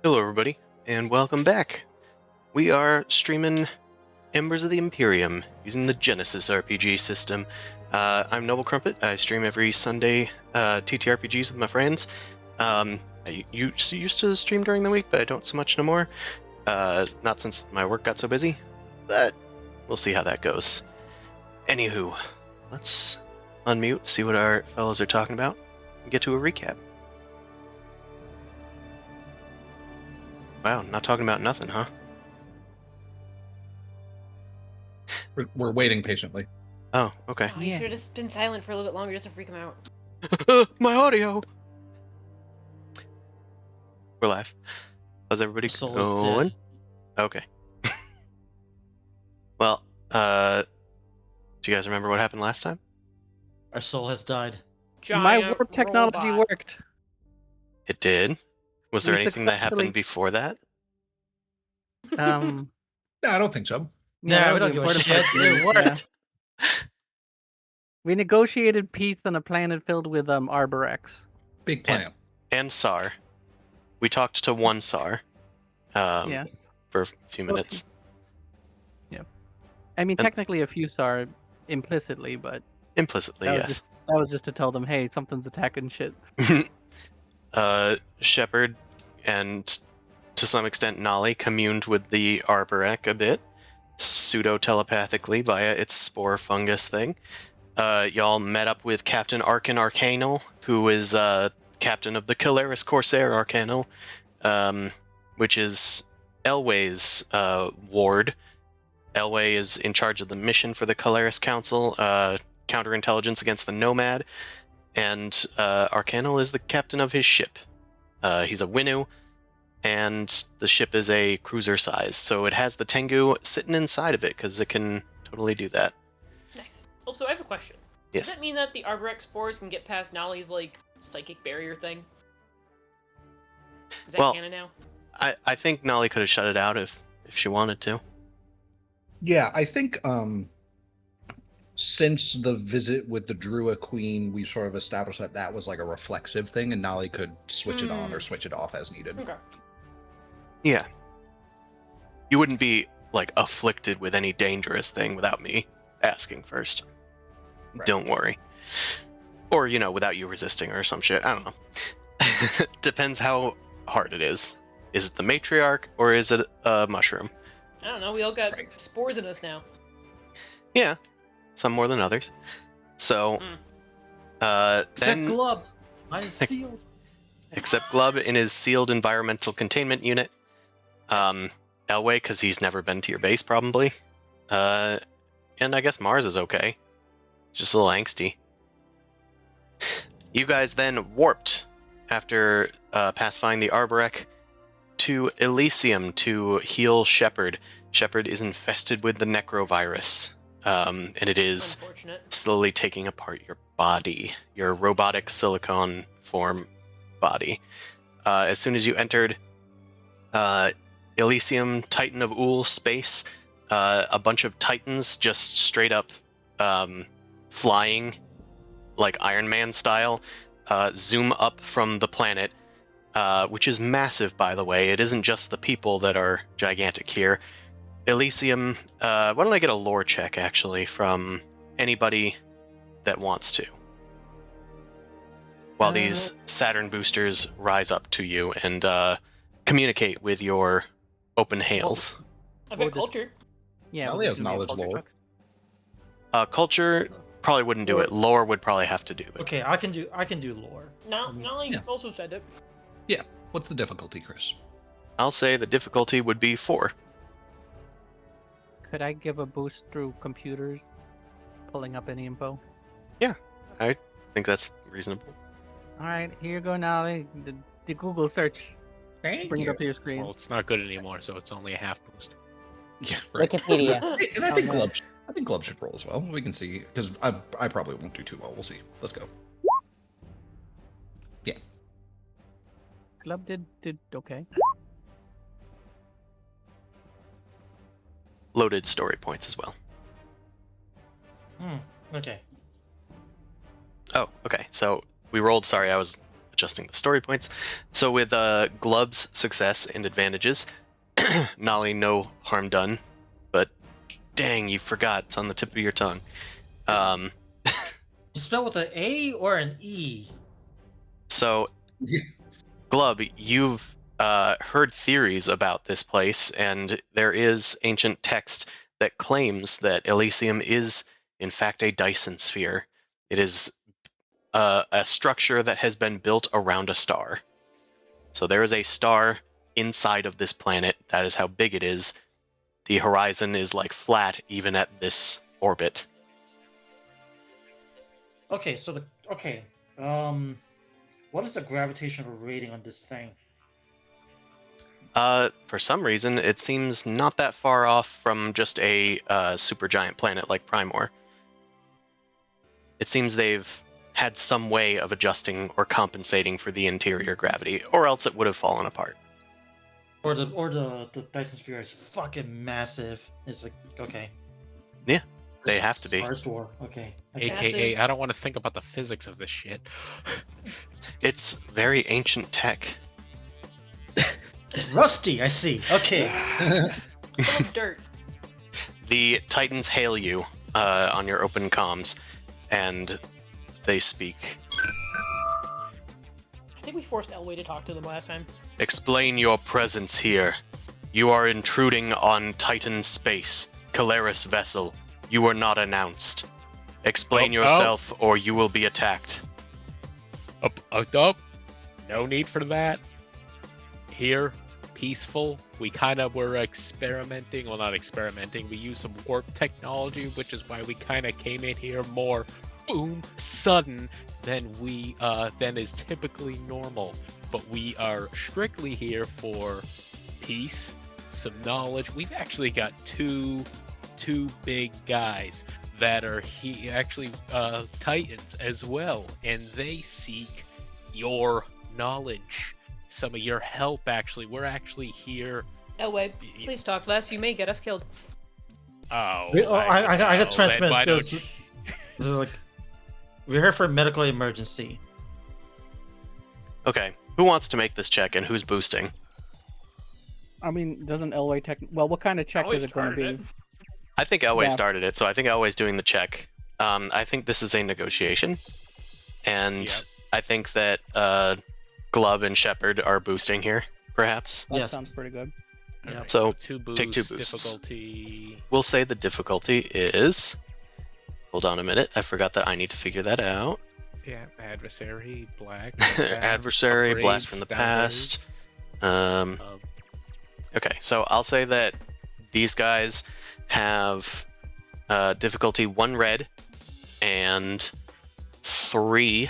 Hello, everybody, and welcome back. We are streaming Embers of the Imperium using the Genesis RPG system. I'm Noble Crumpet. I stream every Sunday TTRPGs with my friends. I used to stream during the week, but I don't so much no more. Not since my work got so busy, but we'll see how that goes. Anywho, let's unmute, see what our fellows are talking about, and get to a recap. Wow, not talking about nothing, huh? We're waiting patiently. Oh, okay. Oh, you should have just been silent for a little bit longer just to freak him out. My audio! We're live. How's everybody Soul going? is dead. Okay. Well, do you guys remember what happened last time? Our soul has died. Giant My warp technology robot. worked. It did? Was there We anything that happened successfully- before that? No, I don't think so. Yeah, we that don't give a was the shit. important It part. worked. We negotiated peace on a planet filled with Arborecs. Big plan. And SAR. We talked to one SAR Yeah. for a few minutes. I mean, And- technically a few SAR implicitly, but Implicitly, that, yes. was just to tell them, hey, something's attacking shit. Shepard and to some extent Nolly communed with the Arborec a bit, pseudo-telepathically via its spore fungus thing. Y'all met up with Captain Arkan Arcanal, who is captain of the Calaris Corsair Arcanal, which is Elway's ward. Elway is in charge of the mission for the Calaris Council, counterintelligence against the Nomad, and Arcanal is the captain of his ship. He's a Winu, and the ship is a cruiser size, so it has the Tengu sitting inside of it, because it can totally do that. Nice. Also, I have a question. Yes. Does that mean that the Arborec spores can get past Nolly's, psychic barrier thing? Is that Well- canon now? I think Nolly could have shut it out if she wanted to. Yeah, I think since the visit with the Drua Queen, we sort of established that that was like a reflexive thing, and Nolly could switch it on or switch it off as needed. Okay. Yeah. You wouldn't be, afflicted with any dangerous thing without me asking first. Right. Don't worry. Or, without you resisting or some shit. I don't know. Depends how hard it is. Is it the matriarch or is it a mushroom? I don't know, we all got Right. spores in us now. Yeah. Some more than others. So, Except then... Glub. Mine is sealed. Except Glub in his sealed environmental containment unit. Elway, because he's never been to your base, probably. And I guess Mars is okay. Just a little angsty. You guys then warped after pacifying the Arborec to Elysium to heal Shepard. Shepard is infested with the Nekro Virus, and it is Unfortunate. slowly taking apart your body, your robotic silicone form body. As soon as you entered Elysium, Titan of Ul space, a bunch of Titans just straight up flying, like Iron Man style, zoom up from the planet, which is massive, by the way. It isn't just the people that are gigantic here. Elysium, why don't I get a lore check, actually, from anybody that wants to? While these Saturn boosters rise up to you and communicate with your open hails. I've Oh, got just- culture. Yeah. Nolly we'll has do me a knowledge culture lore. check. Culture probably wouldn't do it. Lore would probably have to do it. Okay, I can do lore. No, Nolly Yeah. also said it. What's the difficulty, Chris? I'll say the difficulty would be 4. Could I give a boost through computers, pulling up any info? I think that's reasonable. All right, here you go, Nolly. The Google search. Bring it up to your screen. Well, it's not good anymore, so it's only a half boost. Yeah, right. Wikipedia. And I think Oh, no. Glub should roll as well. We can see, because I probably won't do too well. We'll see. Let's go. Club did okay. Loaded story points as well. Okay. Oh, okay. So we rolled. Sorry, I was adjusting the story points. So with Glub's success and advantages, Nolly, no harm done, but dang, you forgot. It's on the tip of your tongue. You spell with an A or an E? So, Glub, you've heard theories about this place, and there is ancient text that claims that Elysium is, in fact, a Dyson sphere. It is a structure that has been built around a star. So there is a star inside of this planet. That is how big it is. The horizon is like flat even at this orbit. Okay, so what is the gravitational rating on this thing? For some reason, it seems not that far off from just a supergiant planet like Primor. It seems they've had some way of adjusting or compensating for the interior gravity, or else it would have fallen apart. Or the Dyson sphere is fucking massive. It's like, okay. Yeah, they have to be. Star Store. Okay. AKA, I don't want to think about the physics of this shit. It's very ancient tech. Rusty, I see. Okay. Full of dirt. The Titans hail you on your open comms, and they speak. I think we forced Elway to talk to them last time. Explain your presence here. You are intruding on Titan space. Caleris vessel. You were not announced. Explain yourself, or you will be attacked. Up. No need for that. Here, peaceful. We kind of were experimenting. Well, not experimenting. We used some warp technology, which is why we kind of came in here more boom sudden than is typically normal. But we are strictly here for peace, some knowledge. We've actually got two big guys that are Titans as well, and they seek your knowledge, some of your help. Actually, we're actually here. Elway, please talk less. You may get us killed. Oh, I got transmitted. Why don't you... This is like, we're here for a medical emergency. Okay, who wants to make this check, and who's boosting? I mean, doesn't Elway well, what kind of check Elway is it going to started be? it. I think Elway Yeah. started it, so I think Elway's doing the check. I think this is a negotiation, and Yep. I think that Glub and Shepard are boosting here, perhaps. That Yes. sounds pretty good. Alright, So, two boosts, take 2 boosts. difficulty. We'll say the difficulty is... Hold on a minute, I forgot that I need to figure that out. Yeah, adversary, black. Adversary, blast from the past. Okay, so I'll say that these guys have difficulty 1 red and 2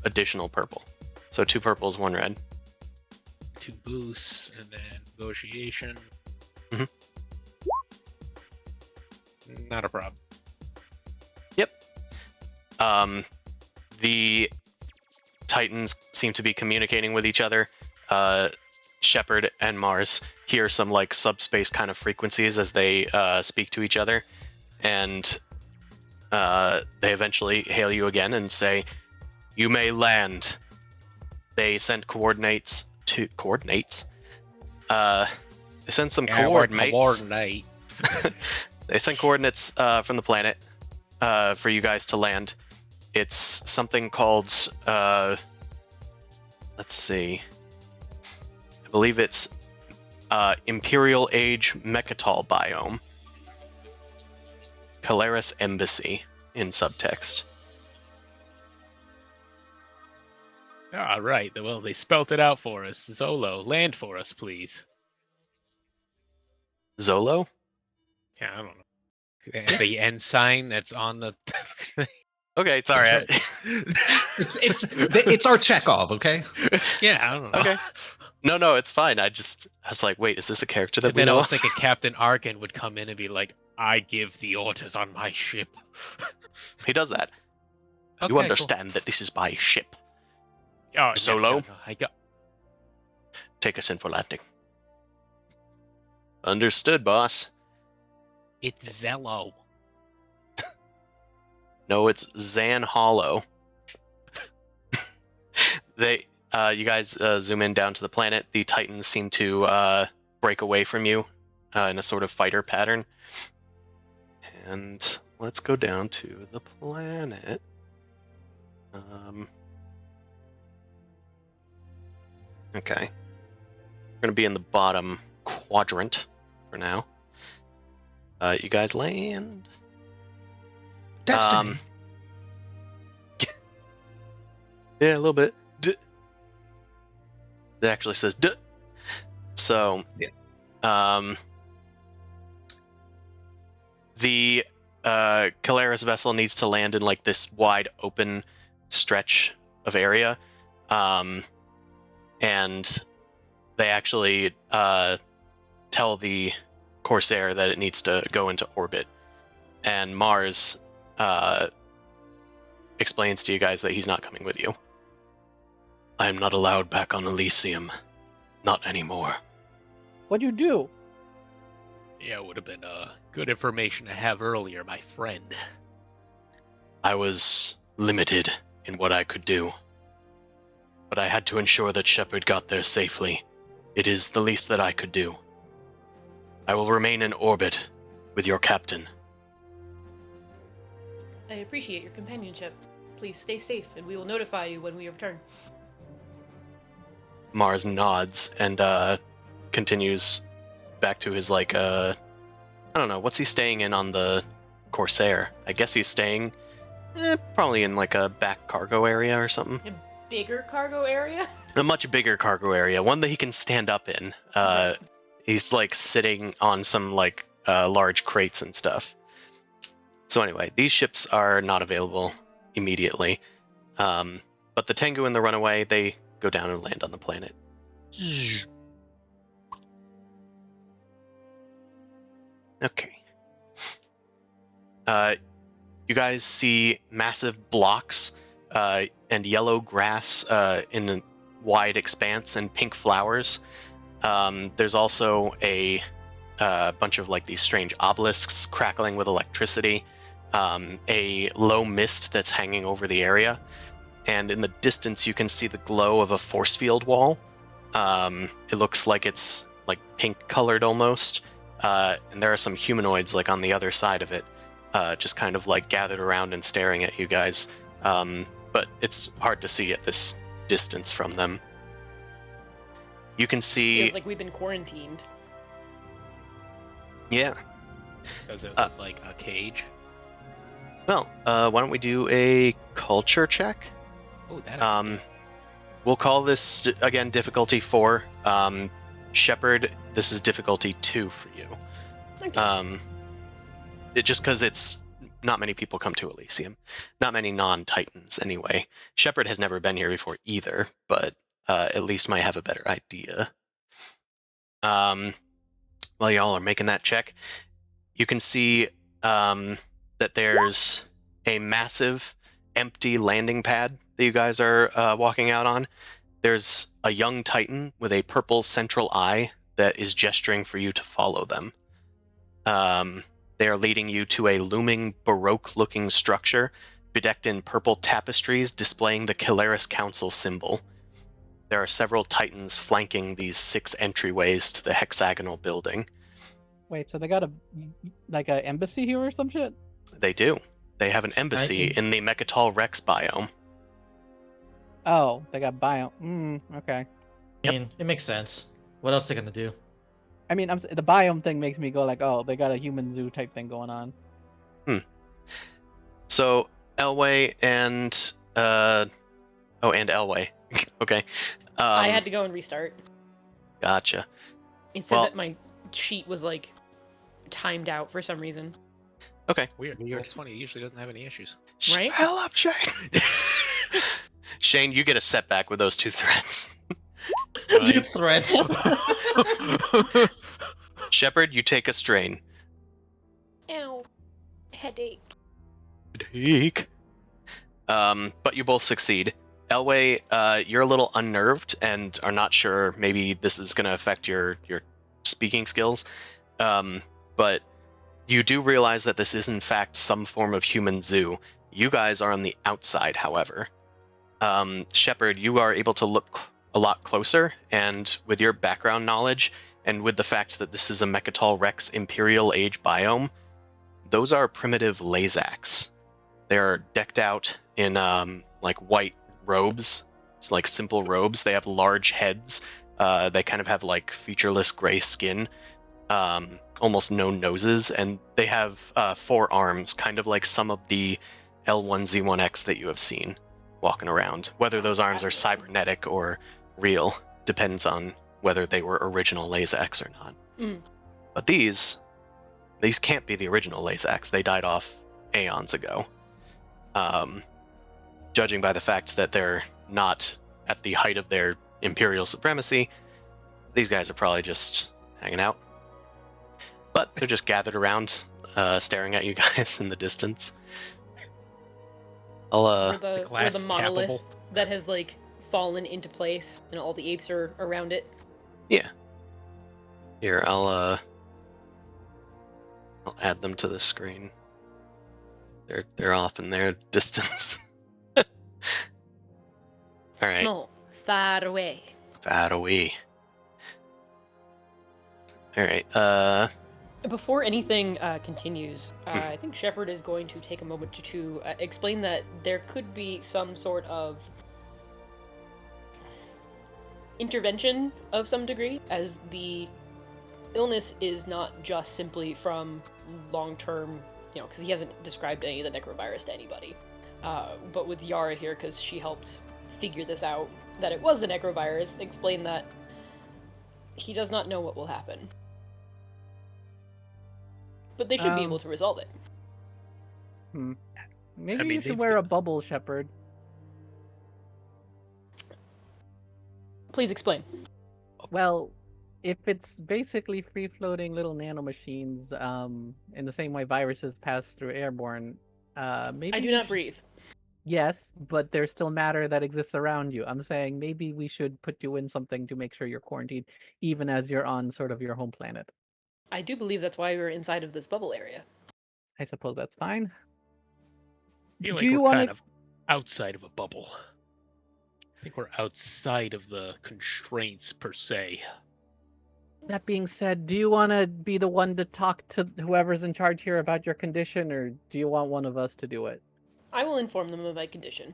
additional purple. So 2 purples, 1 red. 2 boosts, and then negotiation. Mhm. Not a problem. The Titans seem to be communicating with each other. Shepard and Mars hear some like subspace kind of frequencies as they speak to each other, and they eventually hail you again and say, "You may land." They send coordinates. They send some coordinates. Coordinate. They send coordinates from the planet for you guys to land. It's something called, let's see, I believe it's Imperial Age Mechatol Biome. Caleris Embassy in subtext. All right. Well, they spelt it out for us. Zolo, land for us, please. Zolo? Yeah, I don't know. The ensign that's on the. Okay, it's alright. It's our Chekhov, okay? Yeah, I don't know. Okay. No, it's fine. I was like, wait, is this a character that And we then I know? was thinking Captain Arkin would come in and be like, "I give the orders on my ship." He does that. Okay, You cool. understand that this is my ship. Oh, Solo? no, I got. Take us in for landing. Understood, boss. It's Zello. No, it's Zan Hollow. you guys zoom in down to the planet. The Titans seem to break away from you in a sort of fighter pattern. And let's go down to the planet. Okay. We're going to be in the bottom quadrant for now. You guys land. Destiny. Yeah, a little bit. It actually says duh. So, Yeah. The Caleris vessel needs to land in like this wide open stretch of area. And they actually tell the Corsair that it needs to go into orbit. And Mars explains to you guys that he's not coming with you. I am not allowed back on Elysium. Not anymore. What'd you do? Yeah, it would have been good information to have earlier, my friend. I was limited in what I could do. But I had to ensure that Shepard got there safely. It is the least that I could do. I will remain in orbit with your captain. I appreciate your companionship. Please stay safe, and we will notify you when we return. Mars nods and continues back to his like I don't know, what's he staying in on the Corsair? I guess he's staying probably in like a back cargo area or something. A bigger cargo area? A much bigger cargo area, one that he can stand up in. He's like sitting on some like large crates and stuff. So anyway, these ships are not available immediately. But the Tengu and the Runaway, they go down and land on the planet. Okay. You guys see massive blocks and yellow grass in a wide expanse and pink flowers. There's also a bunch of like these strange obelisks crackling with electricity, a low mist that's hanging over the area, and in the distance you can see the glow of a force field wall. It looks like it's like pink colored almost, and there are some humanoids like on the other side of it, just kind of like gathered around and staring at you guys, but it's hard to see at this distance from them. You can see... Feels like we've been quarantined. Yeah. Does it look like a cage? Well, why don't we do a culture check? Oh, that. We'll call this, again, difficulty 4. Shepard, this is difficulty 2 for you. Okay. Just because it's... Not many people come to Elysium. Not many non-Titans, anyway. Shepard has never been here before either, but at least might have a better idea. While y'all are making that check, you can see that there's a massive empty landing pad that you guys are walking out on. There's a young Titan with a purple central eye that is gesturing for you to follow them. They are leading you to a looming Baroque-looking structure bedecked in purple tapestries displaying the Caleris Council symbol. There are several Titans flanking these 6 entryways to the hexagonal building. Wait, so they got a embassy here or some shit? They do. They have an embassy in the Mechatol Rex biome. Oh, they got biome. Okay. I mean, it makes sense. What else are they gonna do? I mean, the biome thing makes me go like, oh, they got a human zoo type thing going on. So, Elway and... and Elway. Okay. I had to go and restart. Gotcha. It said Well- that my sheet was like timed out for some reason. Okay. Weird. 20 usually doesn't have any issues. Right? Shut up, Shane! Shane, you get a setback with those 2 threats. Two threats. Shepard, you take a strain. Ow. Headache. But you both succeed. Elway, you're a little unnerved and are not sure maybe this is going to affect your speaking skills. But you do realize that this is in fact some form of human zoo. You guys are on the outside, however. Shepard, you are able to look a lot closer, and with your background knowledge, and with the fact that this is a Mechatol Rex Imperial Age biome, those are primitive Lazacs. They're decked out in like white robes. It's like simple robes. They have large heads. They kind of have like featureless gray skin, almost no noses, and they have 4 arms, kind of like some of the L1Z1X that you have seen walking around. Whether those arms are cybernetic or real depends on whether they were original Lazacs or not. Mm. But these can't be the original Lazacs. They died off aeons ago. Judging by the fact that they're not at the height of their imperial supremacy, these guys are probably just hanging out. But they're just gathered around, staring at you guys in the distance. Or I'll the glass monolith tappable. that has like fallen into place and all the apes are around it. here. I'll add them to the screen. They're off in their distance. All right, Small, far away. far away. All right. Before anything continues, I think Shepard is going to take a moment to explain that there could be some sort of intervention of some degree, as the illness is not just simply from long-term, because he hasn't described any of the Nekro Virus to anybody. But with Yara here, because she helped figure this out, that it was the Nekro Virus, explain that he does not know what will happen. But they should be able to resolve it. Maybe I mean, you should they've wear a been- bubble, Shepard. Please explain. Well, if it's basically free-floating little nanomachines, in the same way viruses pass through airborne, maybe I do we not should- breathe. Yes, but there's still matter that exists around you. I'm saying maybe we should put you in something to make sure you're quarantined, even as you're on sort of your home planet. I do believe that's why we're inside of this bubble area. I suppose that's fine. I feel like Do you we're want kind to? of outside of a bubble. I think we're outside of the constraints per se. That being said, do you want to be the one to talk to whoever's in charge here about your condition, or do you want one of us to do it? I will inform them of my condition.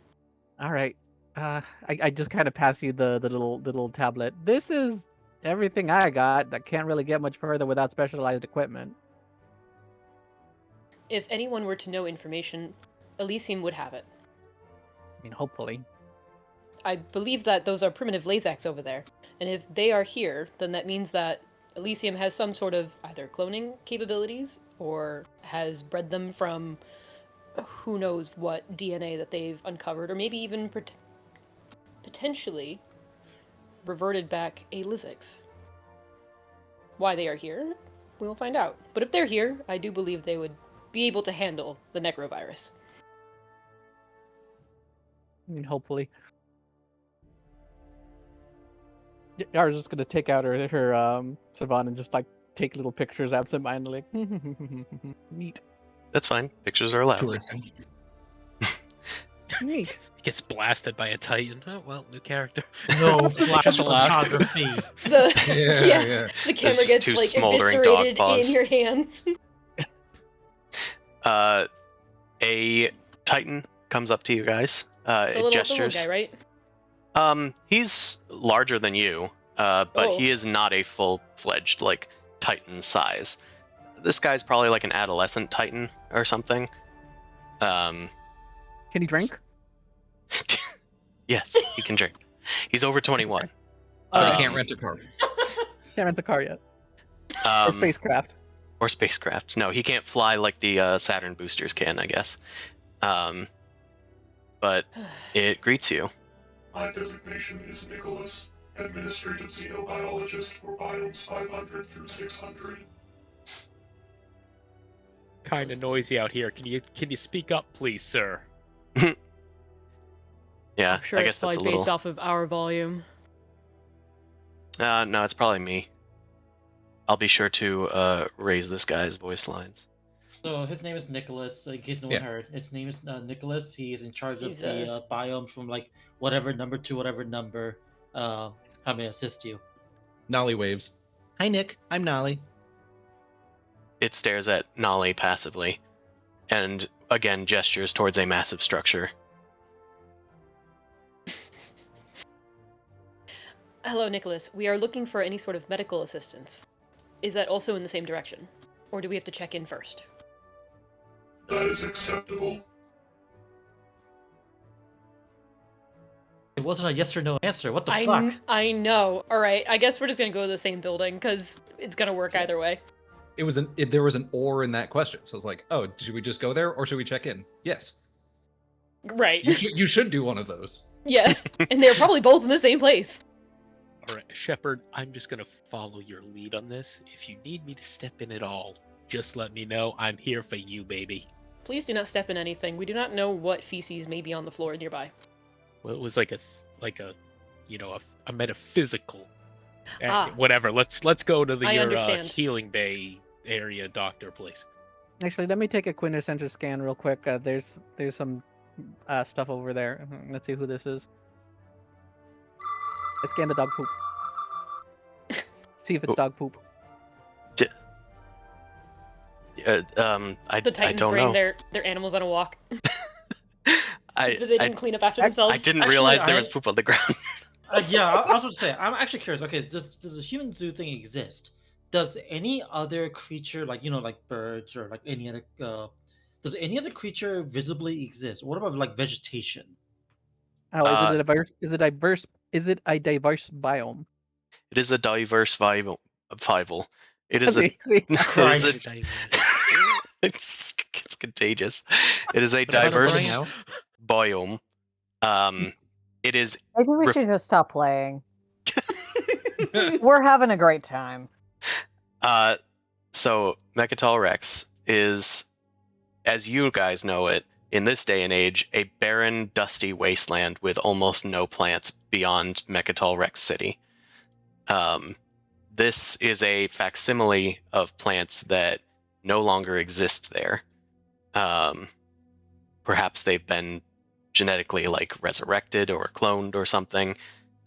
All right. I just kind of pass you the little tablet. This is everything I got. That can't really get much further without specialized equipment. If anyone were to know information, Elysium would have it. I mean, hopefully. I believe that those are primitive Lazacs over there, and if they are here, then that means that Elysium has some sort of either cloning capabilities, or has bred them from who knows what DNA that they've uncovered, or maybe even potentially reverted back a Lizix. Why they are here, we will find out. But if they're here, I do believe they would be able to handle the Nekro Virus. I mean, hopefully. Yara's just gonna take out her savant and just like take little pictures absentmindedly. Neat. That's fine. Pictures are allowed. Touristing. Neat. Gets blasted by a Titan. Oh well, new character. No flash Just laugh. photography. The, Yeah. the camera just gets two like smoldering dog eviscerated paws. in your hands. A Titan comes up to you guys. The It little gestures. guy, right? He's larger than you, but Oh. he is not a full-fledged like Titan size. This guy's probably like an adolescent Titan or something. Can he drink? Yes, he can drink. He's over 21. But Um, he can't rent a car. Can't rent a car yet. Or Um, spacecraft. or spacecraft. No, he can't fly like the Saturn boosters can, I guess. But it greets you. My designation is Nicholas, Administrative Xenobiologist for Biomes 500 through 600. Kind of noisy out here. Can you speak up, please, sir? Yeah, I'm sure I it's guess that's probably a based little. off of our volume. No, it's probably me. I'll be sure to raise this guy's voice lines. So his name is Nicholas. In case no one heard, his name is Nicholas. He is in charge of He's, the biome from like whatever number to whatever number. How may I assist you? Nolly waves. Hi, Nick. I'm Nolly. It stares at Nolly passively, and again gestures towards a massive structure. Hello, Nicholas. We are looking for any sort of medical assistance. Is that also in the same direction? Or do we have to check in first? That is acceptable. It wasn't a yes or no answer. What the fuck? I know. All right. I guess we're just gonna go to the same building because it's gonna work either way. There was an or in that question, so it's like, oh, should we just go there or should we check in? Yes. Right. You should do one of those. Yeah. And they're probably both in the same place. All right, Shepard, I'm just gonna follow your lead on this. If you need me to step in at all, just let me know. I'm here for you, baby. Please do not step in anything. We do not know what feces may be on the floor nearby. Well, it was like a metaphysical. Ah. Whatever. Let's go to I your understand. healing bay area, doctor, please. Actually, let me take a quintessential scan real quick. There's some stuff over there. Let's see who this is. Let's scan the dog poop. See if it's dog poop. The I Titans don't bring know. their animals on a walk. I They didn't clean up after themselves. I didn't Actually, realize there was poop on the ground. Yeah, I was going to say. I'm actually curious. Okay, does the human zoo thing exist? Does any other creature, like like birds or like any other, does any other creature visibly exist? What about like vegetation? Oh, is it a diverse? Is it diverse? Is it a diverse biome? It is a diverse fival. It is a. See? It is Christ. a it's contagious. It is a But if I was diverse playing biome. It is Maybe we should just stop playing. We're having a great time. so Mechatol Rex is, as you guys know it, in this day and age, a barren, dusty wasteland with almost no plants beyond Mechatol Rex City. This is a facsimile of plants that no longer exist there. Perhaps they've been genetically resurrected or cloned or something.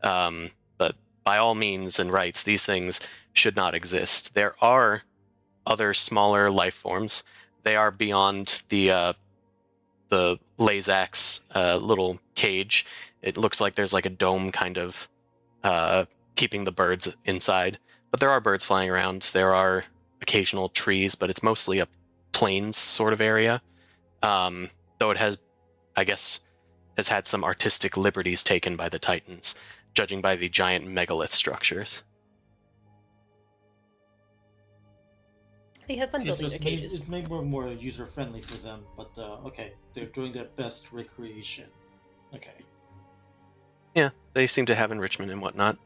But by all means and rights, these things should not exist. There are other smaller life forms. They are beyond the Lazak's little cage. It looks like there's a dome kind of keeping the birds inside. But there are birds flying around. There are occasional trees, but it's mostly a plains sort of area. Though it has, I guess, has had some artistic liberties taken by the Titans, judging by the giant megalith structures. They have fun Okay, so building their cages. it's maybe more user friendly for them, but okay, they're doing their best recreation. Okay. Yeah, they seem to have enrichment and whatnot.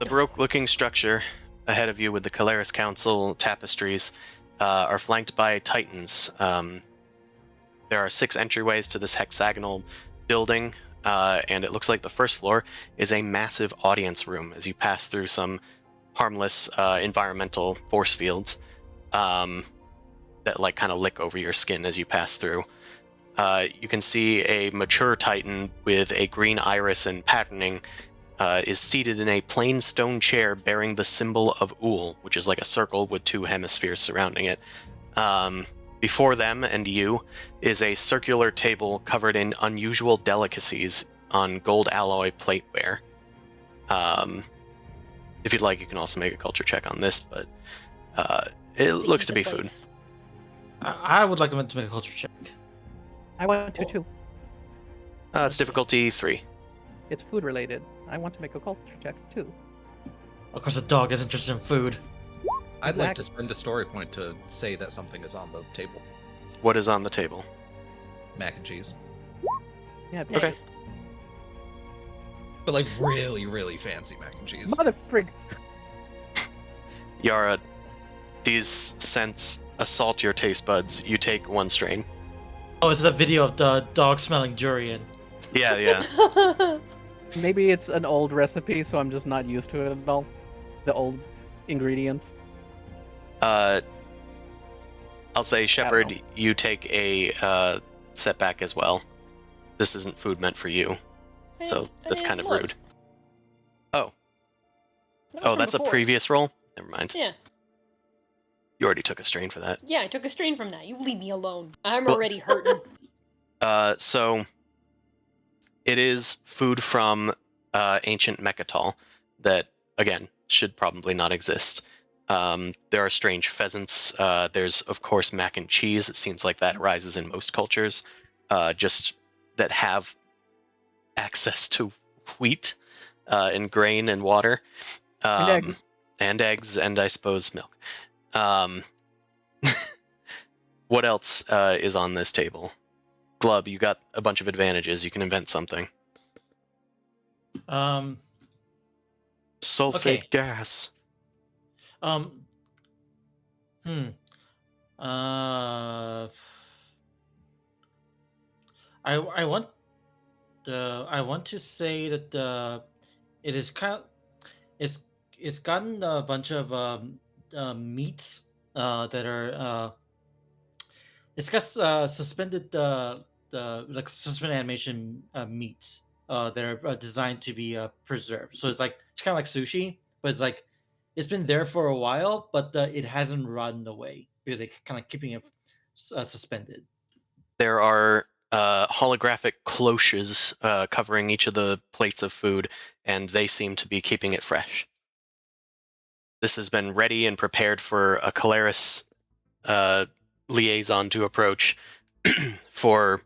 The Baroque-looking structure ahead of you with the Calaris Council tapestries are flanked by Titans. There are 6 entryways to this hexagonal building, and it looks like the first floor is a massive audience room as you pass through some harmless environmental force fields that kind of lick over your skin as you pass through. You can see a mature Titan with a green iris and patterning is seated in a plain stone chair bearing the symbol of Ul, which is like a circle with 2 hemispheres surrounding it. Before them and you is a circular table covered in unusual delicacies on gold alloy plateware. If you'd like, you can also make a culture check on this, but it looks to be food. I would like them to make a culture check. I want to too. It's difficulty 3. It's food related. I want to make a culture check too. Of course, a dog is interested in food. I'd like to spend a story point to say that something is on the table. What is on the table? Mac and cheese. Yeah. Okay. Nice. But really, really fancy mac and cheese. Mother frig. Yara, these scents assault your taste buds. You take 1 strain. Oh, it's that video of the dog smelling durian. Yeah. Maybe it's an old recipe, so I'm just not used to it at all. The old ingredients. I'll say, Shepard, you take a setback as well. This isn't food meant for you, so that's kind of rude. Oh. Oh, that's a previous roll? Never mind. Yeah. You already took a strain for that. Yeah, I took a strain from that. You leave me alone. I'm already hurting. So it is food from ancient Mechatol that, again, should probably not exist. There are strange pheasants. There's, of course, mac and cheese. It seems like that arises in most cultures, just that have access to wheat and grain and water. And eggs, and I suppose milk. What else is on this table? Glub, you got a bunch of advantages. You can invent something. Sulfate gas. I want to say that it is it's gotten a bunch of meats that are it's got suspended like suspended animation meats that are designed to be preserved. So it's kind of like sushi, but it's like it's been there for a while, but it hasn't rotted away. Really, kind of keeping it suspended. There are holographic cloches covering each of the plates of food, and they seem to be keeping it fresh. This has been ready and prepared for a Calaris liaison to approach for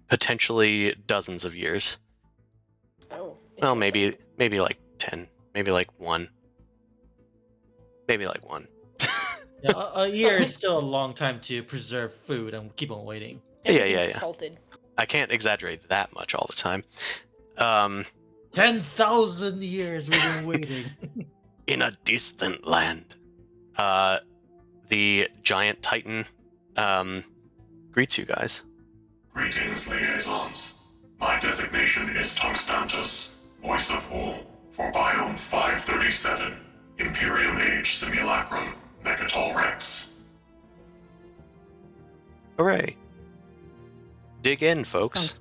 potentially dozens of years. Oh. Well, maybe like 10, maybe like 1. Maybe like 1. Yeah, a year is still a long time to preserve food and keep on waiting. Yeah. Salted. I can't exaggerate that much all the time. 10,000 years we've been waiting. In a distant land, the giant titan greets you guys. Greetings, liaisons. My designation is Tungstantus, voice of Wool, for Biome 537, Imperium Age Simulacrum, Mechatol Rex. Hooray. Dig in, folks.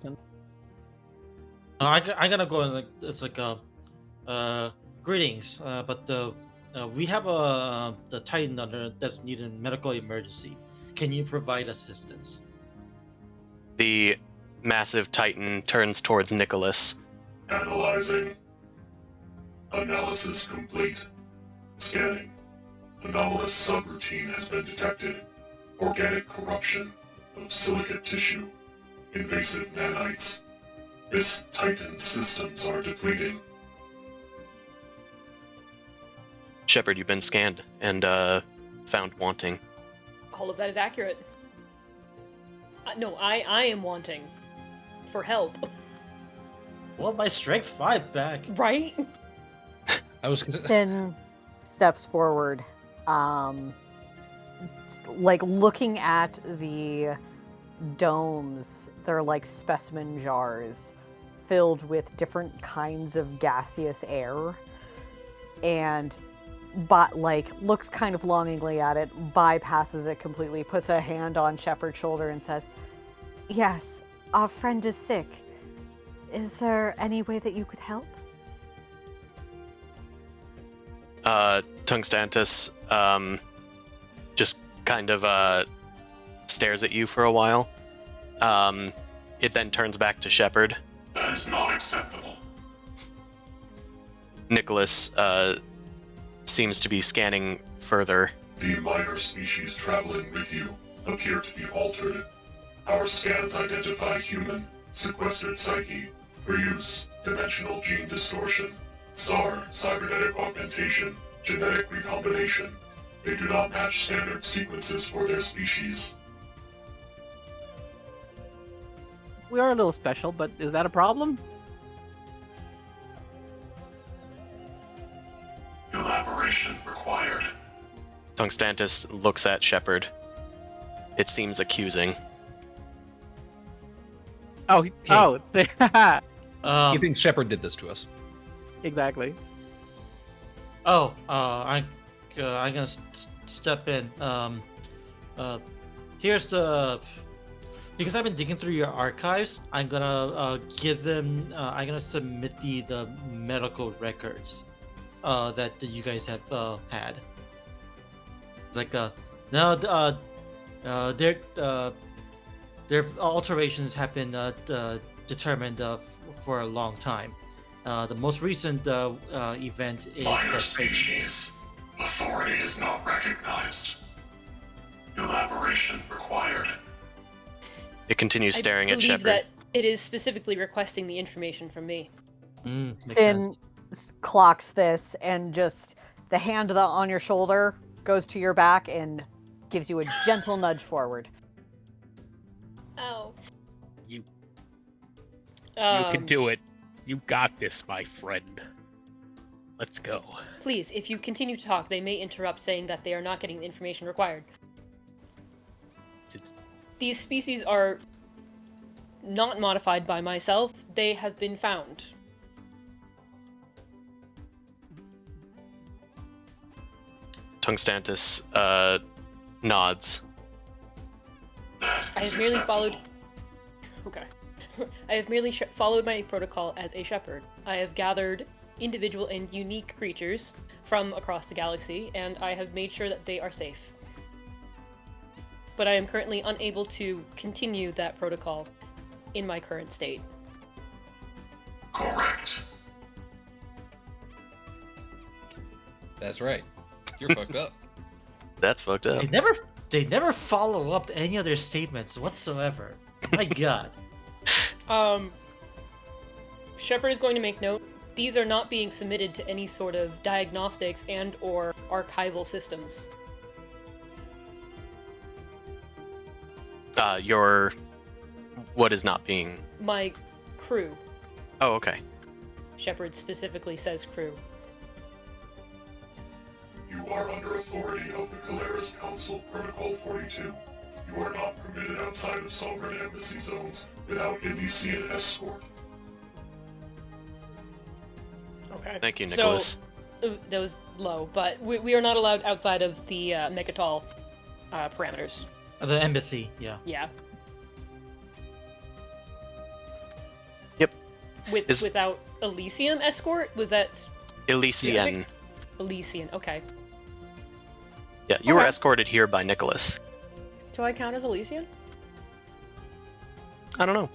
I gotta go and it's like greetings, but we have the Titan under that's needed medical emergency. Can you provide assistance? The massive titan turns towards Nicholas. Analyzing. Analysis complete. Scanning. Anomalous subroutine has been detected. Organic corruption of silicate tissue. Invasive nanites. This Titan's systems are depleting. Shepard, you've been scanned and found wanting. All of that is accurate. No, I am wanting for help. Want my strength 5 back. Right? I was Finn steps forward, like looking at the domes. They're like specimen jars filled with different kinds of gaseous air, and looks kind of longingly at it, bypasses it completely, puts a hand on Shepard's shoulder and says, "Yes, our friend is sick. Is there any way that you could help?" Tungstantus just kind of stares at you for a while. It then turns back to Shepard. That is not acceptable. Nicholas seems to be scanning further. The minor species traveling with you appear to be altered. Our scans identify human, sequestered psyche, reuse, dimensional gene distortion, SAR, cybernetic augmentation, genetic recombination. They do not match standard sequences for their species. We are a little special, but is that a problem? Elaboration required. Tungstantus looks at Shepard. It seems accusing. You think Shepard did this to us? Exactly. I'm gonna step in. Here's the. Because I've been digging through your archives, I'm gonna give them. I'm gonna submit the medical records that you guys have had. It's like no, their alterations have been determined for a long time. The most recent event is Minor that species. Authority is not recognized. Elaboration required. It continues staring I at believe Shepard. that it is specifically requesting the information from me. makes Sin sense. clocks this, and just the hand on your shoulder goes to your back and gives you a gentle nudge forward. Oh. You can Um, do it. You got this, my friend. Let's go. Please, if you continue to talk, they may interrupt, saying that they are not getting the information required. These species are not modified by myself. They have been found. Tungstantis nods. That I is have merely acceptable. followed. Okay. I have merely followed my protocol as a shepherd. I have gathered individual and unique creatures from across the galaxy, and I have made sure that they are safe. But I am currently unable to continue that protocol in my current state. Correct. That's right. You're fucked up. That's fucked up. They never follow up any of their statements whatsoever. My God. Shepard is going to make note. These are not being submitted to any sort of diagnostics and or archival systems. What is not being... My crew. Oh, okay. Shepard specifically says crew. You are under authority of the Caleres Council, Protocol 42. You are not permitted outside of sovereign embassy zones without Elysian escort. Okay. Thank you, Nicholas. So, that was low, but we are not allowed outside of the Megatol parameters. The embassy, yeah. Yeah. Yep. Without Elysium escort? Was that Elysian. Elysian? Okay. Yeah, you were Okay. escorted here by Nicholas. Do I count as Elysian? I don't know.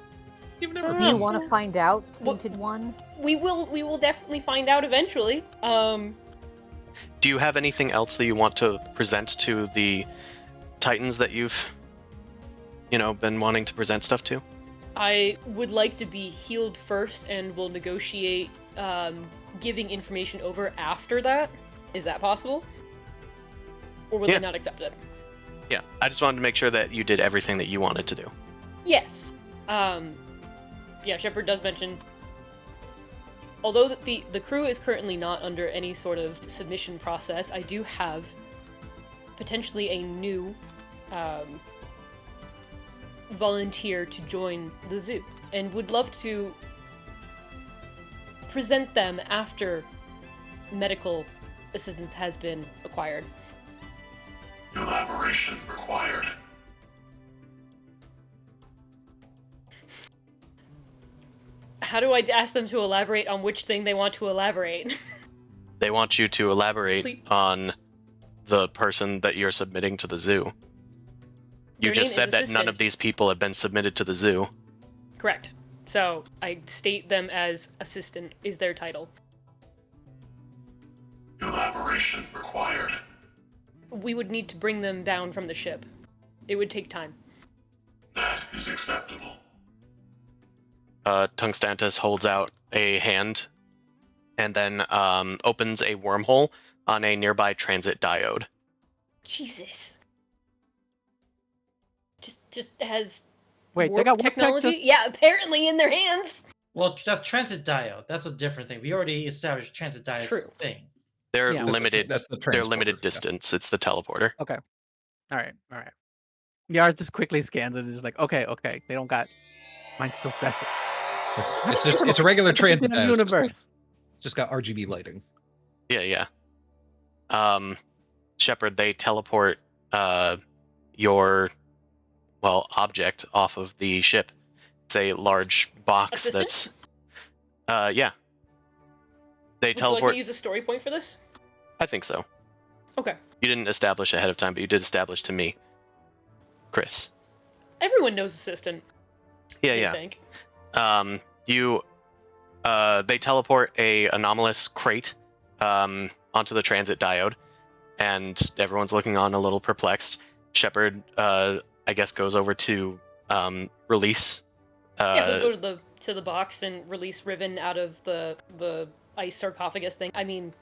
You've never Do you want to find out, Tainted One? We will definitely find out eventually. Do you have anything else that you want to present to the Titans that you've, been wanting to present stuff to? I would like to be healed first, and will negotiate giving information over after that. Is that possible? Or will Yeah. they not accept it? Yeah, I just wanted to make sure that you did everything that you wanted to do. Yes. Yeah, Shepard does mention, although the crew is currently not under any sort of submission process, I do have potentially a new volunteer to join the zoo, and would love to present them after medical assistance has been acquired. Elaboration required. How do I ask them to elaborate on which thing they want to elaborate? They want you to elaborate Please. on the person that you're submitting to the zoo. You Their just name said is that none assistant. of these people have been submitted to the zoo. Correct. So I state them as assistant is their title. Elaboration required. We would need to bring them down from the ship. It would take time. That is acceptable. Tungstantis holds out a hand and then opens a wormhole on a nearby transit diode. Jesus. Just has Wait, they warp got warp tech technology? just- Yeah, apparently in their hands. Well, that's transit diode. That's a different thing. We already established transit diode True. thing. They're Yeah. limited. That's the They're transporter, limited yeah. distance. It's the teleporter. All right. Yar just quickly scans it and is like, okay, they don't got. Mine's so special. It's a regular transit In the diode. universe. Just got RGB lighting. Yeah. Shepard, they teleport your object off of the ship. It's a large box Assistant? that's yeah. They Would you like me teleport. to use a story point for this? I think so. Okay. You didn't establish ahead of time, but you did establish to me, Chris. Everyone knows assistant. Yeah, I yeah. think. They teleport a anomalous crate onto the transit diode, and everyone's looking on a little perplexed. Shepard, I guess, goes over to release. Yeah, he'll go to the box and release Riven out of the ice sarcophagus thing. I mean,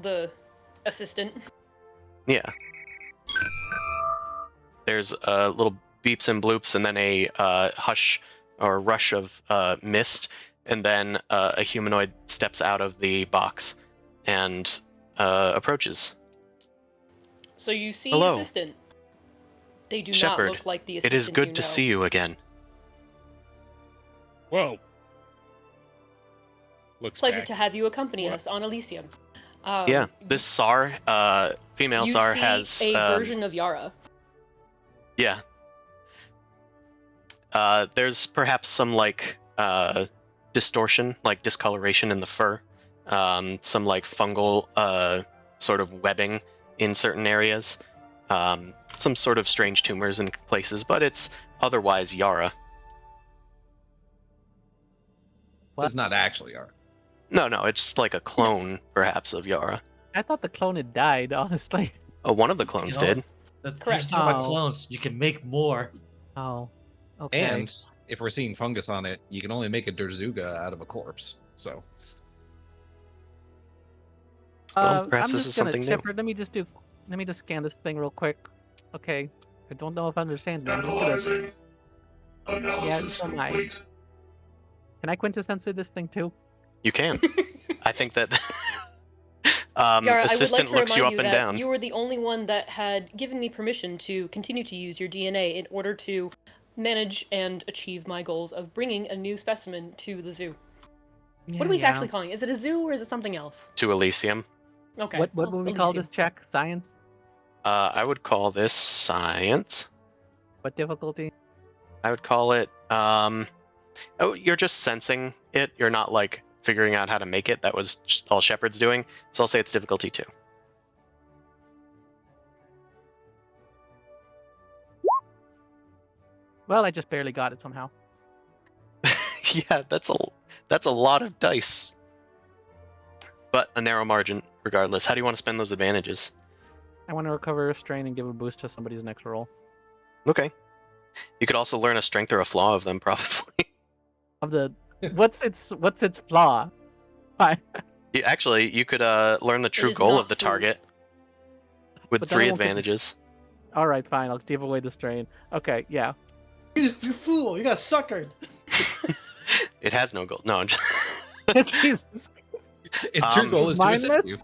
the assistant. Yeah. There's little beeps and bloops, and then a hush or rush of mist, and then a humanoid steps out of the box and approaches. So you see Hello. assistant. They do Shepard, not look like the It assistant is good you to know. see you again. Whoa. Looks Pleasure back. to have you accompany What? us on Elysium. Yeah, this SAR, female you SAR see has a version of Yara. Yeah. There's perhaps some distortion, like discoloration in the fur, some like fungal sort of webbing in certain areas, some sort of strange tumors in places, but it's otherwise Yara. It's not actually art. No, it's like a clone, perhaps, of Yara. I thought the clone had died, honestly. Oh, one of the clones You know, did. Correct. Correct. Here's the thing about Oh. clones. You can make more. Oh. Okay. And if we're seeing fungus on it, you can only make a Derzuga out of a corpse. So Well, perhaps I'm this just is gonna, something new. Shepard, let me just scan this thing real quick. Okay. I don't know if I understand it. I'm just gonna- Analyzing. Analysis so nice. complete. Can I quintessence this thing too? You can. I think that Yara, assistant I would like looks to you remind up you and that down. you were the only one that had given me permission to continue to use your DNA in order to manage and achieve my goals of bringing a new specimen to the zoo. What are we Yeah. actually calling it? Is it a zoo or is it something else? To Elysium. Okay. What well, would we call Elysium. this check? Science? I would call this science. What difficulty? I would call it you're just sensing it. You're not like figuring out how to make it. That was just all Shepard's doing. So I'll say it's difficulty 2. Well, I just barely got it somehow. Yeah, that's a lot of dice. But a narrow margin regardless. How do you want to spend those advantages? I want to recover a strain and give a boost to somebody's next roll. Okay. You could also learn a strength or a flaw of them probably. Of the what's its flaw? Fine. Actually, you could learn the true is goal not of the food. target with But then I 3 won't get the- advantages. All right, fine. I'll give away the strain. Okay, yeah. You fool! You got suckered. It has no goal. No, I'm just Jesus. its true goal is to assist mindless? you.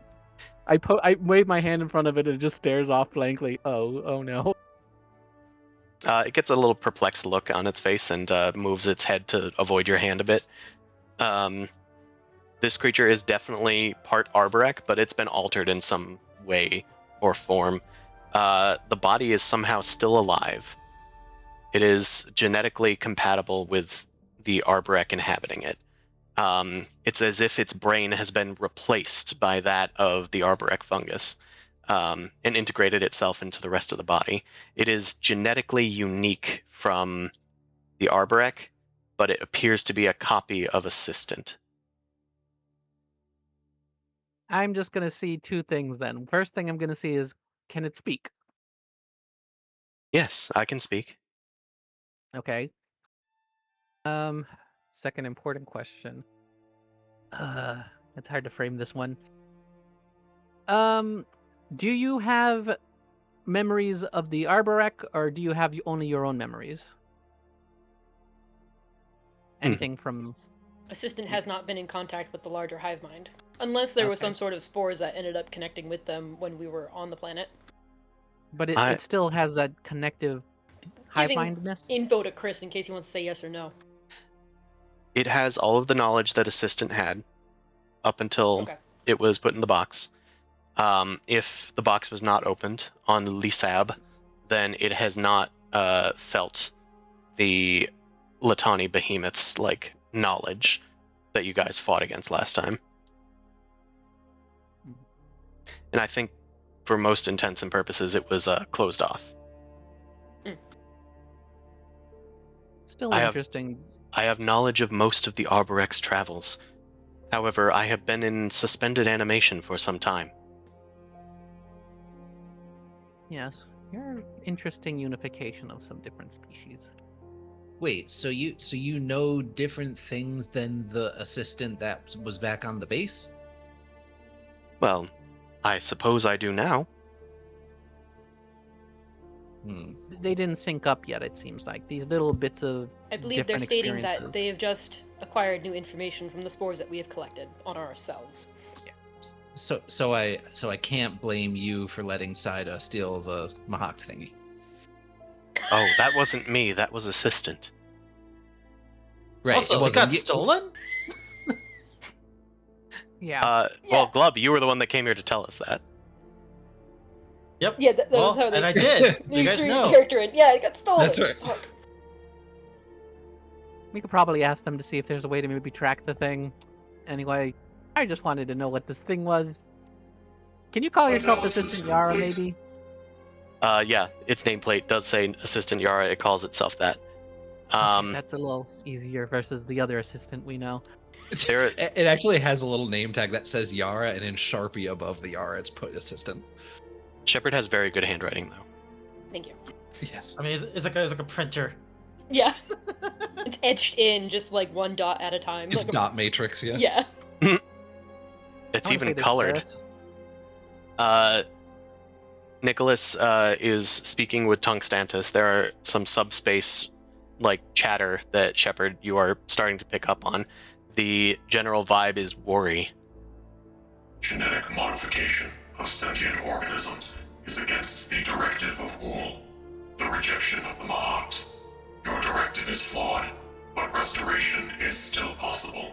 I wave my hand in front of it and it just stares off blankly. Oh no. it gets a little perplexed look on its face and moves its head to avoid your hand a bit. This creature is definitely part Arborec, but it's been altered in some way or form. The body is somehow still alive. It is genetically compatible with the Arborec inhabiting it. It's as if its brain has been replaced by that of the Arborec fungus and integrated itself into the rest of the body. It is genetically unique from the Arborec, but it appears to be a copy of Assistant. I'm just gonna see two things then. First thing I'm gonna see is, can it speak? Yes, I can speak. Okay. Second important question. It's hard to frame this one. Do you have memories of the Arborec, or do you have only your own memories? Anything from... Assistant has not been in contact with the larger hive mind. Unless there was Okay. some sort of spores that ended up connecting with them when we were on the planet. But I- it still has that connective hive Giving mindness? info to Chris in case he wants to say yes or no. It has all of the knowledge that Assistant had up until Okay. it was put in the box. If the box was not opened on Lisab, then it has not felt the Latani behemoth's like knowledge that you guys fought against last time. And I think for most intents and purposes it was closed off. Still I have- interesting. I have knowledge of most of the Arborec's travels. However, I have been in suspended animation for some time. Yes, you're interesting unification of some different species. Wait, so you know different things than the assistant that was back on the base? Well, I suppose I do now. They didn't sync up yet, it seems like. These little bits of I believe they're different stating experiences. that they have just acquired new information from the spores that we have collected on ourselves. So I can't blame you for letting Saida steal the Mahak thingy. Oh, that wasn't me, that was assistant. Right. Also, it wasn't got you- stolen? Yeah. Well, Glub, you were the one that came here to tell us that. Yep. Yeah, that was how they. And I did. They You guys threw know. character in. Yeah, it got stolen. That's right. Fuck. We could probably ask them to see if there's a way to maybe track the thing. Anyway, I just wanted to know what this thing was. Can you call yourself Analysis Assistant Yara, complete. maybe? Yeah, its nameplate does say Assistant Yara, it calls itself that. That's a little easier versus the other assistant we know. There- It actually has a little name tag that says Yara, and in Sharpie above the Yara, it's put assistant. Shepard has very good handwriting, though. Thank you. Yes. I mean, it's like a printer. Yeah. It's etched in just like one dot at a time. It's like a- dot matrix, yeah. Yeah. I It's wanna say even there's colored. sheriffs. Nicholas is speaking with Tungstantis. There are some subspace like chatter that Shepard you are starting to pick up on. The general vibe is worry. Genetic modification of sentient organisms is against the directive of Wool, the rejection of the Mahat. Your directive is flawed, but restoration is still possible.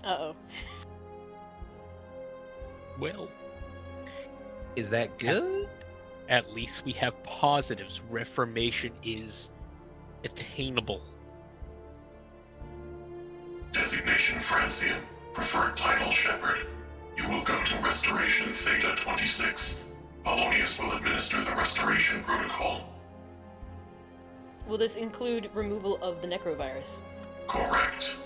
Uh-oh. Well, Is that good? at least we have positives. Reformation is attainable. Designation Francian. Preferred title Shepherd. You will go to Restoration Theta 26. Polonius will administer the restoration protocol. Will this include removal of the Nekro Virus? Correct.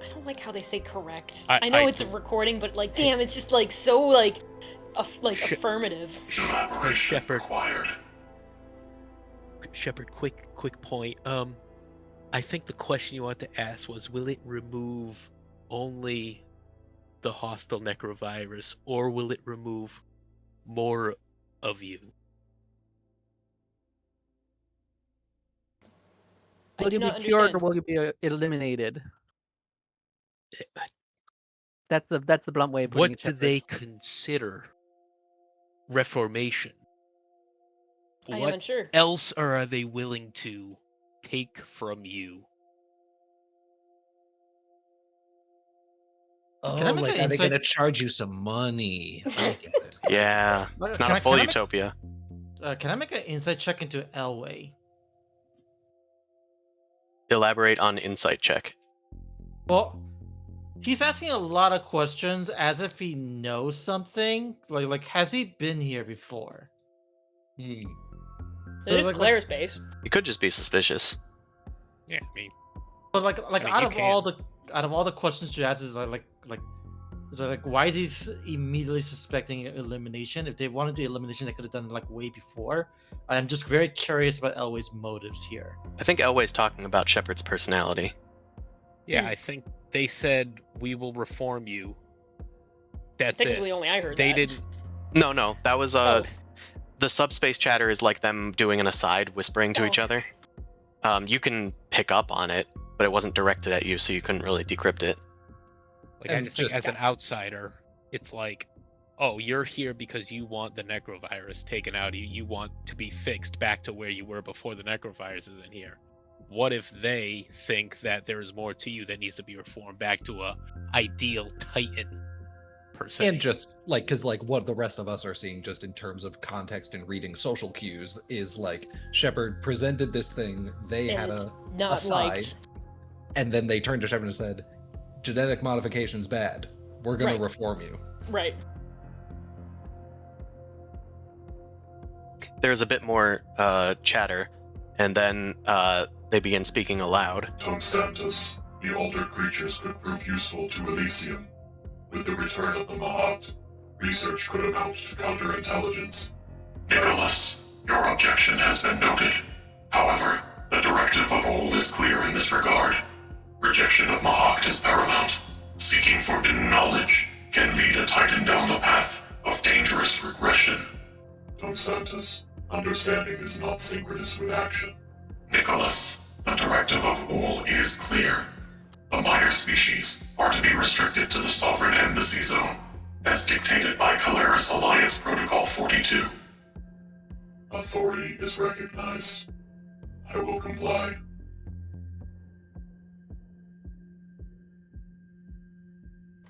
I don't like how they say correct. I- I know I it's a do. recording, but like, damn, it's just like so like, Sh- affirmative. Elaboration Shepherd. required. Shepard, quick point. I think the question you want to ask was, will it remove only the hostile necrovirus, or will it remove more of you? I Will do you be not cured or understand. will you be eliminated? Uh, That's the blunt way of putting What it. do Shepard. they consider reformation? I am What unsure. else are they willing to take from you? Can I make like, an are they insight- going to charge you some money? I get it. Yeah, But it's not can a I- full can I make- utopia. Can I make an insight check into Elway? Elaborate on insight check. Well, he's asking a lot of questions as if he knows something. Like has he been here before? It is like- Claire's base. You could just be suspicious. Yeah, I mean, But like I mean, out you of all the questions you ask is like why is he immediately suspecting elimination? If they wanted the elimination, they could have done it like way before. I'm just very curious about Elway's motives here. I think Elway's talking about Shepard's personality. yeah, Hmm. I think they said we will reform you. That's Technically, it. only I heard They that. didn't. No, that was Oh. the subspace chatter is like them doing an aside, whispering to Oh, each okay. other. You can pick up on it, but it wasn't directed at you, so you couldn't really decrypt it. Like, I And just think just- as an outsider, it's like, oh, you're here because you want the necrovirus taken out. You want to be fixed back to where you were before the necrovirus is in here. What if they think that there is more to you that needs to be reformed back to a ideal Titan per se. And just like, because like what the rest of us are seeing, just in terms of context and reading social cues, is like Shepard presented this thing, they And had it's a not side, liked. and then they turned to Shepard and said, "Genetic modification's bad. We're going Right. to reform you." Right. There's a bit more chatter, and then they begin speaking aloud. Tungstantus, the altered creatures could prove useful to Elysium. With the return of the Mahat, research could amount to counterintelligence. Nicholas, your objection has been noted. However, the directive of all is clear in this regard. Rejection of Mahat is paramount. Seeking forbidden knowledge can lead a Titan down the path of dangerous regression. Tungstantus, understanding is not synchronous with action. Nicholas, the directive of all is clear. The minor species are to be restricted to the Sovereign Embassy Zone, as dictated by Calaris Alliance Protocol 42. Authority is recognized. I will comply.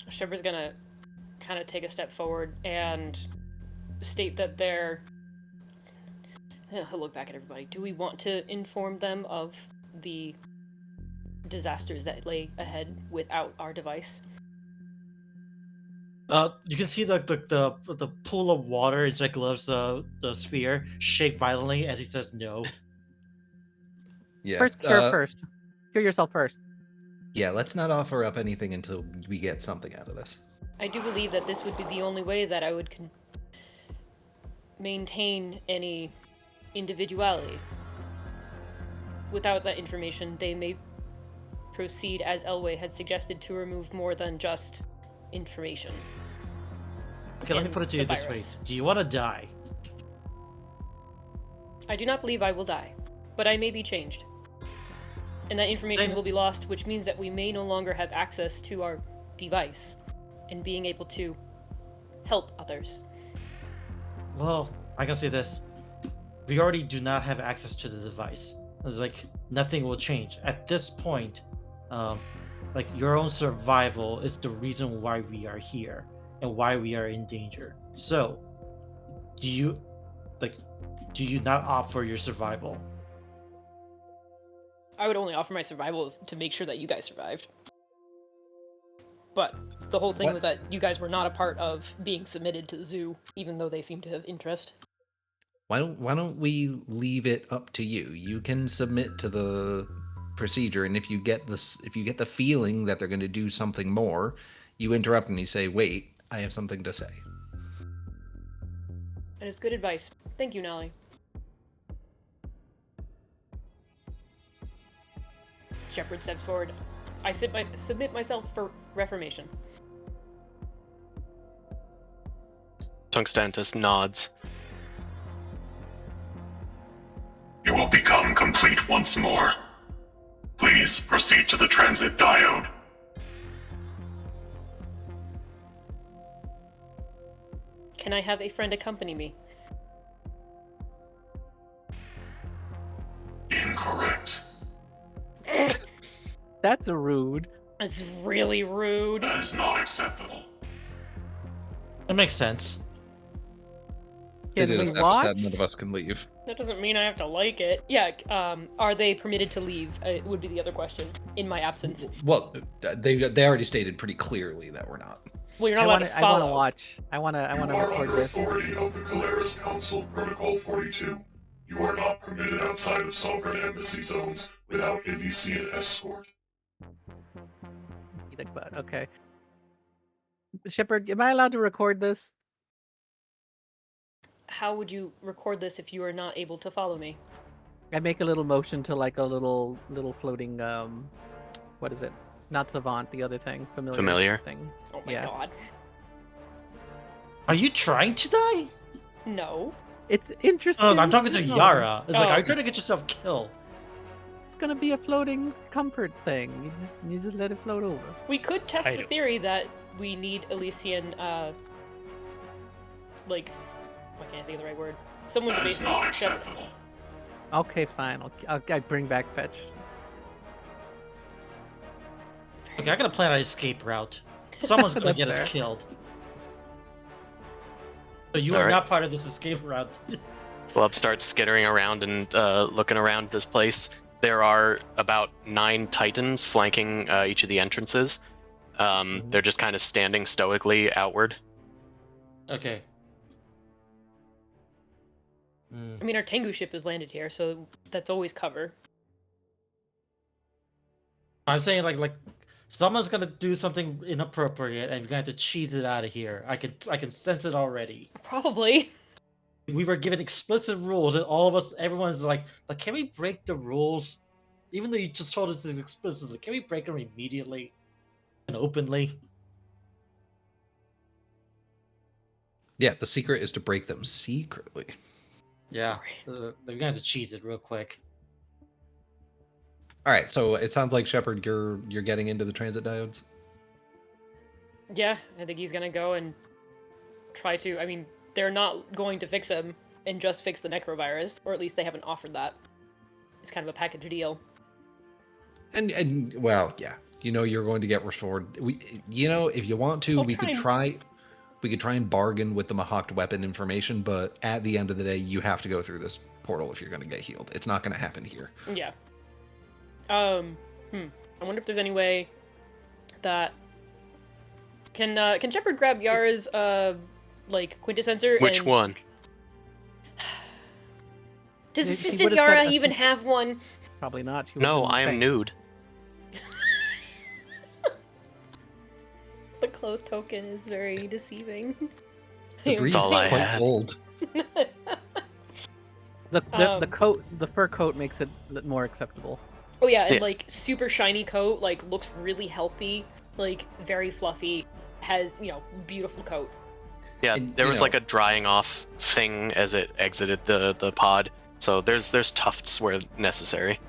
Shepard's gonna kind of take a step forward and state that he'll look back at everybody. Do we want to inform them of the disasters that lay ahead without our device? You can see the pool of water inside Glove's the sphere shake violently as he says no. Yeah. First, cure first. Cure yourself first. Yeah, let's not offer up anything until we get something out of this. I do believe that this would be the only way that I would maintain any individuality. Without that information, they may proceed as Elway had suggested to remove more than just information. Okay, let me And put it to you the this way. virus. Do you want to die? I do not believe I will die, but I may be changed. And that information Same. will be lost, which means that we may no longer have access to our device and being able to help others. Well, I can say this. We already do not have access to the device. It's like nothing will change. At this point, like your own survival is the reason why we are here and why we are in danger. So, do you not opt for your survival? I would only offer my survival to make sure that you guys survived. But the whole thing What? was that you guys were not a part of being submitted to the zoo, even though they seem to have interest. Why don't we leave it up to you? You can submit to the procedure, and if you get the feeling that they're going to do something more, you interrupt and you say, "Wait, I have something to say." And it's good advice. Thank you, Nolly. Shepard steps forward. I submit myself for reformation. Tungstantus nods. You will become complete once more. Please proceed to the transit diode. Can I have a friend accompany me? Incorrect. That's a rude. It's really rude. That is not acceptable. That makes sense. It Can we is watch? that none of us can leave. That doesn't mean I have to like it. Yeah, are they permitted to leave? Would be the other question. In my absence. Well, they already stated pretty clearly that we're not. Well, you're not I allowed want to to follow. watch. I want to You are record under this. authority of the Calaris Council Protocol 42. You are not permitted outside of Sovereign Embassy zones without Elysian escort. But okay. Shepard, am I allowed to record this? How would you record this if you are not able to follow me? I make a little motion to like a little floating what is it? Not savant, the other thing. Familiar. thing. Oh my Yeah. god. Are you trying to die? No. It's interesting. Oh, I'm talking to No. Yara. It's like, Oh. are you trying to get yourself killed? It's gonna be a floating comfort thing. You just let it float over. We could test I the don't- theory that we need Elysian, like, I can't think of the right word. Someone to That is basically not shepherd. acceptable. Okay, fine. I bring back fetch. Okay, I gotta plan an escape route. Someone's gonna That's get fair. us killed. So you All are right. not part of this escape route. Glub starts skittering around and looking around this place. There are about 9 titans flanking each of the entrances. They're just kind of standing stoically outward. Okay. Hmm. I mean, our Tengu ship has landed here, so that's always cover. I'm saying like someone's gonna do something inappropriate, and you're gonna have to cheese it out of here. I can sense it already. Probably. We were given explicit rules, and all of us, everyone's like, can we break the rules? Even though you just told us it's explicit, can we break them immediately and openly? Yeah, the secret is to break them secretly. Yeah, they're gonna have to cheese it real quick. All right, so it sounds like Shepard, you're getting into the transit diodes. Yeah, I think he's gonna go and try to. I mean, they're not going to fix him and just fix the Nekro Virus, or at least they haven't offered that. It's kind of a package deal. And well, yeah, you're going to get restored. If you want to, I'll we try could and- try and bargain with the Mahawked weapon information, but at the end of the day, you have to go through this portal if you're going to get healed. It's not going to happen here. Yeah. I wonder if there's any way that can Shepard grab Yara's quintessensor? Which and... one? Does He Assistant would've Yara said even have one? Probably not. She No, wouldn't I am think. nude. The cloth token is very deceiving. The breeze all is I quite had. old. The coat, the fur coat makes it more acceptable. Oh yeah, and Yeah. super shiny coat, looks really healthy, very fluffy, has, beautiful coat. Yeah, And, there you was know- like a drying off thing as it exited the pod. So there's tufts where necessary.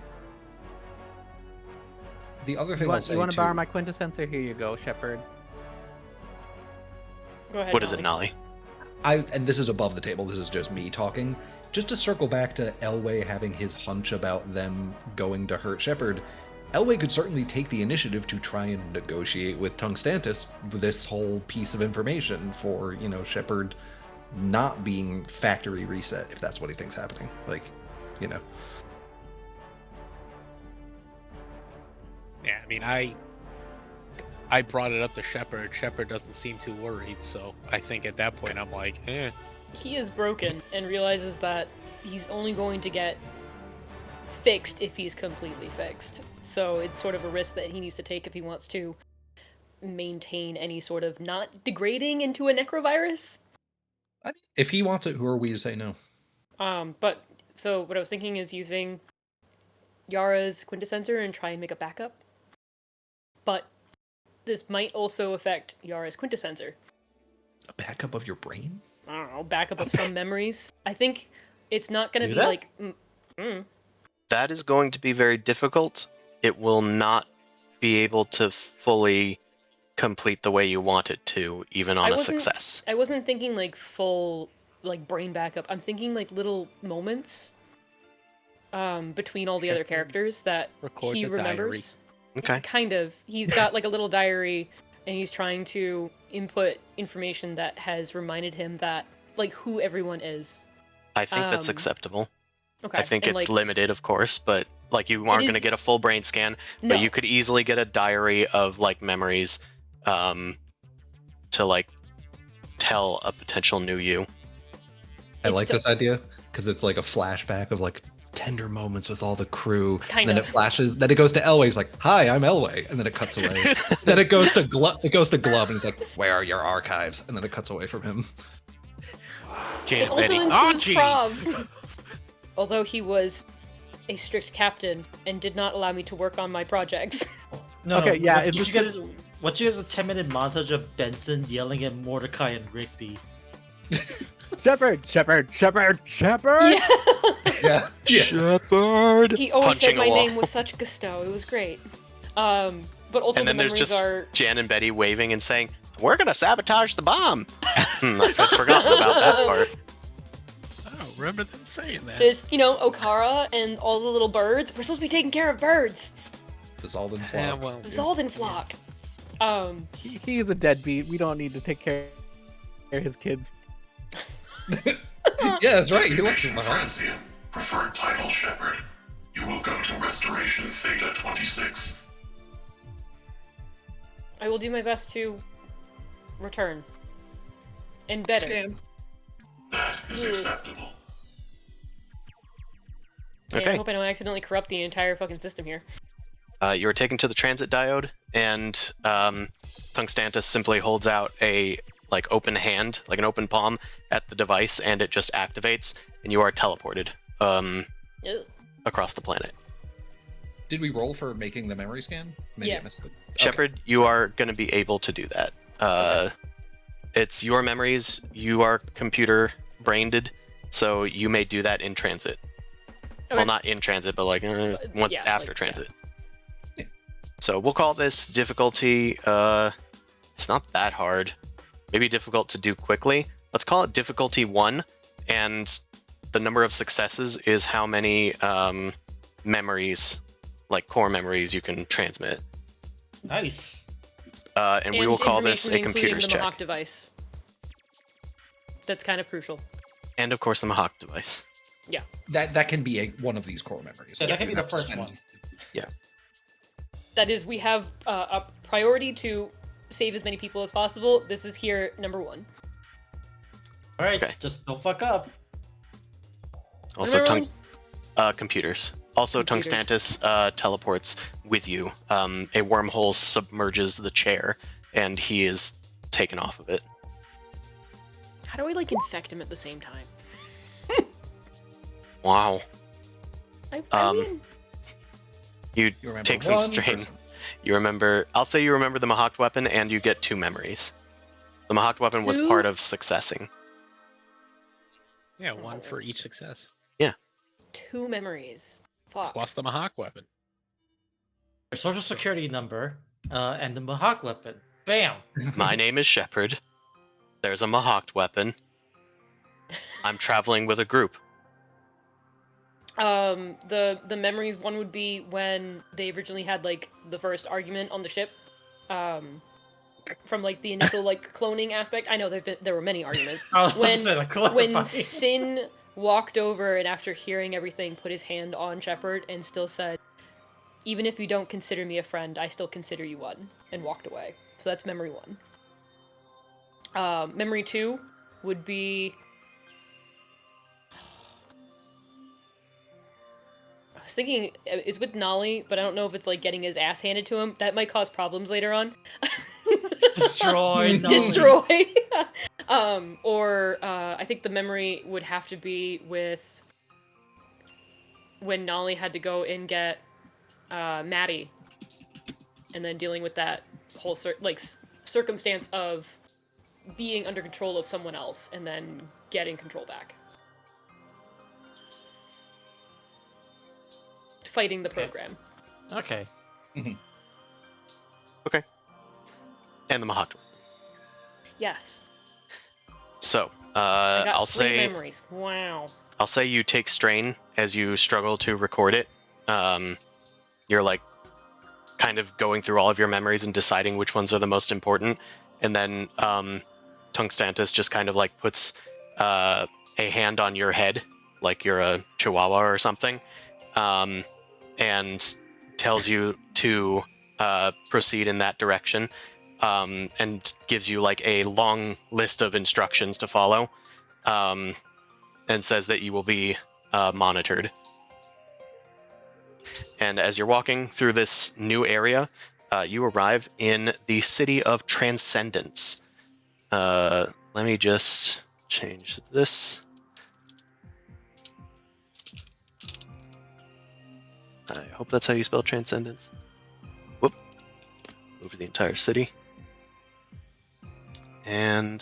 The other thing You I'll say want to too, borrow my quintessensor? Here you go, Shepard. Go ahead. What is it, Nolly. Nolly? and this is above the table. This is just me talking. Just to circle back to Elway having his hunch about them going to hurt Shepard, Elway could certainly take the initiative to try and negotiate with Tungstantis this whole piece of information for, Shepard not being factory reset, if that's what he thinks happening. Yeah, I mean, I brought it up to Shepard. Shepard doesn't seem too worried, so I think at that point I'm like, He is broken and realizes that he's only going to get fixed if he's completely fixed. So it's sort of a risk that he needs to take if he wants to maintain any sort of not degrading into a necrovirus. I mean, if he wants it, who are we to say no? But so what I was thinking is using Yara's quintessensor and try and make a backup. But this might also affect Yara's quintessensor. A backup of your brain? I don't know, backup of some memories. I think it's not going to Do be that? That is going to be very difficult. It will not be able to fully complete the way you want it to, even on a success. I wasn't thinking full brain backup. I'm thinking little moments between all the other characters that Record he the diary. remembers. Okay. Kind of. He's got a little diary and he's trying to input information that has reminded him that who everyone is. I think that's Um, acceptable. Okay. I think and, it's limited, of course, but you aren't going to is- get a full brain scan, no. but you could easily get a diary of memories to tell a potential new you. I It's like still- this idea because it's like a flashback of tender moments with all the crew. Kind and then of. it flashes. Then it goes to Elway. He's like, "Hi, I'm Elway," and then it cuts away. Then it goes to Glub. It goes to Glub, and he's like, "Where are your archives?" And then it cuts away from him. It Janet also Betty. includes Archie! Prav. Although he was a strict captain and did not allow me to work on my projects. No, Okay, yeah, What it's you just- get is a 10-minute montage of Benson yelling at Mordecai and Rigby. Shepard, Shepard, Shepard, Shepard. Yeah. Yeah. Shepard! He always Punching said my a wall. name with such gusto. It was great. But also And then the there's memories just are Jan and Betty waving and saying, "We're going to sabotage the bomb." I've forgotten about that part. I don't remember them saying that. there's Okara and all the little birds. We're supposed to be taking care of birds. The Zaldan Yeah, flock. well, The Zaldan flock. He is a deadbeat. We don't need to take care of his kids. Yeah, that's right. You left him Designation behind. Francian, preferred title Shepherd. You will go to Restoration Theta 26. I will do my best to return. And better. Scan. That is acceptable. Man, Okay. I hope I don't accidentally corrupt the entire fucking system here. You are taken to the transit diode, and Tungstantus simply holds out a open hand, like an open palm, at the device, and it just activates, and you are teleported Ew. across the planet. Did we roll for making the memory scan? Maybe Yeah. I missed it. Okay. Shepard, you are going to be able to do that. It's your memories. You are computer brained, so you may do that in transit. Okay. Well, not in transit, but yeah, after like, transit. Yeah. So we'll call this difficulty. It's not that hard. Maybe difficult to do quickly. Let's call it difficulty 1, and the number of successes is how many memories, like core memories, you can transmit. Nice. And we will call this a information computer's including the check. Mahawk device. That's kind of crucial. And of course the Mahawk device. That can be one of these core memories. Yeah, that can You be the have to first spend- one. That is, we have a priority to save as many people as possible. This is here, number 1. All right, Okay. just don't fuck up. Also, What am I rolling? computers. Also, Computers. Tungstantus teleports with you. A wormhole submerges the chair, and he is taken off of it. How do I infect him at the same time? Wow. I mean, You You remember take some one strain. person. You remember. I'll say you remember the Mahawk weapon, and you get 2 memories. The Mahawk weapon was 2? part of successing. Yeah, 1 for each success. 2 memories. Fuck. Plus the Mahawk weapon. Your social security number, and the Mahawk weapon. Bam. My name is Shepard. There's a Mahawk weapon. I'm traveling with a group. The memories one would be when they originally had the first argument on the ship. From the initial cloning aspect. I know there were many arguments. I was about to When- say, like, When clarify. Sin walked over and after hearing everything put his hand on Shepard and still said, "Even if you don't consider me a friend, I still consider you one," and walked away. So that's memory 1. Memory 2 would be I was thinking it's with Nolly, but I don't know if it's getting his ass handed to him. That might cause problems later on. Destroy. no. Destroy. Or I think the memory would have to be with when Nolly had to go and get Maddie, and then dealing with that whole circumstance of being under control of someone else and then getting control back. Fighting the program. Okay. And the Mahawk. Yes. So, I got I'll 3 say memories. Wow. I'll say you take strain as you struggle to record it. You're kind of going through all of your memories and deciding which ones are the most important, and then Tungstantus just kind of puts a hand on your head, like you're a chihuahua or something, and tells you to proceed in that direction, and gives you a long list of instructions to follow, and says that you will be monitored. And as you're walking through this new area, you arrive in the city of Transcendence. Let me just change this. I hope that's how you spell Transcendence. Whoop. Over the entire city. And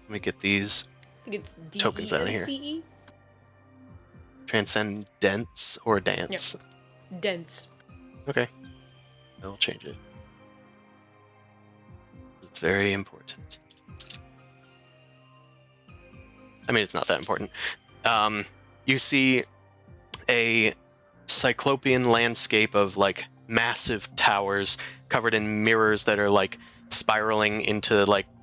let me get these I think it's Tokens out of here. DENCE? Transcendence or dance. Dense. Okay. I'll change it. It's very important. I mean, it's not that important. You see a cyclopean landscape of massive towers covered in mirrors that are spiraling into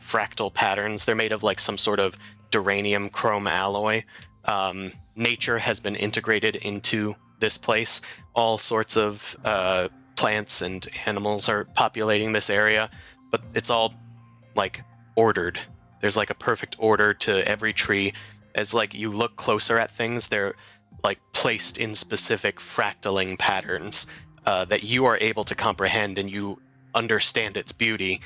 fractal patterns. They're made of some sort of duranium chrome alloy. Nature has been integrated into this place. All sorts of plants and animals are populating this area, but it's all like ordered. There's like a perfect order to every tree. As like you look closer at things, they're like placed in specific fractaling patterns that you are able to comprehend, and you understand its beauty,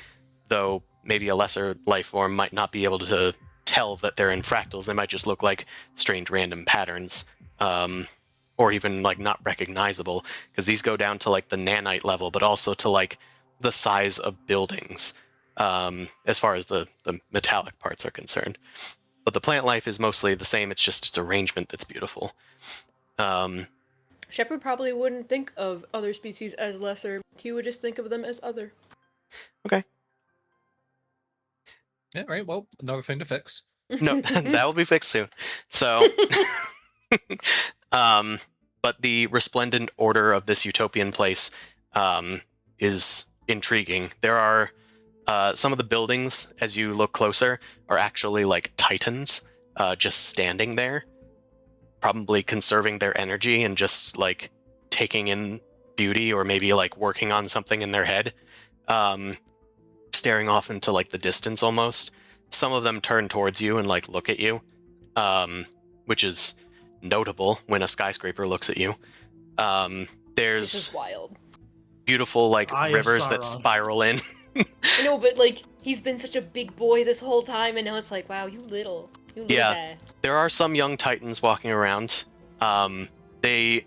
though maybe a lesser life form might not be able to tell that they're in fractals. They might just look like strange random patterns, or even like not recognizable, because these go down to like the nanite level, but also to like the size of buildings, as far as the metallic parts are concerned. But the plant life is mostly the same. It's just its arrangement that's beautiful. Shepard probably wouldn't think of other species as lesser. He would just think of them as other. Okay. Yeah, right. Well, another thing to fix. No, that will be fixed soon. So, but the resplendent order of this utopian place is intriguing. There are some of the buildings, as you look closer, are actually like titans, just standing there, probably conserving their energy and just like taking in beauty, or maybe like working on something in their head, staring off into like the distance almost. Some of them turn towards you and like look at you, which is notable when a skyscraper looks at you. This There's is wild. beautiful like I am rivers that Sauron. spiral in. I know, but like he's been such a big boy this whole time, and now it's like, wow, you little Yeah. guy. There are some young titans walking around. They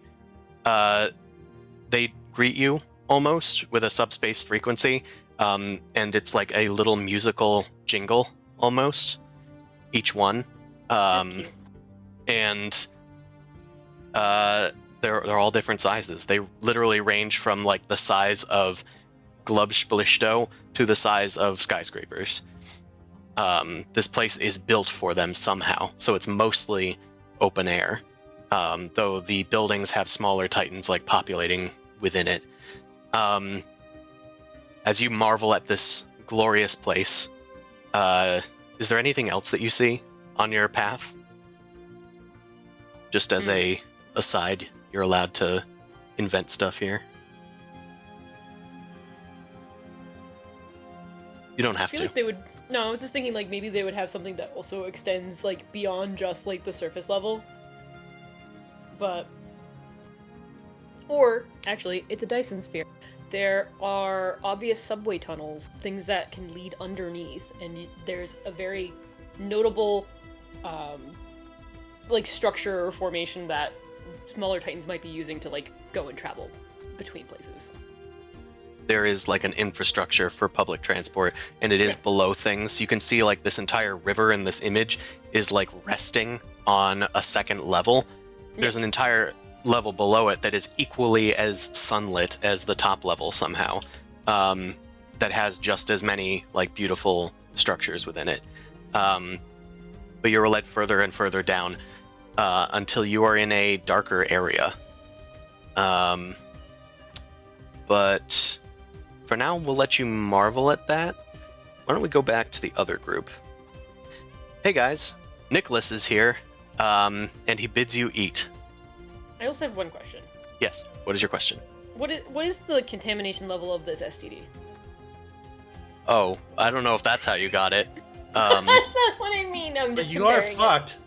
greet you almost with a subspace frequency, and it's like a little musical jingle almost, each one. That's cute. And they're all different sizes. They literally range from like the size of Glubsplisto to the size of skyscrapers. This place is built for them somehow, so it's mostly open air, though the buildings have smaller titans like populating within it. As you marvel at this glorious place, is there anything else that you see on your path? Just as a aside, you're allowed to invent stuff here. You don't I have feel to. like they would. No, I was just thinking like maybe they would have something that also extends like beyond just like the surface level. But or actually, it's a Dyson sphere. There are obvious subway tunnels, things that can lead underneath, and there's a very notable like structure or formation that smaller titans might be using to like go and travel between places. There is like an infrastructure for public transport, and it is below things. You can see like this entire river in this image is like resting on a second level. There's an entire level below it that is equally as sunlit as the top level somehow, that has just as many like beautiful structures within it. But you're led further and further down until you are in a darker area. But for now, we'll let you marvel at that. Why don't we go back to the other group? Hey guys, Nicholas is here, and he bids you eat. I also have one question. Yes, what is your question? What is the contamination level of this STD? Oh, I don't know if that's how you got it. That's not what I mean. I'm But just you are comparing it. fucked.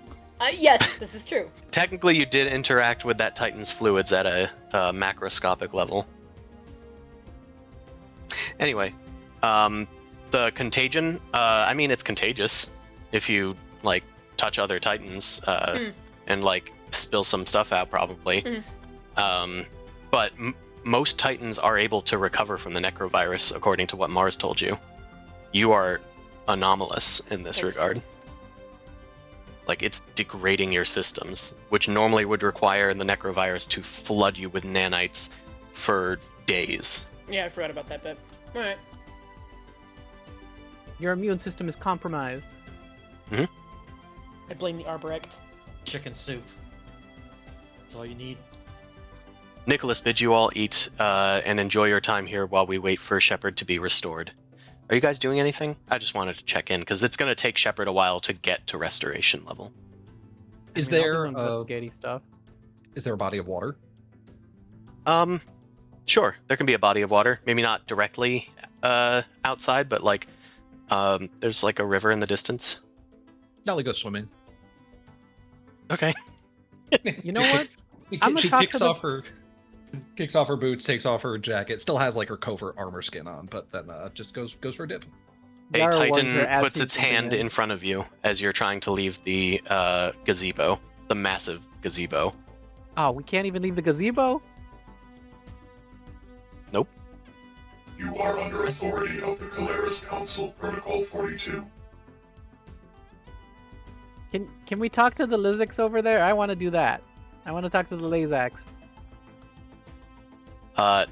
Yes, this is true. Technically, you did interact with that Titan's fluids at a macroscopic level. Anyway, the contagion, I mean, it's contagious if you, like, touch other Titans and, like, spill some stuff out, probably. But most Titans are able to recover from the Nekro Virus, according to what Mars told you. You are anomalous in this That's regard. Like, it's degrading your systems, which normally would require the Nekro Virus to flood you with nanites for days. Yeah, I forgot about that bit. Alright. Your immune system is compromised. I blame the Arborec. Chicken soup. That's all you need. Nicholas bids you all eat and enjoy your time here while we wait for Shepard to be restored. Are you guys doing anything? I just wanted to check in because it's going to take Shepard a while to get to restoration level. Is I'll do there some investigating stuff? is there a body of water? Sure. There can be a body of water. Maybe not directly outside, but like there's like a river in the distance. Nolly goes swimming. Okay. You know what? She kicks off her boots, takes off her jacket, still has like her covert armor skin on, but then just goes for a dip. A Yara warns Titan her as puts she's its jumping hand in front of you as you're trying to leave the gazebo, the massive gazebo. Oh, we can't even leave the gazebo? Nope. You are under authority of the Caleres Council, Protocol 42. Can we talk to the Lizax over there? I want to do that. I want to talk to the Lazax.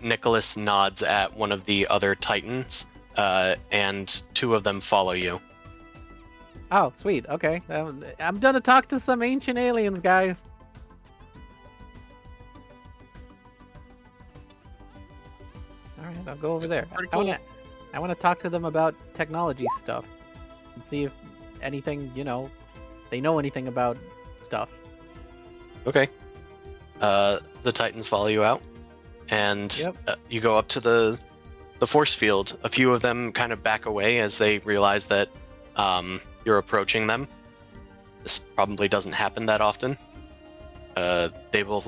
Nicholas nods at one of the other Titans, and two of them follow you. Oh, sweet. Okay. I'm gonna talk to some ancient aliens, guys. All right, I'll go over there. Pretty I cool. want to talk to them about technology stuff and see if anything, they know anything about stuff. Okay. The Titans follow you out, and Yep. you go up to the force field. A few of them kind of back away as they realize that you're approaching them. This probably doesn't happen that often. They both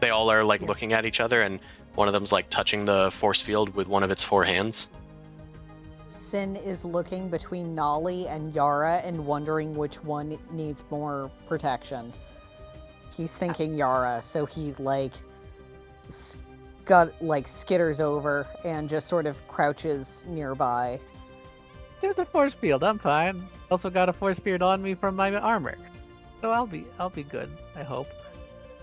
they all are like looking at each other, and one of them's like touching the force field with one of its four hands. Sin is looking between Nolly and Yara and wondering which one needs more protection. He's thinking Yara, so he skitters over and just sort of crouches nearby. There's a force field. I'm fine. Also got a force field on me from my armor, so I'll be good. I hope.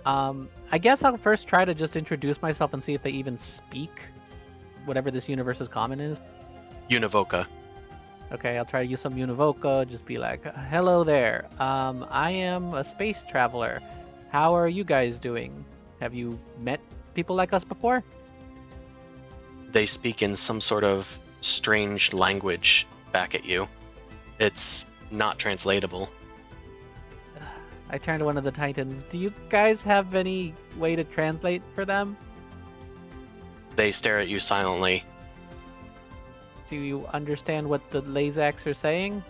I guess I'll first try to just introduce myself and see if they even speak whatever this universe's common is. Univoca. Okay, I'll try to use some Univoca. Just be like, "Hello there. I am a space traveler. How are you guys doing? Have you met people like us before?" They speak in some sort of strange language back at you. It's not translatable. I turn to one of the Titans. Do you guys have any way to translate for them? They stare at you silently. Do you understand what the Lazax are saying?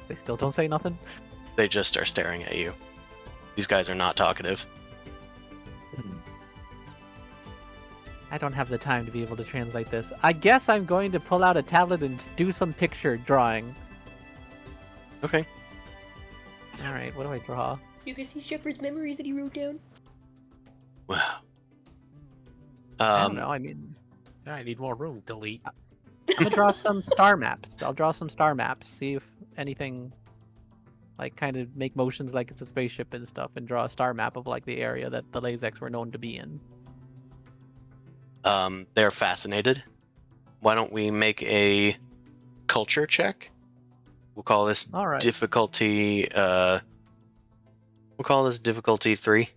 They still don't say nothing? They just are staring at you. These guys are not talkative. I don't have the time to be able to translate this. I guess I'm going to pull out a tablet and do some picture drawing. Okay. Alright, what do I draw? You can see Shepard's memories that he wrote down. Wow. I don't know, I mean... I need more room. Delete. I'm gonna draw some star maps. I'll draw some star maps, see if anything... like, kind of make motions like it's a spaceship and stuff, and draw a star map of, like, the area that the Lazax were known to be in. They're fascinated. Why don't we make a culture check? We'll call this Alright. difficulty, we'll call this difficulty 3.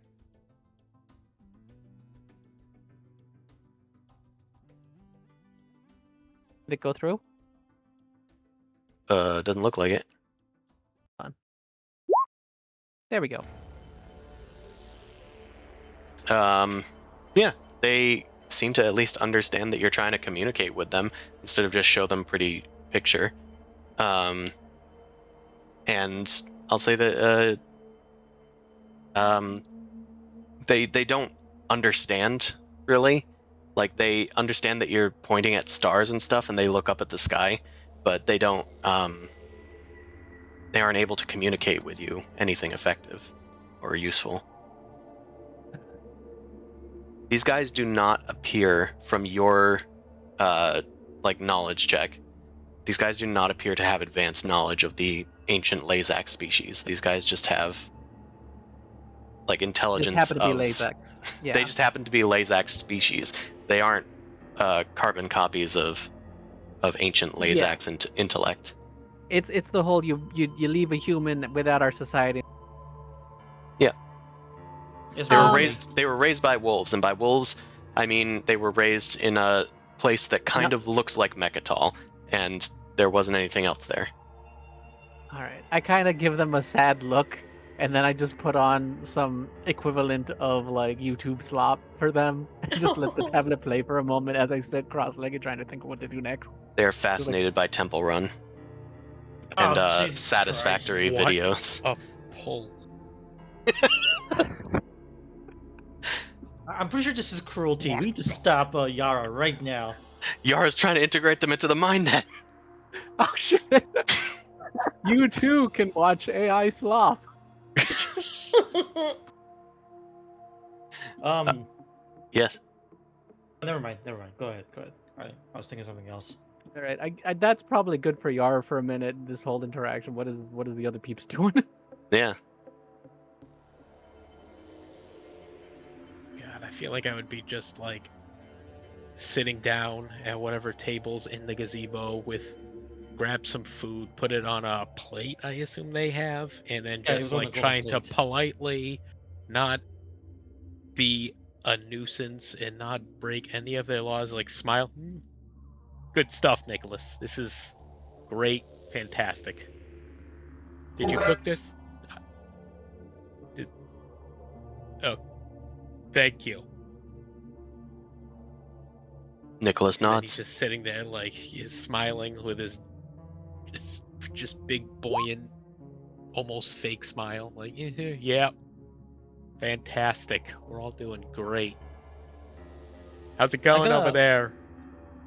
Did it go through? Doesn't look like it. There we go. Yeah, they seem to at least understand that you're trying to communicate with them instead of just show them pretty picture. And I'll say that they don't understand really. Like, they understand that you're pointing at stars and stuff, and they look up at the sky, but they don't they aren't able to communicate with you anything effective or useful. These guys do not appear from your knowledge check. These guys do not appear to have advanced knowledge of the ancient Lazax species. These guys just have intelligence Just happen to of be Lazax. Yeah. They just happen to be Lazax species. They aren't carbon copies of ancient Lazax intellect. It's the whole you leave a human without our society. It's They were not- raised by wolves, and by wolves I mean they were raised in a place that kind of looks like Mechatol, and there wasn't anything else there. All right. I kind of give them a sad look, and then I just put on some equivalent of like YouTube slop for them, and just let the tablet play for a moment as I sit cross-legged trying to think of what to do next. They're fascinated by Temple Run and Jesus satisfactory Christ, what? videos. A pull. I'm pretty sure this is cruelty. We need to stop Yara right now. Yara's trying to integrate them into the mind net. Oh shit! You too can watch AI slop. Yes. Never mind. Go ahead. All right, I was thinking something else. All right, I that's probably good for Yara for a minute. This whole interaction. What is the other peeps doing? Yeah. God, I feel like I would be just like sitting down at whatever tables in the gazebo with grab some food, put it on a plate, I assume they have, and then Yeah, it just was on like a gold trying to plate. politely not be a nuisance and not break any of their laws, like smile. Good stuff, Nicholas. This is great, fantastic. Did you cook Correct. this? Oh, thank you. Nicholas And then he's nods. just sitting there, like he's smiling with his just big, buoyant, almost fake smile. Like, yeah, fantastic. We're all doing great. How's it going over there,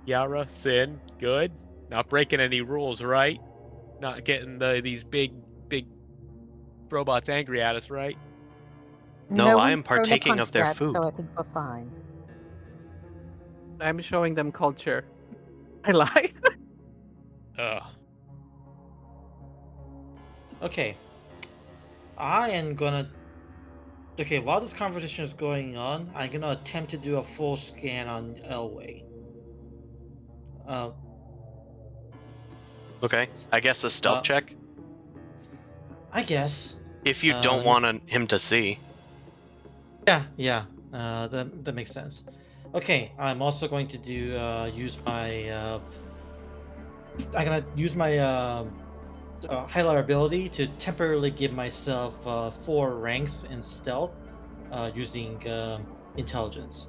Yara? Sin, good. Not breaking any rules, right? Not getting these big robots angry at us, right? No, I am one's thrown a partaking punch of their yet, food. So I think we're fine. I'm showing them culture. I lie. Ugh. Okay. I am gonna. Okay, while this conversation is going on, I'm gonna attempt to do a full scan on Elway. Okay. I guess a stealth check. I guess. If you don't want him to see. Yeah. That makes sense. Okay, I'm also going to do use my. I'm gonna use my highlighter ability to temporarily give myself 4 ranks in stealth, using intelligence.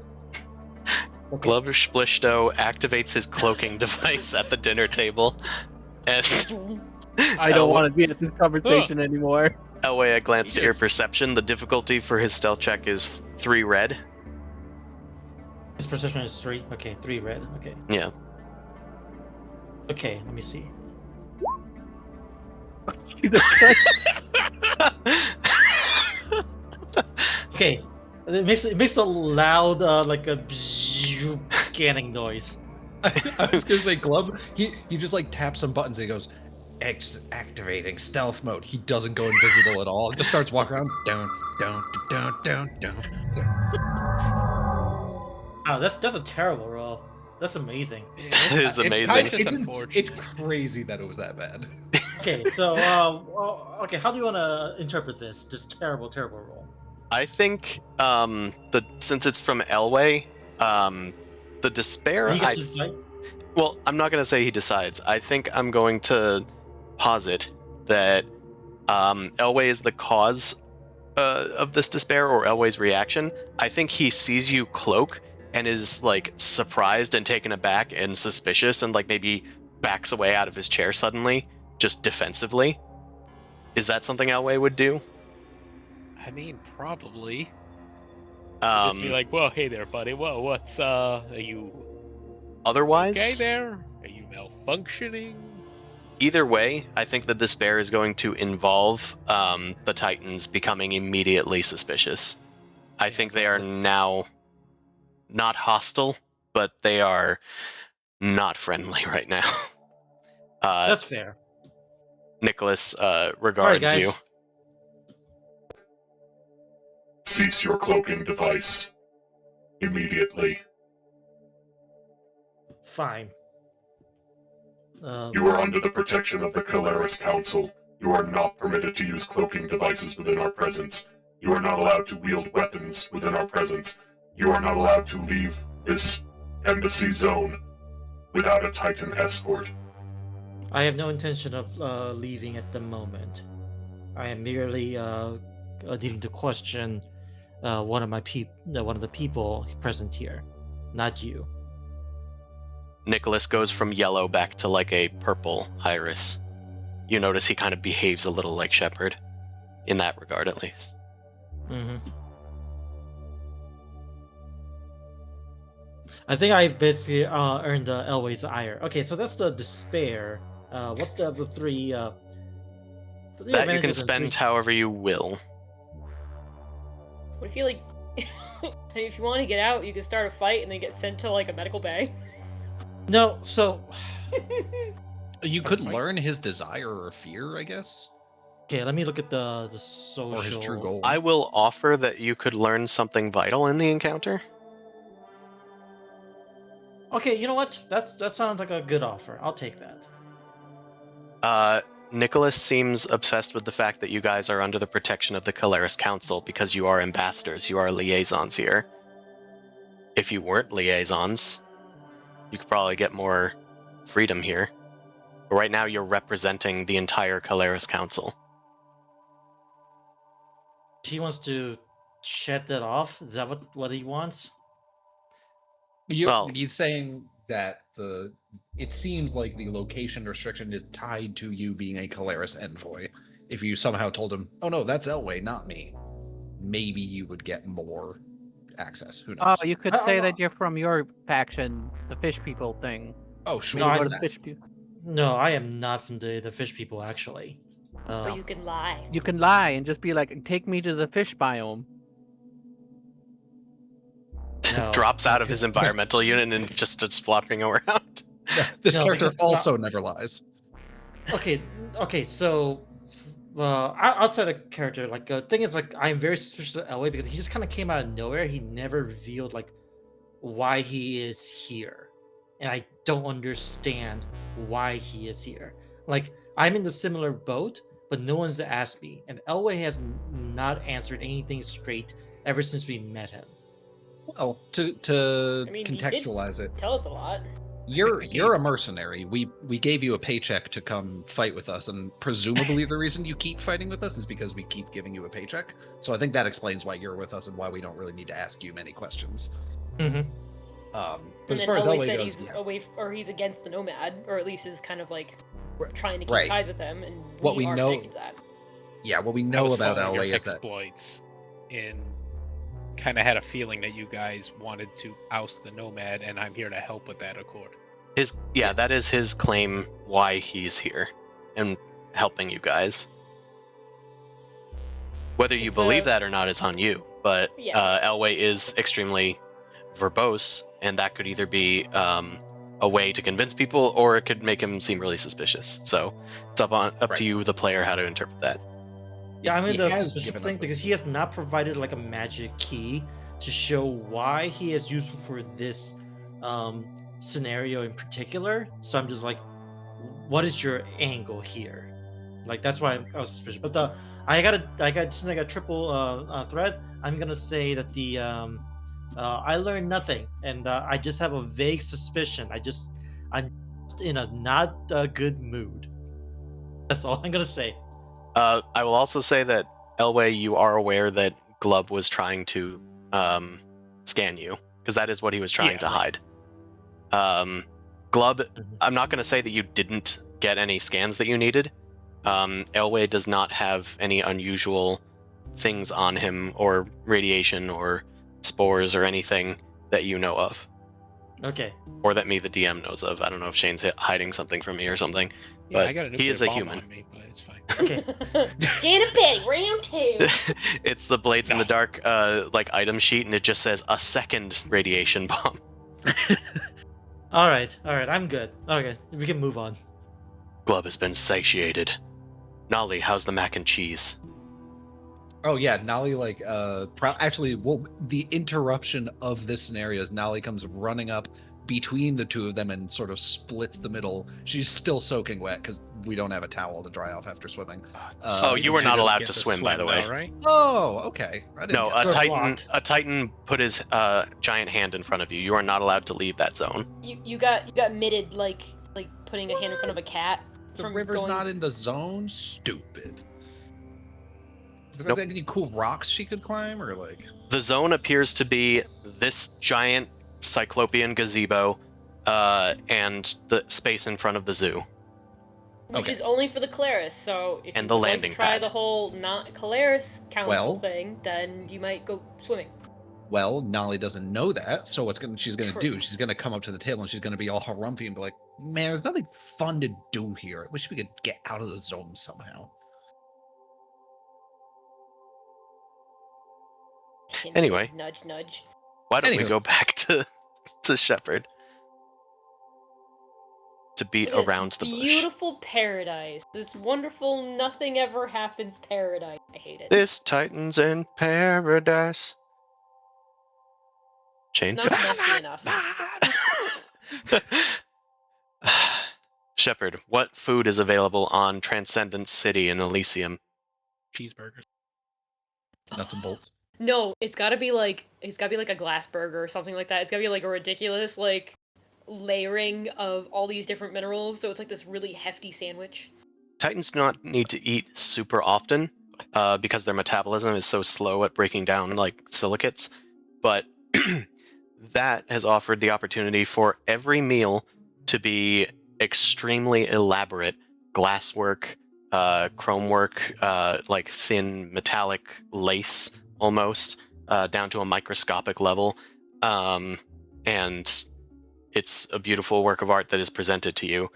Okay. Glub Splishto activates his cloaking device at the dinner table, and I don't want to be at this conversation anymore. Elway, a glance at your Yes. perception. The difficulty for his stealth check is 3 red. His perception is 3. Okay, 3 red. Okay. Yeah. Okay, let me see. Jesus Christ. Okay, it makes a loud like a scanning noise. I was gonna say, Glub. He just like taps some buttons. And he goes, activating stealth mode. He doesn't go invisible at all. He just starts walking around. Down. Oh, that's a terrible roll. That's amazing. That is amazing. It's crazy that it was that bad. Okay, so okay, how do you want to interpret this terrible roll? I think since it's from Elway, the despair. He gets to decide? Well, I'm not going to say he decides. I think I'm going to posit that Elway is the cause of this despair, or Elway's reaction. I think he sees you cloak and is like surprised and taken aback and suspicious, and like maybe backs away out of his chair suddenly, just defensively. Is that something Elway would do? I mean, probably. Just be Um, like, "Whoa, hey there, buddy. Whoa, what's are you otherwise, okay there? Are you malfunctioning?" either way, I think the despair is going to involve the Titans becoming immediately suspicious. I think they are now not hostile, but they are not friendly right now. That's fair. Nicholas regards All right, guys. you. Cease your cloaking device. Immediately. Fine. You are under the protection of the Calaris Council. You are not permitted to use cloaking devices within our presence. You are not allowed to wield weapons within our presence. You are not allowed to leave this embassy zone without a Titan escort. I have no intention of leaving at the moment. I am merely needing to question one of the people present here, not you. Nicholas goes from yellow back to like a purple iris. You notice he kind of behaves a little like Shepard, in that regard at least. Mm-hmm. I think I basically earned the Elway's ire. Okay, so that's the despair. What's the other three? Three That you can advantages and spend three- however you will. What if you like, if you want to get out, you can start a fight and then get sent to like a medical bay. No, so You could learn his desire or fear, I guess, okay. Let me look at the social. or his true goal. I will offer that you could learn something vital in the encounter. Okay, you know what? That sounds like a good offer. I'll take that. Nicholas seems obsessed with the fact that you guys are under the protection of the Caleris Council because you are ambassadors, you are liaisons here. If you weren't liaisons, you could probably get more freedom here. But right now you're representing the entire Caleris Council. He wants to shed that off. Is that what he wants? He's saying that it seems like the location restriction is tied to you being a Caleris envoy. If you somehow told him, "Oh no, that's Elway, not me," maybe you would get more access. Who knows? Oh, you could say that you're from your faction, the fish people thing. Oh, sure. No, Go I'm to fish people. No, I am not from the fish people actually. But you can lie. You can lie and just be like, "Take me to the fish biome." No. Drops out of his environmental unit and just starts flopping around. This No, character because- also never lies. Okay, so outside of character, like the thing is, like I'm very suspicious of Elway because he just kind of came out of nowhere. He never revealed like why he is here, and I don't understand why he is here. Like I'm in the similar boat, but no one's asked me, and Elway has not answered anything straight ever since we met him. Well, to I mean, he did contextualize it, Tell us a lot. you're a mercenary. We gave you a paycheck to come fight with us, and presumably the reason you keep fighting with us is because we keep giving you a paycheck. So I think that explains why you're with us and why we don't really need to ask you many questions. Mm-hmm. But And as far as Elway Elway said goes, he's yeah. away, or he's against the Nomad, or at least is kind of like trying to keep Right. ties with them. And What we are know- connected to that. Yeah, what we I know was about following your Elway is that exploits and kind of had a feeling that you guys wanted to oust the Nomad, and I'm here to help with that accord. That is his claim why he's here and helping you guys. Whether you It's believe a- that or not is on you, but Yeah. Elway is extremely verbose, and that could either be a way to convince people, or it could make him seem really suspicious. So it's up Right. to you, the player, how to interpret that. Yeah, I'm in He the has suspicious given thing us because this. he has not provided like a magic key to show why he is useful for this scenario in particular. So I'm just like, what is your angle here? Like that's why I was suspicious. But since I got triple threat, I'm gonna say that I learned nothing, and I just have a vague suspicion. I'm just in a not good mood. That's all I'm gonna say. I will also say that, Elway, you are aware that Glub was trying to scan you, because that is what he was trying Yeah, to right. hide. Glub, Mhm. I'm not going to say that you didn't get any scans that you needed. Elway does not have any unusual things on him, or radiation, or spores, or anything that you know of, Okay. or that me, the DM, knows of. I don't know if Shane's hiding something from me or something. Yeah, But I got a he nuclear is a bomb human. on me, but it's fine. Okay. Janet Betty, round 2. It's the Blades in the Dark item sheet, and it just says a second radiation bomb. All right. I'm good. Okay, we can move on. Glub has been satiated. Nolly, how's the mac and cheese? Oh yeah, Nolly the interruption of this scenario is Nolly comes running up between the two of them and sort of splits the middle. She's still soaking wet because we don't have a towel to dry off after swimming. Oh, you were not just allowed get to swim, by the way. though, right? Oh, okay. I didn't No, get a that. They're Titan put his giant hand in front of you. You are not allowed to leave that zone. You got mitted like putting a hand in front of a cat. The from river's going- not in the zone. Stupid. Are Nope. there any cool rocks she could climb, or like? The zone appears to be this giant cyclopean gazebo, and the space in front of the zoo. Which Okay. is only for the Calaris, so if And you the would like landing to try pad. the whole not Calaris council Well- thing, then you might go swimming. Well, Nolly doesn't know that, so she's gonna True. do? She's gonna come up to the table and she's gonna be all harumphy and be like, "Man, there's nothing fun to do here. I wish we could get out of the zone somehow." Hint, Anyway. nudge, nudge. Why don't we Anywho. go back to Shepard to beat Look at this around the bush? Beautiful paradise. This wonderful nothing ever happens paradise. I hate it. This Titan's in paradise. Chain. It's not messy enough. Shepard, what food is available on Transcendence City in Elysium? Cheeseburgers. Nuts and bolts. No, it's gotta be like a glass burger or something like that. It's gotta be like a ridiculous like layering of all these different minerals, so it's like this really hefty sandwich. Titans do not need to eat super often because their metabolism is so slow at breaking down like silicates, but that has offered the opportunity for every meal to be extremely elaborate glasswork, chrome work, like thin metallic lace almost, down to a microscopic level, and it's a beautiful work of art that is presented to you,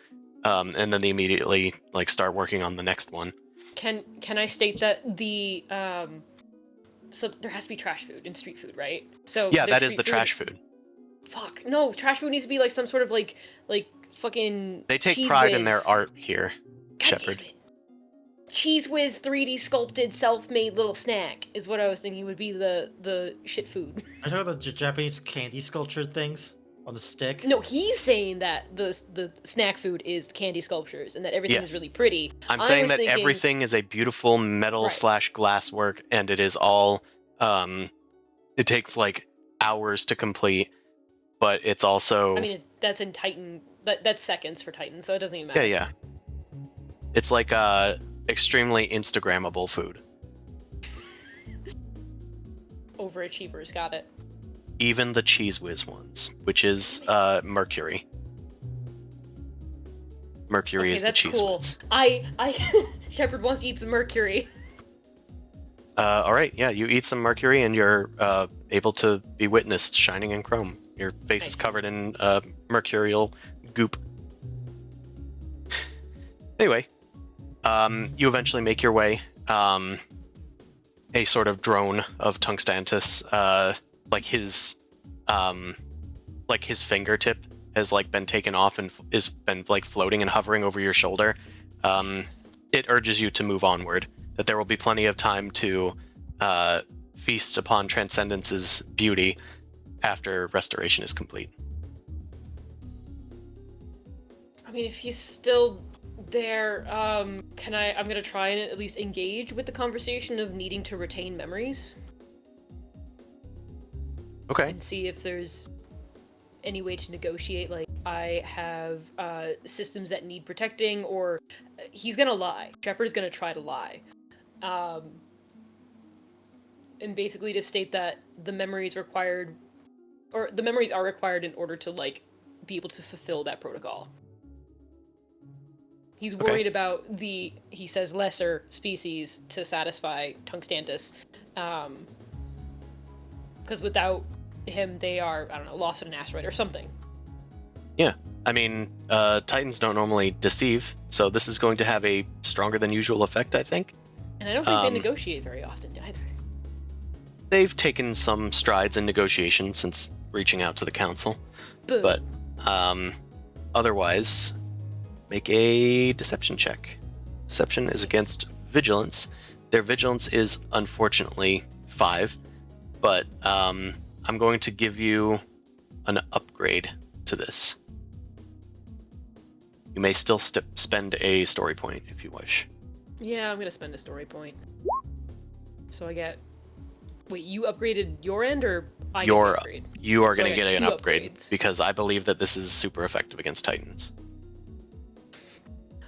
and then they immediately like start working on the next one. Can I state that the so there has to be trash food and street food, right? So Yeah, their that is street the trash food. Fuck no, trash food needs to be like some sort of like fucking. They take Cheese pride in Whiz. their art here, God Shepard. damn it. Cheese Whiz 3D sculpted self-made little snack is what I was thinking would be the shit food. I talking about the Japanese candy sculpture things on the stick. No, he's saying that the snack food is candy sculptures and that everything Yes. is really pretty. I'm I saying was that thinking- everything is a beautiful metal Right. slash glass work, and it is all, it takes like hours to complete, but it's also, I mean, that's in Titan. That's seconds for Titan, so it doesn't even yeah, matter. yeah. It's like extremely Instagrammable food. Overachievers, got it. Even the Cheese Whiz ones, which is mercury. Mercury Okay, is the that's Cheese cool. Whiz. I Shepard wants to eat some mercury. All right, yeah, you eat some mercury and you're able to be witnessed shining in chrome. Your face is Nice. covered in mercurial goop. Anyway, you eventually make your way. A sort of drone of Tungstantus, like his fingertip has like been taken off and is been like floating and hovering over your shoulder. It urges you to move onward. That there will be plenty of time to feast upon Transcendence's beauty after restoration is complete. I mean, if he's still there, I'm gonna try and at least engage with the conversation of needing to retain memories Okay. and see if there's any way to negotiate. Like, I have systems that need protecting, or he's gonna lie. Shepard's gonna try to lie. And basically to state that the memories required, or the memories are required in order to, like, be able to fulfill that protocol. He's Okay. worried about he says, lesser species to satisfy Tungstantus. Because without him, they are, I don't know, lost in an asteroid or something. I mean, Titans don't normally deceive, so this is going to have a stronger than usual effect, I think. And I don't think they Um, negotiate very often either. They've taken some strides in negotiation since reaching out to the council, but otherwise, make a deception check. Deception is against vigilance. Their vigilance is unfortunately 5, but I'm going to give you an upgrade to this. You may still spend a story point if you wish. Yeah, I'm gonna spend a story point. So I get. Wait, you upgraded your end or I get the upgrade? You are So I going to got get an 2 upgrade upgrades. because I believe that this is super effective against Titans.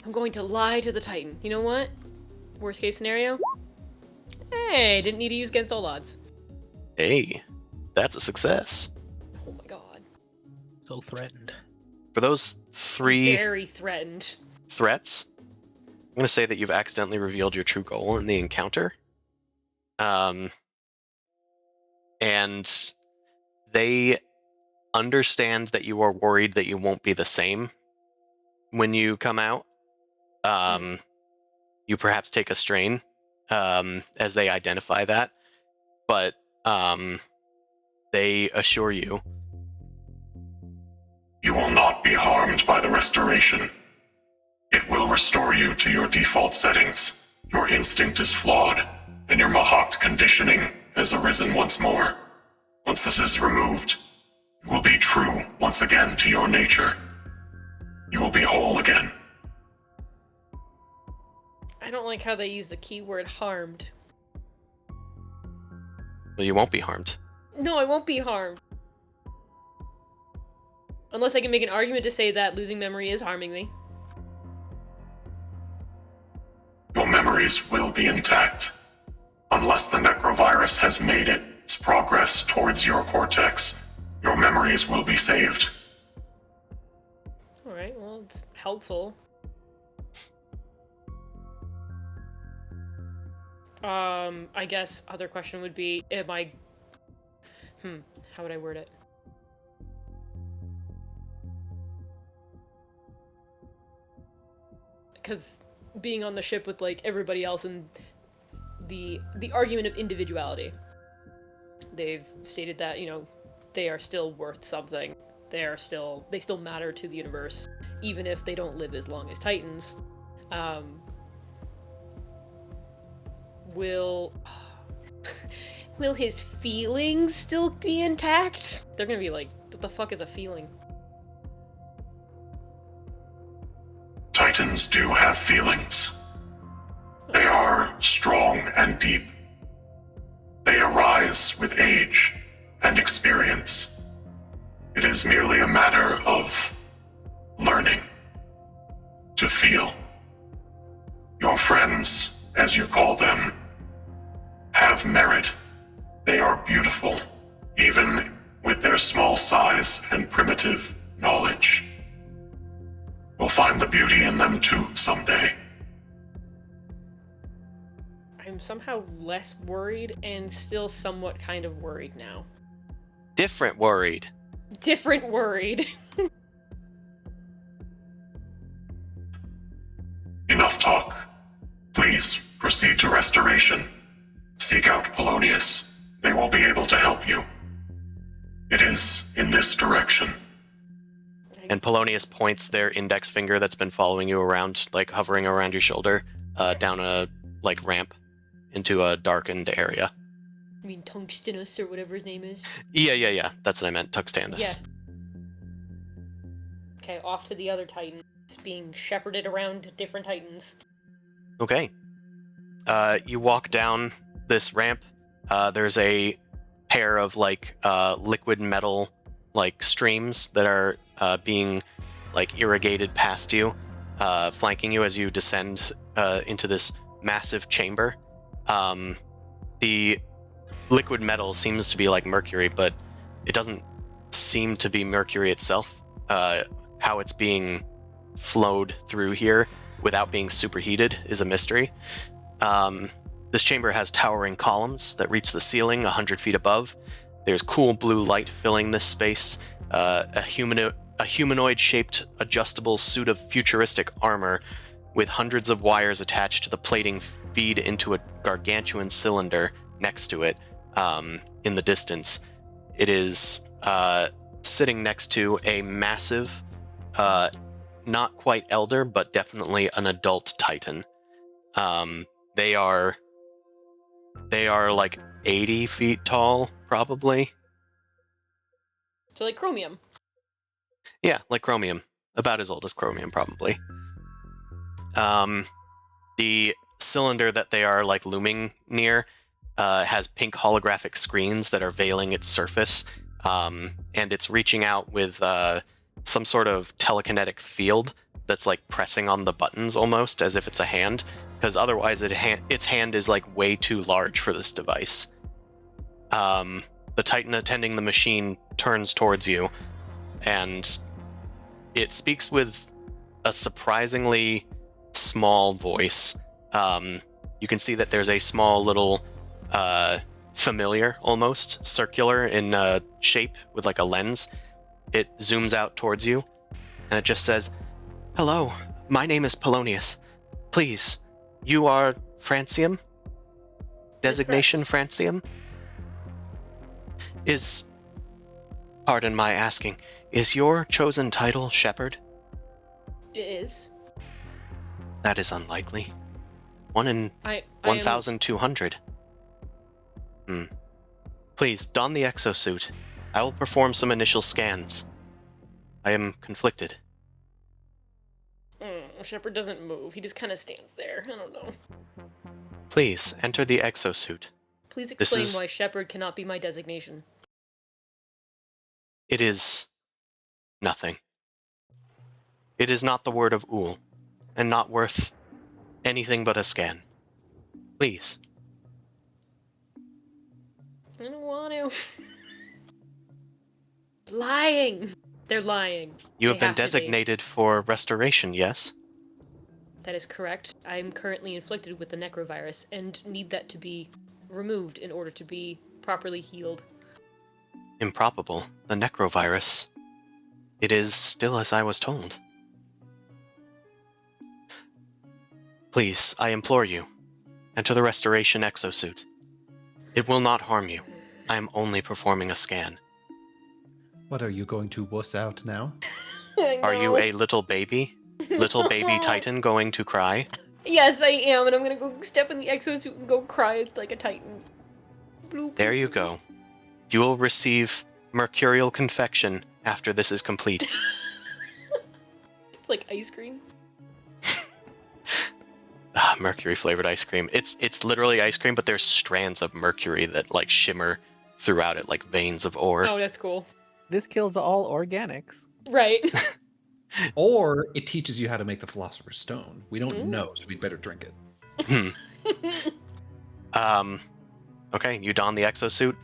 I'm going to lie to the Titan. You know what? Worst case scenario? Hey, didn't need to use against all odds. Hey, that's a success. Oh my god. So threatened. For those 3 Very threatened. threats, I'm going to say that you've accidentally revealed your true goal in the encounter. And they understand that you are worried that you won't be the same when you come out. You perhaps take a strain as they identify that, but they assure you. You will not be harmed by the restoration. It will restore you to your default settings. Your instinct is flawed, and your Mahakt conditioning has arisen once more. Once this is removed, you will be true once again to your nature. You will be whole again. I don't like how they use the keyword harmed. Well, you won't be harmed. No, I won't be harmed. Unless I can make an argument to say that losing memory is harming me. Your memories will be intact. Unless the Nekro Virus has made its progress towards your cortex, your memories will be saved. Alright, well, it's helpful. I guess other question would be, am I... how would I word it? Because being on the ship with, like, everybody else and the argument of individuality. They've stated that, you know, they are still worth something. They still matter to the universe, even if they don't live as long as Titans. Will his feelings still be intact? They're gonna be like, what the fuck is a feeling? Titans do have feelings. They are strong and deep. They arise with age and experience. It is merely a matter of learning to feel. Your friends, as you call them, have merit. They are beautiful, even with their small size and primitive knowledge. We'll find the beauty in them too someday. I'm somehow less worried and still somewhat kind of worried now. Different worried. Different worried. Enough talk. Please proceed to restoration. Seek out Polonius. They will be able to help you. It is in this direction. And Polonius points their index finger that's been following you around, like hovering around your shoulder, down a ramp into a darkened area. I mean, Tungstenus or whatever his name is. Yeah. That's what I meant. Tuxtandus. Yeah. Okay, off to the other Titan. It's being shepherded around different Titans. Okay. You walk down this ramp. There's a pair of liquid metal streams that are being irrigated past you, flanking you as you descend into this massive chamber. The liquid metal seems to be like mercury, but it doesn't seem to be mercury itself. How it's being flowed through here without being superheated is a mystery. This chamber has towering columns that reach the ceiling 100 feet above. There's cool blue light filling this space. A humanoid-shaped adjustable suit of futuristic armor with hundreds of wires attached to the plating feed into a gargantuan cylinder next to it in the distance. It is sitting next to a massive, not quite elder, but definitely an adult Titan. They are 80 feet tall, probably. So like Chromium. Yeah, like Chromium. about as old as chromium, probably. The cylinder that they are like looming near has pink holographic screens that are veiling its surface, and it's reaching out with some sort of telekinetic field that's like pressing on the buttons almost as if it's a hand, because otherwise its hand is like way too large for this device. The Titan attending the machine turns towards you, and it speaks with a surprisingly small voice. You can see that there's a small little familiar, almost circular in shape with like a lens. It zooms out towards you, and it just says, "Hello, my name is Polonius. Please, you are Francium? Designation Francium? Pardon my asking, is your chosen title Shepherd?" It is. That is unlikely. 1 in I 1,200. Please, don the exosuit. I will perform some initial scans. I am conflicted. Shepard doesn't move. He just kind of stands there. I don't know. Please, enter the exosuit. Please This explain is- why Shepard cannot be my designation. It is nothing. It is not the word of Ool, and not worth anything but a scan. Please. I don't want to. Lying. They're lying. You have They been have to be. designated for restoration, yes? That is correct. I'm currently inflicted with the Nekro Virus and need that to be removed in order to be properly healed. Improbable. The Nekro Virus. It is still as I was told. Please, I implore you, enter the restoration exosuit. It will not harm you. I am only performing a scan. What, are you going to wuss out now? Are you a little baby? Little baby Titan going to cry? Yes, I am, and I'm gonna go step in the exosuit and go cry like a Titan. Bloop. There you go. You will receive mercurial confection after this is complete. It's like ice cream. Mercury flavored ice cream. It's literally ice cream, but there's strands of mercury that like shimmer throughout it like veins of ore. Oh, that's cool. This kills all organics. Right. Or it teaches you how to make the Philosopher's Stone. We don't Ooh. know, so we'd better drink it. Okay, you don the exosuit.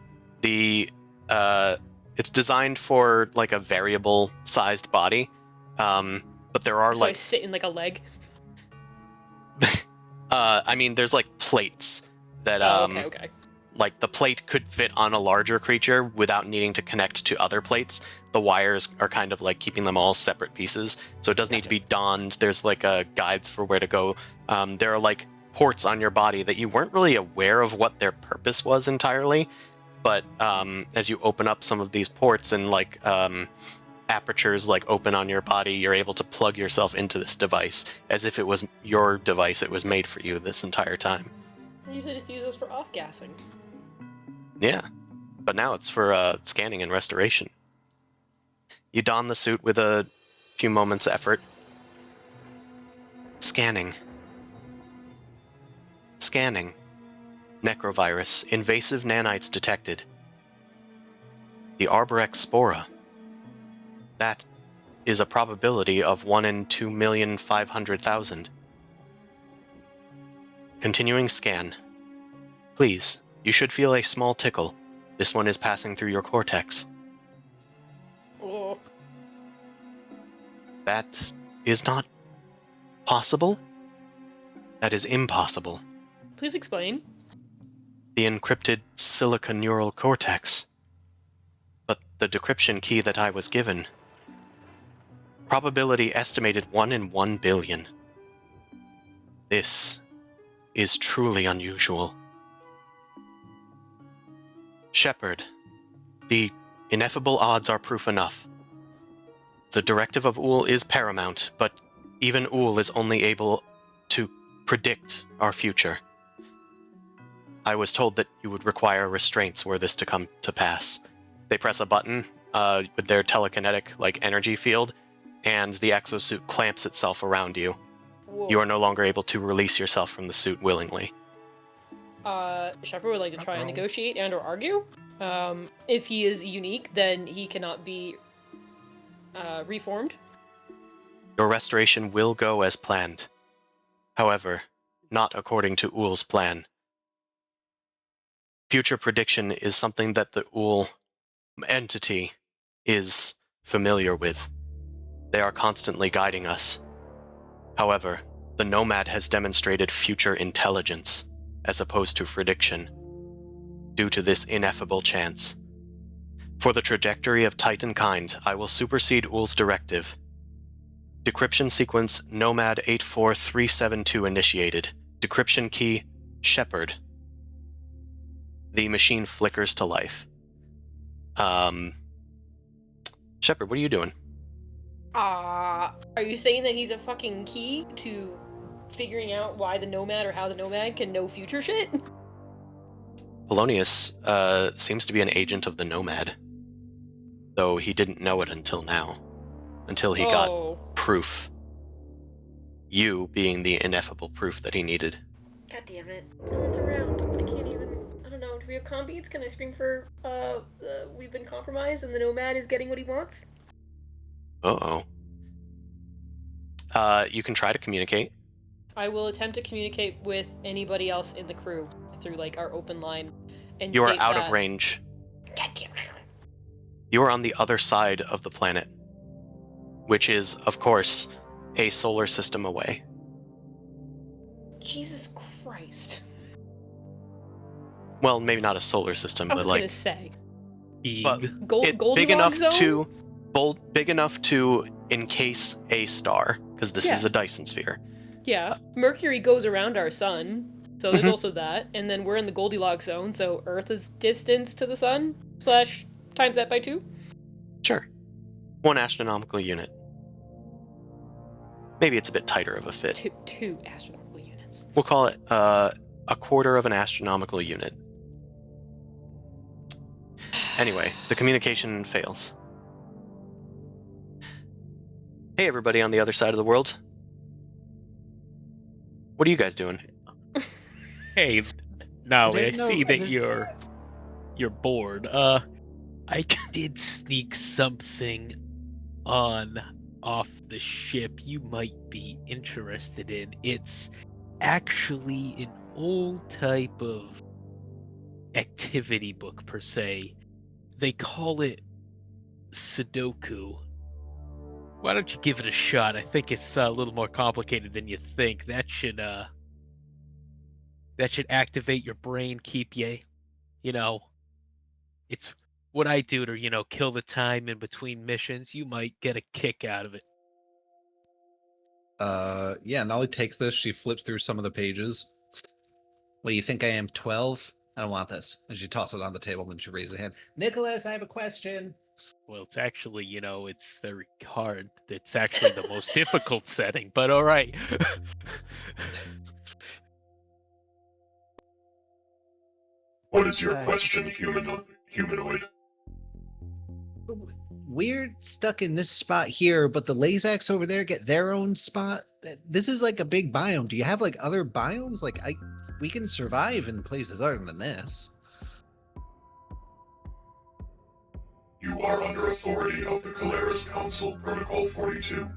It's designed for like a variable sized body. But there are So I like sit in like a leg. I mean there's like plates that Okay. like the plate could fit on a larger creature without needing to connect to other plates. The wires are kind of like keeping them all separate pieces, so it does need to be donned. There's like guides for where to go. There are like ports on your body that you weren't really aware of what their purpose was entirely, but as you open up some of these ports and like apertures like open on your body, you're able to plug yourself into this device as if it was your device. It was made for you this entire time. I usually just use this for off-gassing. Yeah, but now it's for scanning and restoration. You don the suit with a few moments' effort. Scanning. Nekro Virus. Invasive nanites detected. The Arborec spora. That is a probability of 1 in 2,500,000. Continuing scan. Please, you should feel a small tickle. This one is passing through your cortex. Oh. That is not possible? That is impossible. Please explain. The encrypted silica neural cortex. But the decryption key that I was given. Probability estimated 1 in 1 billion. This is truly unusual. Shepard, the ineffable odds are proof enough. The directive of Ool is paramount, but even Ool is only able to predict our future. I was told that you would require restraints were this to come to pass. They press a button with their telekinetic energy field, and the exosuit clamps itself around you. Whoa. You are no longer able to release yourself from the suit willingly. Shepard would like to try and Uh-oh. negotiate and or argue. If he is unique, then he cannot be reformed. Your restoration will go as planned. However, not according to Ull's plan. Future prediction is something that the Ull entity is familiar with. They are constantly guiding us. However, the Nomad has demonstrated future intelligence, as opposed to prediction, due to this ineffable chance. For the trajectory of Titan kind, I will supersede Ull's directive. Decryption sequence Nomad 84372 initiated. Decryption key Shepard. The machine flickers to life. Shepard, what are you doing? Are you saying that he's a fucking key to figuring out why the Nomad or how the Nomad can know future shit? Polonius seems to be an agent of the Nomad, though he didn't know it until now, until he got proof. You being the ineffable proof that he needed. God damn it. No one's around. I can't even... I don't know. Do we have comm beats? Can I scream for, we've been compromised and the Nomad is getting what he wants? Uh-oh. You can try to communicate. I will attempt to communicate with anybody else in the crew through, like, our open line. And You are state out that... of range. God damn it. You are on the other side of the planet, which is, of course, a solar system away. Jesus Christ. Well, maybe not a solar system, I but was like gonna say. but Goldilocks big enough zone? big enough to encase a star, because this is Yeah. a Dyson sphere. Yeah. Mercury goes around our sun, so there's Mhm. also that. And then we're in the Goldilocks zone, so Earth is distance to the sun, / times that by 2. Sure. 1 astronomical unit. Maybe it's a bit tighter of a fit. Two astronomical units. We'll call it a quarter of an astronomical unit. Anyway, the communication fails. Hey everybody on the other side of the world. What are you guys doing? Hey, now I There's no- see that there's- you're bored. I did sneak something off the ship you might be interested in. It's actually an old type of activity book per se. They call it Sudoku. Why don't you give it a shot? I think it's a little more complicated than you think. That should activate your brain, keep you, it's what I do to, kill the time in between missions. You might get a kick out of it. Yeah, Nolly takes this, she flips through some of the pages. What do you think I am, 12? I don't want this. And she tosses it on the table, then she raises a hand. Nicholas, I have a question. Well, it's actually, it's very hard. It's actually the most difficult setting, but all right. What is your question, humanoid? We're stuck in this spot here, but the Lazacs over there get their own spot. This is like a big biome. Do you have like other biomes? Like we can survive in places other than this. You are under authority of the Calaris Council, Protocol 42.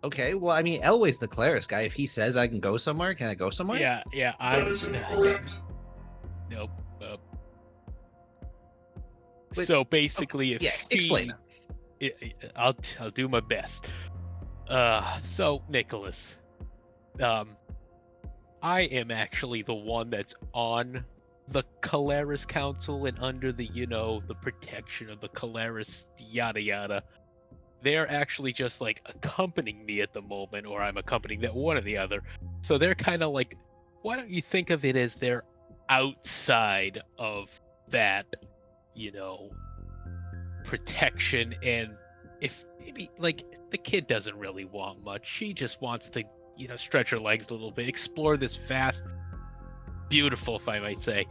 Okay, well, I mean, Elway's the Claris guy. If he says I can go somewhere, can I go somewhere? Yeah, That is incorrect. Nope. Wait, So basically, if yeah, explain I'll do my best. So Nicholas, I am actually the one that's on the Calaris Council and under the the protection of the Calaris yada yada. They're actually just like accompanying me at the moment, or I'm accompanying that one or the other. So they're kind of like, why don't you think of it as they're outside of that, protection? And if maybe like the kid doesn't really want much, she just wants to, stretch her legs a little bit, explore this vast, beautiful, if I might say,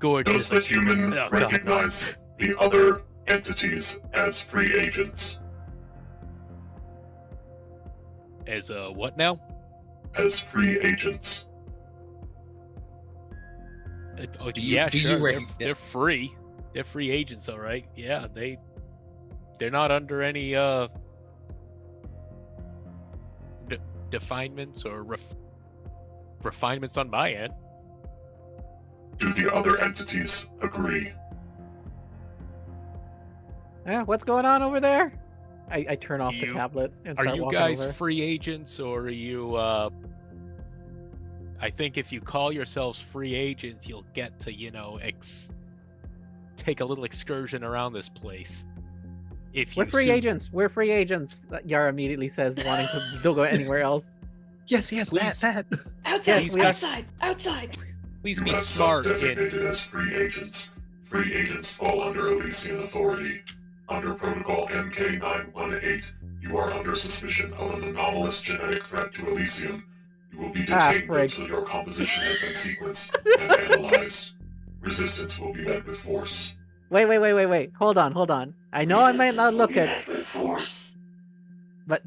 gorgeous. Does the human Oh, God. recognize the other entities as free agents. As what now? As free agents. Do you Sure. recognize- They're free. They're free agents, all right. Yeah, they're not under any definements or refinements on my end. Do the other entities agree? What's going on over there? I turn off the tablet and Are start you walking guys over. free agents, or are you? I think if you call yourselves free agents, you'll get to take a little excursion around this place. If We're you free suit- agents. We're free agents. Yara immediately says, wanting to don't go anywhere else. Yes, Please. that. Outside, Please be- outside. Please You be have smart. self-designated as free agents. Free agents fall under Elysian authority. Under Protocol MK918, you are under suspicion of an anomalous genetic threat to Elysium. You will be detained frig. until your composition has been sequenced and analyzed. Resistance will be met with force. Wait. Hold on. I know I might not look it, with force. but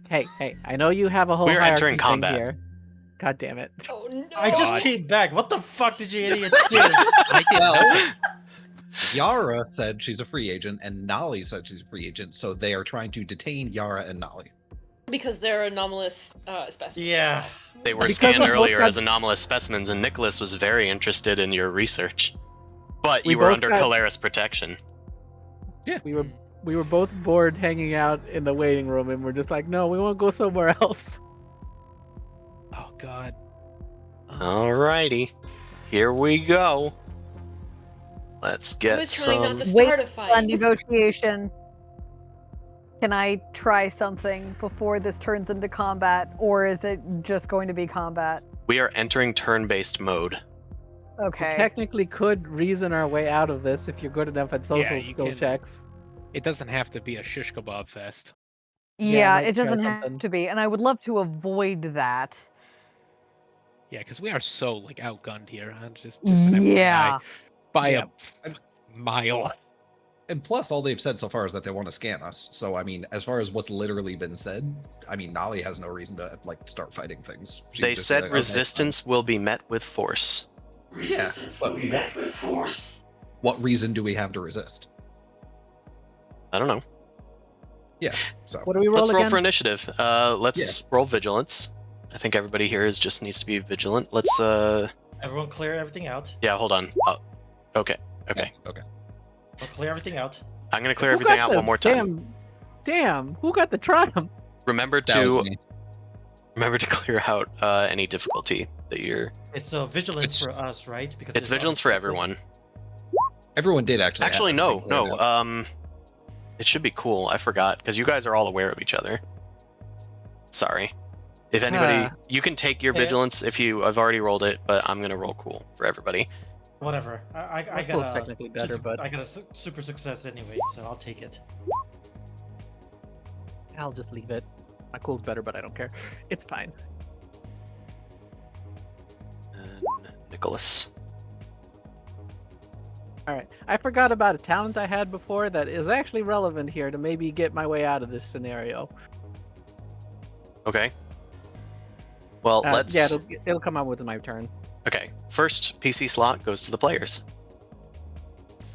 hey, I know you have a whole We're hierarchy entering thing combat. here. God damn it. Oh no! I just God. came back. What the fuck did you idiots do? I did not. Yara said she's a free agent, and Nolly said she's a free agent, so they are trying to detain Yara and Nolly. Because they're anomalous specimens. Yeah. They were Because scanned we both earlier got- as anomalous specimens, and Nicholas was very interested in your research. But We you were both under got- Caleris protection. We were both bored hanging out in the waiting room, and we're just like, no, we won't go somewhere else. Oh God. Alrighty, here we go. Let's I get was trying some. not to Wait start a On fight. negotiation. Can I try something before this turns into combat, or is it just going to be combat? We are entering turn-based mode. Okay. Technically could reason our way out of this if you're good enough at social you skill can. checks. It doesn't have to be a shish kebab fest. Yeah, might it try doesn't something. have to be, and I would love to avoid that. Yeah, because we are so outgunned here. Just an Yeah. FYI, by Yeah. a mile. And plus, all they've said so far is that they want to scan us. So, I mean, as far as what's literally been said, I mean, Nolly has no reason to start fighting things. She's They just said like, resistance will be met with force. Resistance will be met with force. What reason do we have to resist? I don't know. Yeah. So What do we roll Let's roll again? for initiative. Let's roll vigilance. I think everybody here just needs to be vigilant. Let's Everyone clear everything out. yeah, hold on. Okay. okay. We'll clear everything out. I'm gonna clear Who everything got out the one more time. Damn, who got the triumph? Remember That was to me. clear out any difficulty that you're. It's vigilance It's- for us, right? Because It's vigilance for everyone. Everyone did actually. have Actually, no, everything cleared no. out. It should be cool. I forgot because you guys are all aware of each other. Sorry. If anybody, Ah. you can take your Yeah. vigilance if you. I've already rolled it, but I'm gonna roll cool for everybody. Whatever. I My got cool's a technically better, but I got a super success anyway, so I'll take it. I'll just leave it. My cool's better, but I don't care. It's fine. And Nicholas. Alright. I forgot about a talent I had before that is actually relevant here to maybe get my way out of this scenario. Okay. Well, let's. Yeah, it'll come out with my turn. Okay. First PC slot goes to the players.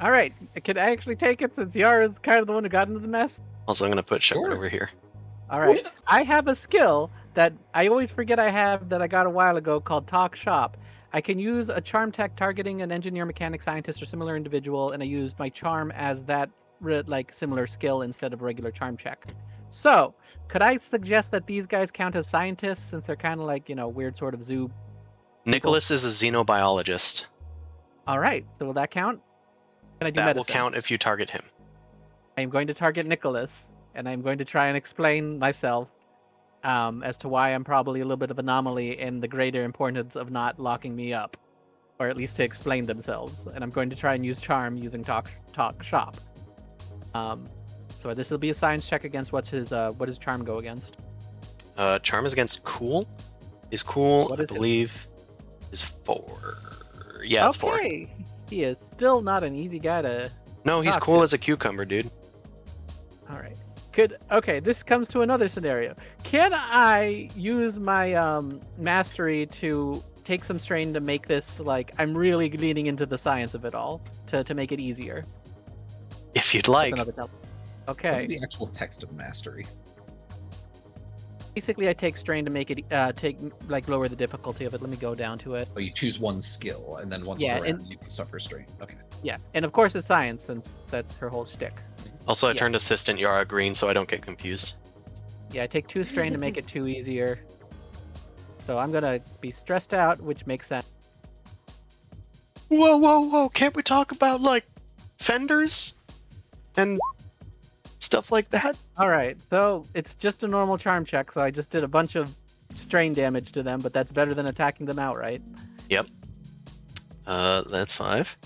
Alright. Can I actually take it since Yara's kind of the one who got into the mess? Also, I'm gonna put Shepard Sure. over here. Alright. I have a skill that I always forget I have that I got a while ago called Talk Shop. I can use a charm tech targeting an engineer, mechanic, scientist, or similar individual, and I use my charm as that similar skill instead of a regular charm check. So, could I suggest that these guys count as scientists since they're kind of weird sort of zoo? Nicholas is a xenobiologist. Alright, so will that count? Can I do That medicine? will count if you target him. I am going to target Nicholas, and I'm going to try and explain myself as to why I'm probably a little bit of anomaly in the greater importance of not locking me up, or at least to explain themselves. And I'm going to try and use charm using talk shop. So this will be a science check against what does charm go against? Charm is against cool. Is cool, What I is it? believe, is 4. Yeah, it's 4. Okay. He is still not an easy guy to No, he's Ah, cool good. as a cucumber, dude. All right. Okay, this comes to another scenario. Can I use my mastery to take some strain to make this like I'm really leaning into the science of it all to make it easier? If you'd That's like. another double. What Okay. is the actual text of mastery? Basically, I take strain to make it lower the difficulty of it. Let me go down to it. Oh, you choose one skill, and then once Yeah, you're around, you can suffer strain. Okay. Yeah, and of course it's science since that's her whole shtick. Also, I Yeah. turned Assistant Yara green so I don't get confused. Yeah, I take 2 strain to make it 2 easier. So I'm gonna be stressed out, which makes sense. Whoa, whoa, whoa! Can't we talk about, like, fenders? And stuff like that? Alright, so it's just a normal charm check, so I just did a bunch of strain damage to them, but that's better than attacking them outright. Yep. That's 5.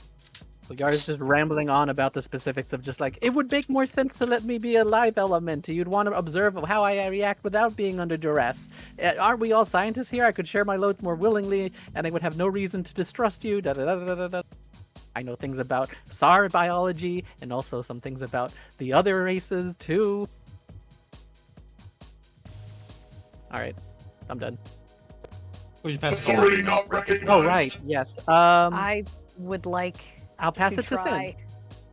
So Yara's just rambling on about the specifics of just like, it would make more sense to let me be a live element. You'd want to observe how I react without being under duress. Aren't we all scientists here? I could share my loads more willingly, and I would have no reason to distrust you. Da, da, da, da, da, da. I know things about SAR biology, and also some things about the other races, too. Alright, I'm done. Would you pass it? Authority not recognized. Oh, right, yes. I would like I'll pass to it to Sin. try.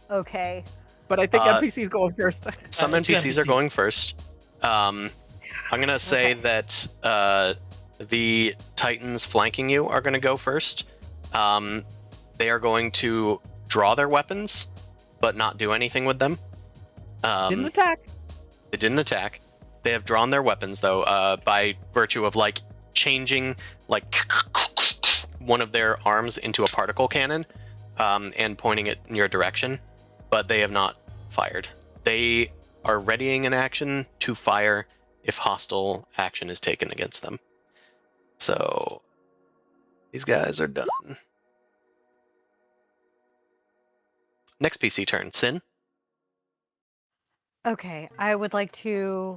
Okay. But I think Uh, NPC's going first. Some two NPCs are NPCs. going first. I'm gonna say that the Titans flanking you are gonna go first. They are going to draw their weapons, but not do anything with them. Didn't attack. They didn't attack. They have drawn their weapons though, by virtue of like changing like one of their arms into a particle cannon, and pointing it in your direction, but they have not fired. They are readying an action to fire if hostile action is taken against them. So these guys are done. Next PC turn, Sin. Okay, I would like to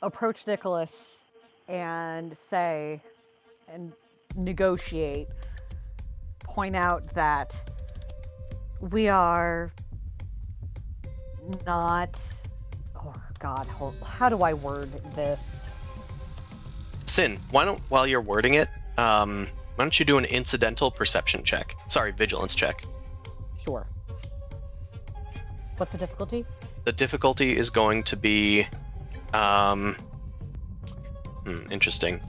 approach Nicholas and say, and negotiate, point out that we are not. Oh God, how do I word this? Sin, while you're wording it, why don't you do an incidental perception check? Sorry, vigilance check. Sure. What's the difficulty? The difficulty is going to be, interesting.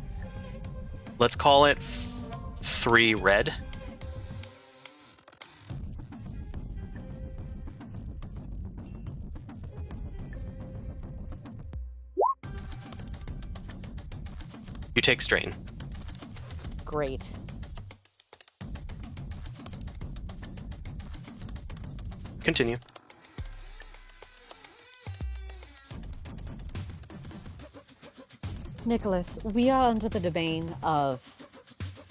Let's call it 3 red. You take strain. Great. Continue. Nicholas, we are under the domain of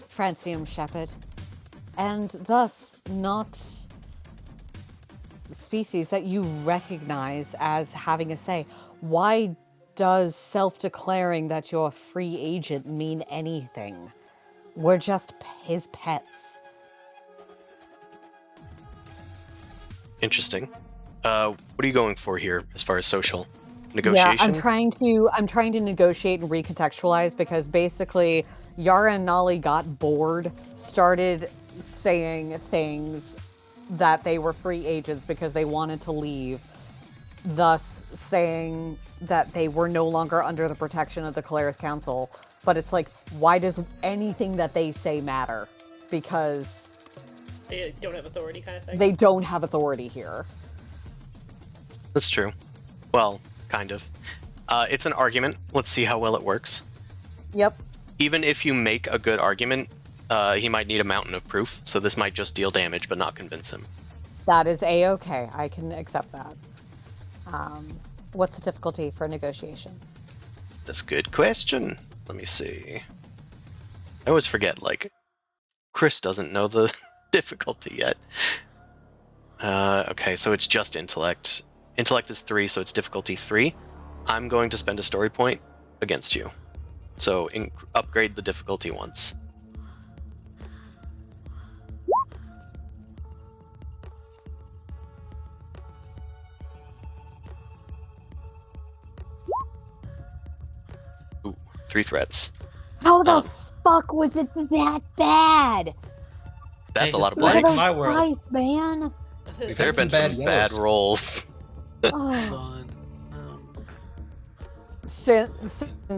Francium Shepherd, and thus not species that you recognize as having a say. Why does self-declaring that you're a free agent mean anything? We're just his pets. Interesting. What are you going for here as far as social negotiation? Yeah, I'm trying to negotiate and recontextualize because basically Yara and Nolly got bored, started saying things that they were free agents because they wanted to leave, thus saying that they were no longer under the protection of the Calaris Council. But it's like, why does anything that they say matter? Because They don't have authority, kind of thing. they don't have authority here. That's true. Well, kind of. It's an argument. Let's see how well it works. Yep. Even if you make a good argument, he might need a mountain of proof, so this might just deal damage but not convince him. That is A-okay. I can accept that. What's the difficulty for negotiation? That's a good question. Let me see. I always forget, like, Chris doesn't know the difficulty yet. Okay, so it's just intellect. Intellect is 3, so it's difficulty 3. I'm going to spend a story point against you. So upgrade the difficulty once. 3 threats. How the Um, fuck was it that bad? That's Hey, a lot of Look at blanks. those my world. dice, man. We've There have had been some bad bad yellows. rolls. Oh. Fun. Sin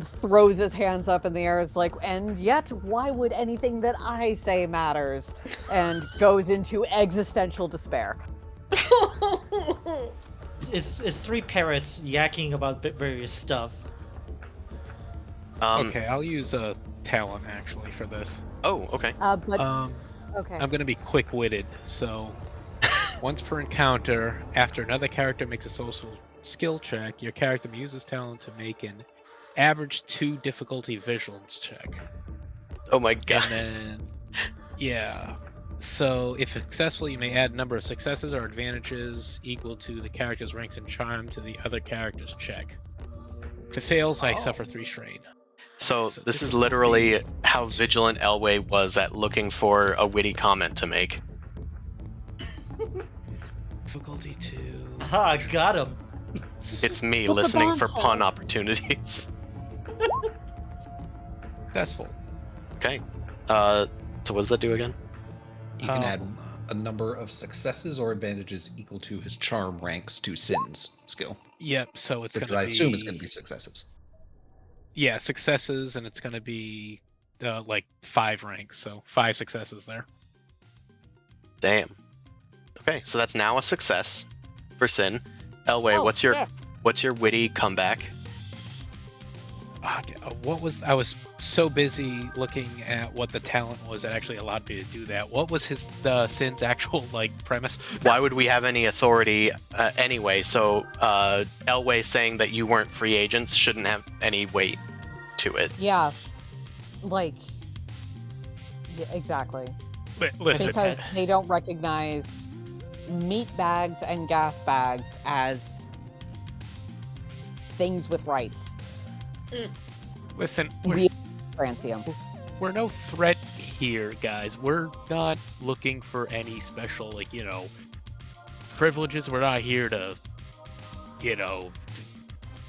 throws his hands up in the air. Is like, and yet, why would anything that I say matters? And goes into existential despair. It's 3 parrots yakking about various stuff. Okay, I'll use a talent actually for this. Oh, okay. But okay. I'm gonna be quick-witted, so once per encounter, after another character makes a social skill check, your character may use this talent to make an average 2 difficulty vigilance check. Oh my And god. then, yeah. So if successful, you may add a number of successes or advantages equal to the character's ranks and charm to the other character's check. If it fails, I suffer 3 strain. So So this is difficulty- literally how vigilant Elway was at looking for a witty comment to make. Difficulty 2. Aha, got him. It's me Put the listening for bounce pun on. opportunities. Successful. Okay. So what does that do again? You can add a number of successes or advantages equal to his charm ranks to Sin's skill. Yep, so it's Which gonna I be... assume is going to be successes. Yeah, successes, and it's gonna be like 5 ranks, so 5 successes there. Damn. Okay, so that's now a success for Sin. Elway, Oh, what's your witty comeback? What was... I was so busy looking at what the talent was that actually allowed me to do that. What was Sin's actual premise? Why would we have any authority anyway? So Elway saying that you weren't free agents shouldn't have any weight to it. Yeah. Like. Yeah, exactly. Listen, Because they don't recognize meat bags and gas bags as things with rights. listen, We Francium. we're no threat here, guys. We're not looking for any special, privileges. We're not here to,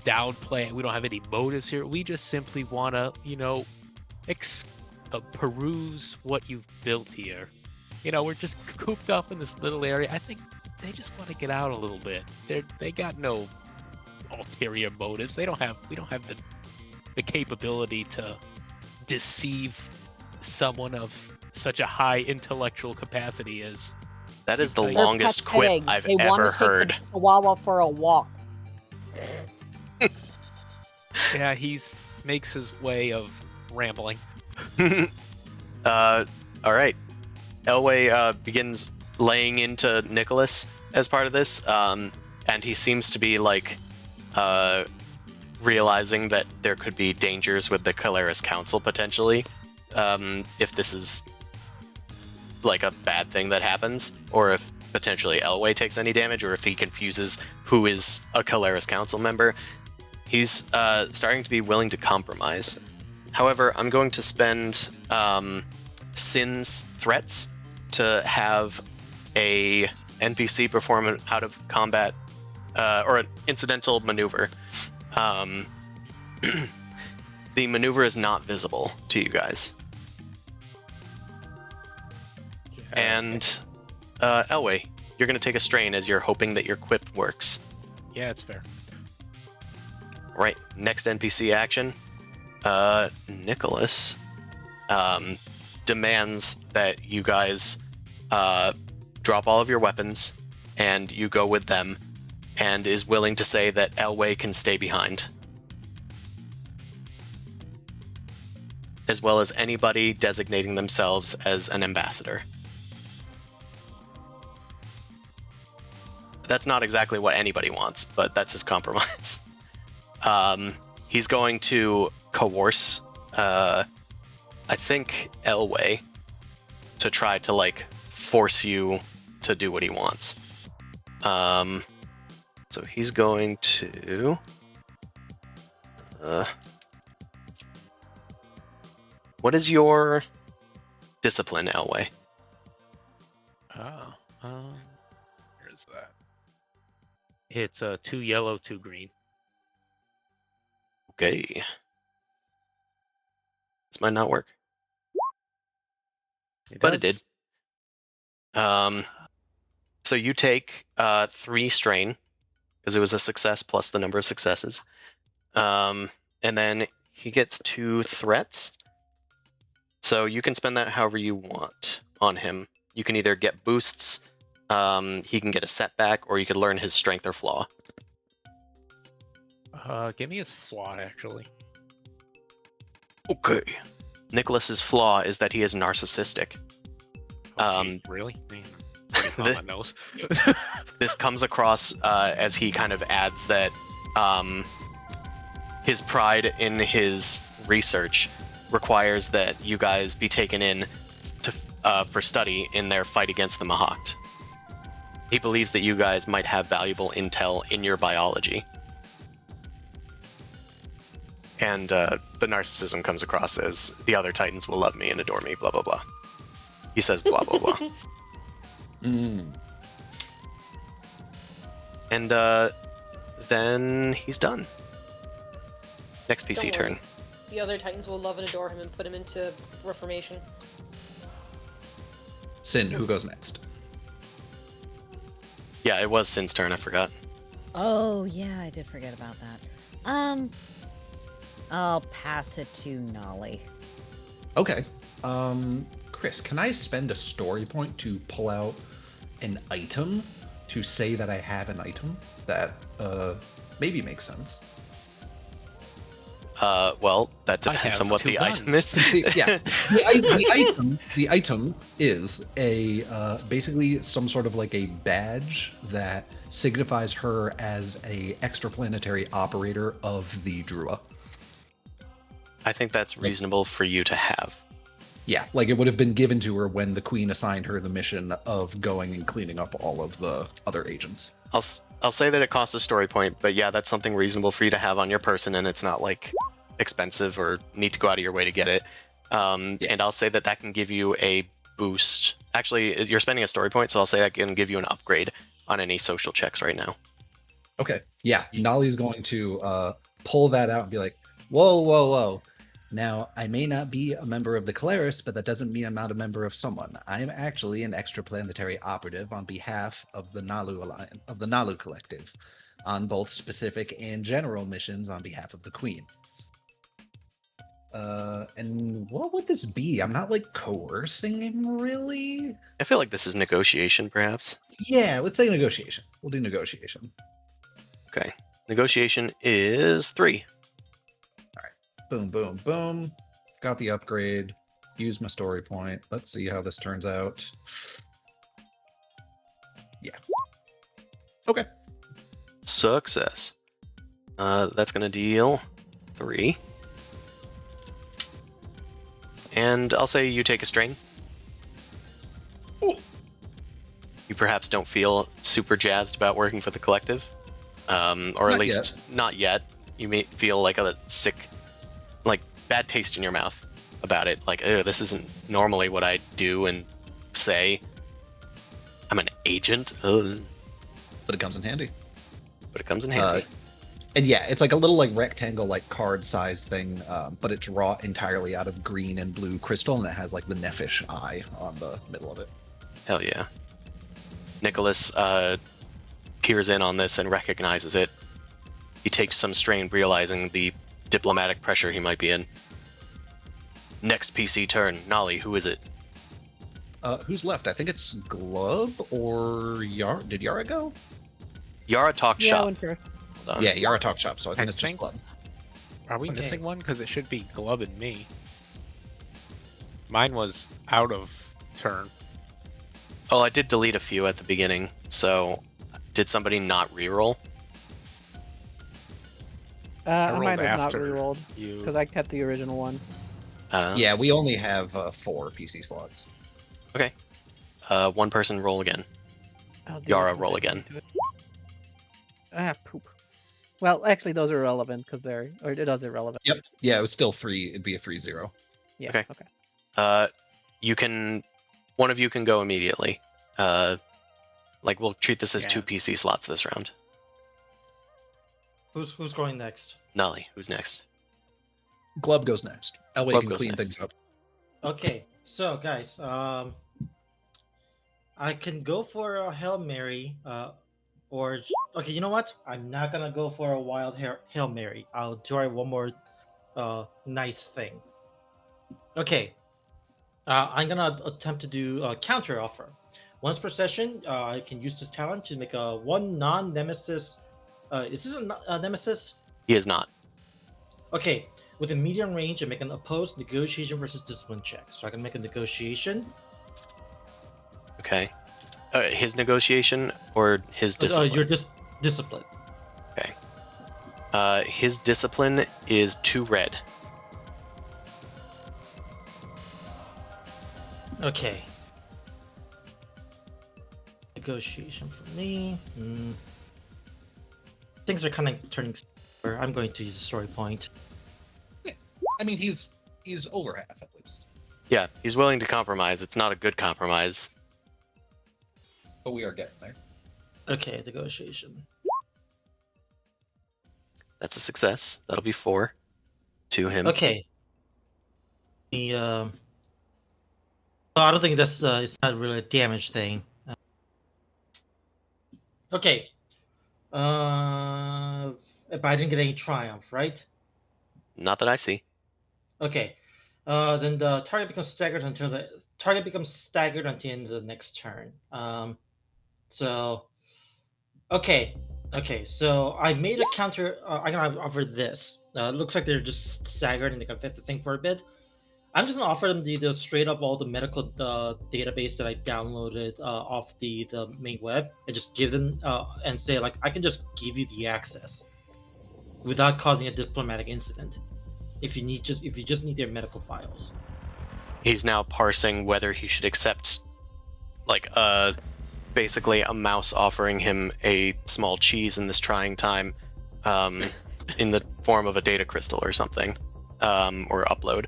downplay. We don't have any motives here. We just simply want to, peruse what you've built here. We're just cooped up in this little area. I think they just want to get out a little bit. They got no ulterior motives. We don't have the capability to deceive someone of such a high intellectual capacity as... That is the They're longest quip pet-sitting. I've They wanna ever take heard. the Chihuahua for a walk. Yeah, he's makes his way of rambling. All right. Elway begins laying into Nicholas as part of this, and he seems to be realizing that there could be dangers with the Caleris Council potentially, if this is a bad thing that happens, or if potentially Elway takes any damage, or if he confuses who is a Caleris Council member. He's starting to be willing to compromise. However, I'm going to spend Sin's threats to have a NPC perform an out of combat or an incidental maneuver. The maneuver is not visible to you guys. And Elway, you're going to take a strain as you're hoping that your quip works. Yeah, it's fair. Right, next NPC action. Nicholas demands that you guys drop all of your weapons and you go with them, and is willing to say that Elway can stay behind. As well as anybody designating themselves as an ambassador. That's not exactly what anybody wants, but that's his compromise. He's going to coerce, I think, Elway to try to, force you to do what he wants. So he's going to... what is your discipline, Elway? Where's that? It's 2 yellow, 2 green. Okay. This might not work. It But it does. did. So you take 3 strain, because it was a success plus the number of successes. And then he gets 2 threats. So you can spend that however you want on him. You can either get boosts, he can get a setback, or you could learn his strength or flaw. Give me his flaw, actually. Okay. Nicholas's flaw is that he is narcissistic. Okay, really? Man, putting it on my nose. This comes across as he kind of adds that his pride in his research requires that you guys be taken in for study in their fight against the Mahakt. He believes that you guys might have valuable intel in your biology. And the narcissism comes across as the other Titans will love me and adore me, blah, blah, blah. He says blah, blah, blah. And then he's done. Next PC Don't worry. turn. The other Titans will love and adore him and put him into reformation. Sin, who goes next? Yeah, it was Sin's turn, I forgot. Oh, yeah, I did forget about that. I'll pass it to Nolly. Okay. Chris, can I spend a story point to pull out an item to say that I have an item? That maybe makes sense. Well, that I depends have on what 2 the item guns. is. Yeah, the item is a basically some sort of like a badge that signifies her as a extraplanetary operator of the Drua. I think that's reasonable for you to have. Yeah, like it would have been given to her when the Queen assigned her the mission of going and cleaning up all of the other agents. I'll say that it costs a story point, but yeah, that's something reasonable for you to have on your person, and it's not like expensive or need to go out of your way to get it. And I'll say that that can give you a boost. Actually, you're spending a story point, so I'll say that can give you an upgrade on any social checks right now. Okay, yeah, Nolly's going to pull that out and be like, whoa, whoa, whoa. Now, I may not be a member of the Caleris, but that doesn't mean I'm not a member of someone. I am actually an extraplanetary operative on behalf of the Nalu Alliance, of the Nalu Collective, on both specific and general missions on behalf of the Queen. And what would this be? I'm not like coercing him, really. I feel like this is negotiation, perhaps. Yeah, let's say negotiation. We'll do negotiation. Okay. Negotiation is 3. Boom, boom, boom. Got the upgrade. Use my story point. Let's see how this turns out. Yeah. Okay. Success. That's going to deal 3. And I'll say you take a strain. Ooh. You perhaps don't feel super jazzed about working for the collective. Or at Not least not yet. You may feel like a sick, like bad taste in your mouth about it. Like, oh, this isn't normally what I do and say. I'm an agent. Ugh. But it comes in handy. But it comes in handy. And yeah, it's like a little like rectangle, like card-sized thing, but it's wrought entirely out of green and blue crystal, and it has like the Nephish eye on the middle of it. Hell yeah. Nicholas peers in on this and recognizes it. He takes some strain, realizing the diplomatic pressure he might be in. Next PC turn. Nolly, who is it? Who's left? I think it's Glub or Yara. Did Yara go? Yara talked Yeah, I shop. went first. Hold on. Yeah, Yara talked shop, so I think I it's just think- Glub. Are we Okay. missing one? Because it should be Glub and me. Mine was out of turn. Oh, I did delete a few at the beginning, so did somebody not reroll? I rolled might have not after rerolled you. because I kept the original one. Yeah, we only have 4 PC slots. One person roll again. I'll do Yara, it roll since I again. didn't do it. Poop. Well, actually, those are irrelevant because they're, or it is irrelevant. Yep. Yeah, it was still 3. It'd be a 3-0. Yeah. Okay. Okay. You can, one of you can go immediately. Like we'll treat this as Yeah. 2 PC slots this round. Who's going next? Nolly, who's next? Glub goes next. Elway Glub can goes clean next. things up. Okay, so guys, I can go for a Hail Mary, or okay, you know what? I'm not gonna go for a wild Hail Mary. I'll try one more nice thing. Okay, I'm gonna attempt to do a counter offer. Once per session, I can use this talent to make a one non-nemesis. Is this a nemesis? He is not. Okay, with a medium range, I make an opposed negotiation versus discipline check. So I can make a negotiation. Okay. His negotiation or his discipline? Your discipline. Okay. His discipline is 2 red. Okay. Negotiation for me. Things are kind of turning sour. I'm going to use a story point. I mean, he's over half at least, Yeah, he's willing to compromise. It's not a good compromise. but we are getting there. Okay, negotiation. That's a success. That'll be 4 to him. Okay. I don't think that's it's not really a damage thing. Okay. But I didn't get any triumph, right? Not that I see. Okay. Then the target becomes staggered until the end of the next turn. So, okay. So I made a counter. I'm gonna offer this. It looks like they're just staggered and they can have to think for a bit. I'm just gonna offer them the straight up all the medical database that I downloaded off the main web, and just give them and say like I can just give you the access without causing a diplomatic incident. If you just need their medical files. He's now parsing whether he should accept, like, basically a mouse offering him a small cheese in this trying time, in the form of a data crystal or something, or upload.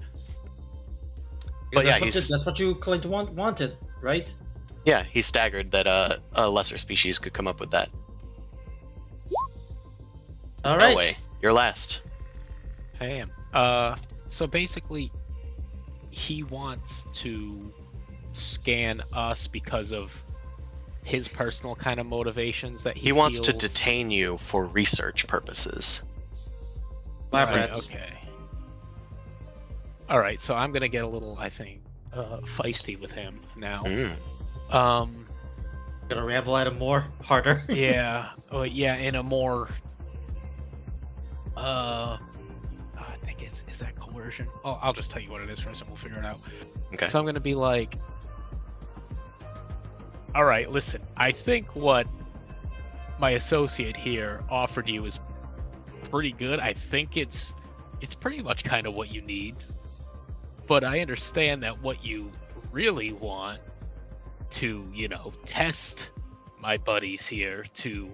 But yeah, That's what you claimed to wanted, right? Yeah, he's staggered that a lesser species could come up with that. All right. Elway, you're last. I am. So basically, he wants to scan us because of his personal kind of motivations that He wants to feels- detain you for research purposes. Lab Right, rats. okay. All right, so I'm gonna get a little, I think, feisty with him now. Gonna ramble at him more harder. Yeah. Oh, yeah. In a more. I think is that coercion? Oh, I'll just tell you what it is first, and we'll figure it out. Okay. So I'm gonna be like, all right, listen. I think what my associate here offered you is pretty good. I think it's pretty much kind of what you need. But I understand that what you really want to, test my buddies here to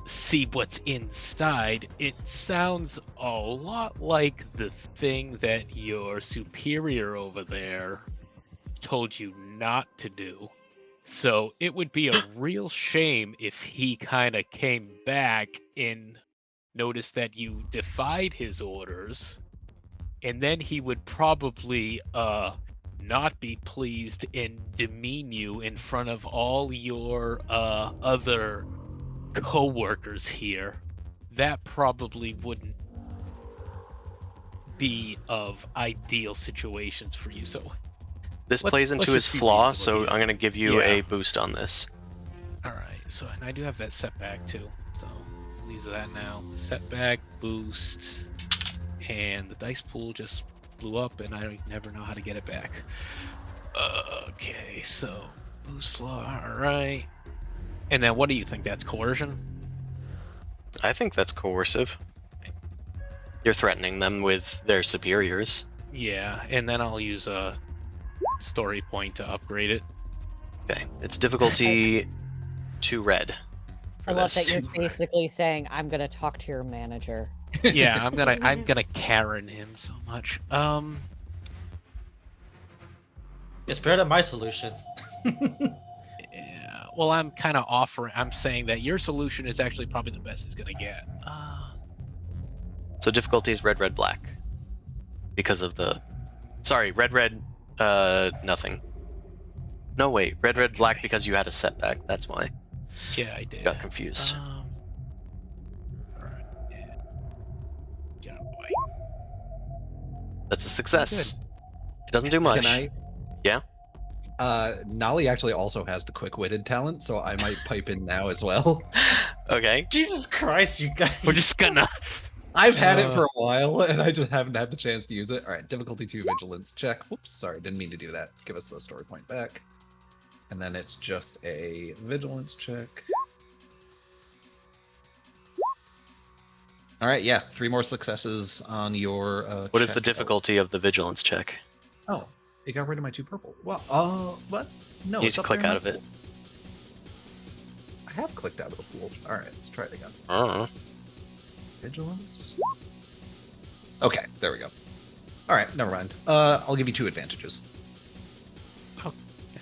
see what's inside, it sounds a lot like the thing that your superior over there told you not to do. So it would be a real shame if he kind of came back and noticed that you defied his orders, and then he would probably not be pleased and demean you in front of all your other co-workers here. That probably wouldn't be of ideal situations for you. So This Let's- plays into let's his just be flaw, reasonable so here. I'm going to give you Yeah. a boost on this. all right, so and I do have that setback too, so I'll use that now. Setback, boost, and the dice pool just blew up and I never know how to get it back. Okay, so boost flaw, all right. And then what do you think? That's coercion? I think that's coercive. You're threatening them with their superiors. Yeah, and then I'll use a story point to upgrade it. Okay, it's difficulty 2 red. I love that this. you're basically saying, I'm going to talk to your manager. Yeah, I'm gonna Karen him so much. It's better than my solution. Yeah. Well, I'm kind of offering. I'm saying that your solution is actually probably the best he's gonna get. So difficulty is red, red, black. because of the. Sorry, red, nothing. No, wait, red, black Okay. because you had a setback. That's why. Yeah, I did. Got confused. Alright. Yeah. Get out of the way. That's a success. It doesn't do Can much. I? Yeah? Nolly actually also has the quick-witted talent, so I might pipe in now as well. Okay. Jesus Christ, you guys! We're just gonna. I've had it for a while, and I just haven't had the chance to use it. All right, difficulty 2 vigilance check. Whoops, sorry, didn't mean to do that. Give us the story point back. And then it's just a vigilance check. All right, yeah, 3 more successes on your. What is the check. difficulty of the vigilance check? Oh, it got rid of my 2 purple. Well, what? No, You need it's to up click there in out my of it. pool. I have clicked out of the pool. All right, let's try it again. Vigilance. Okay, there we go. All right, never mind. I'll give you 2 advantages.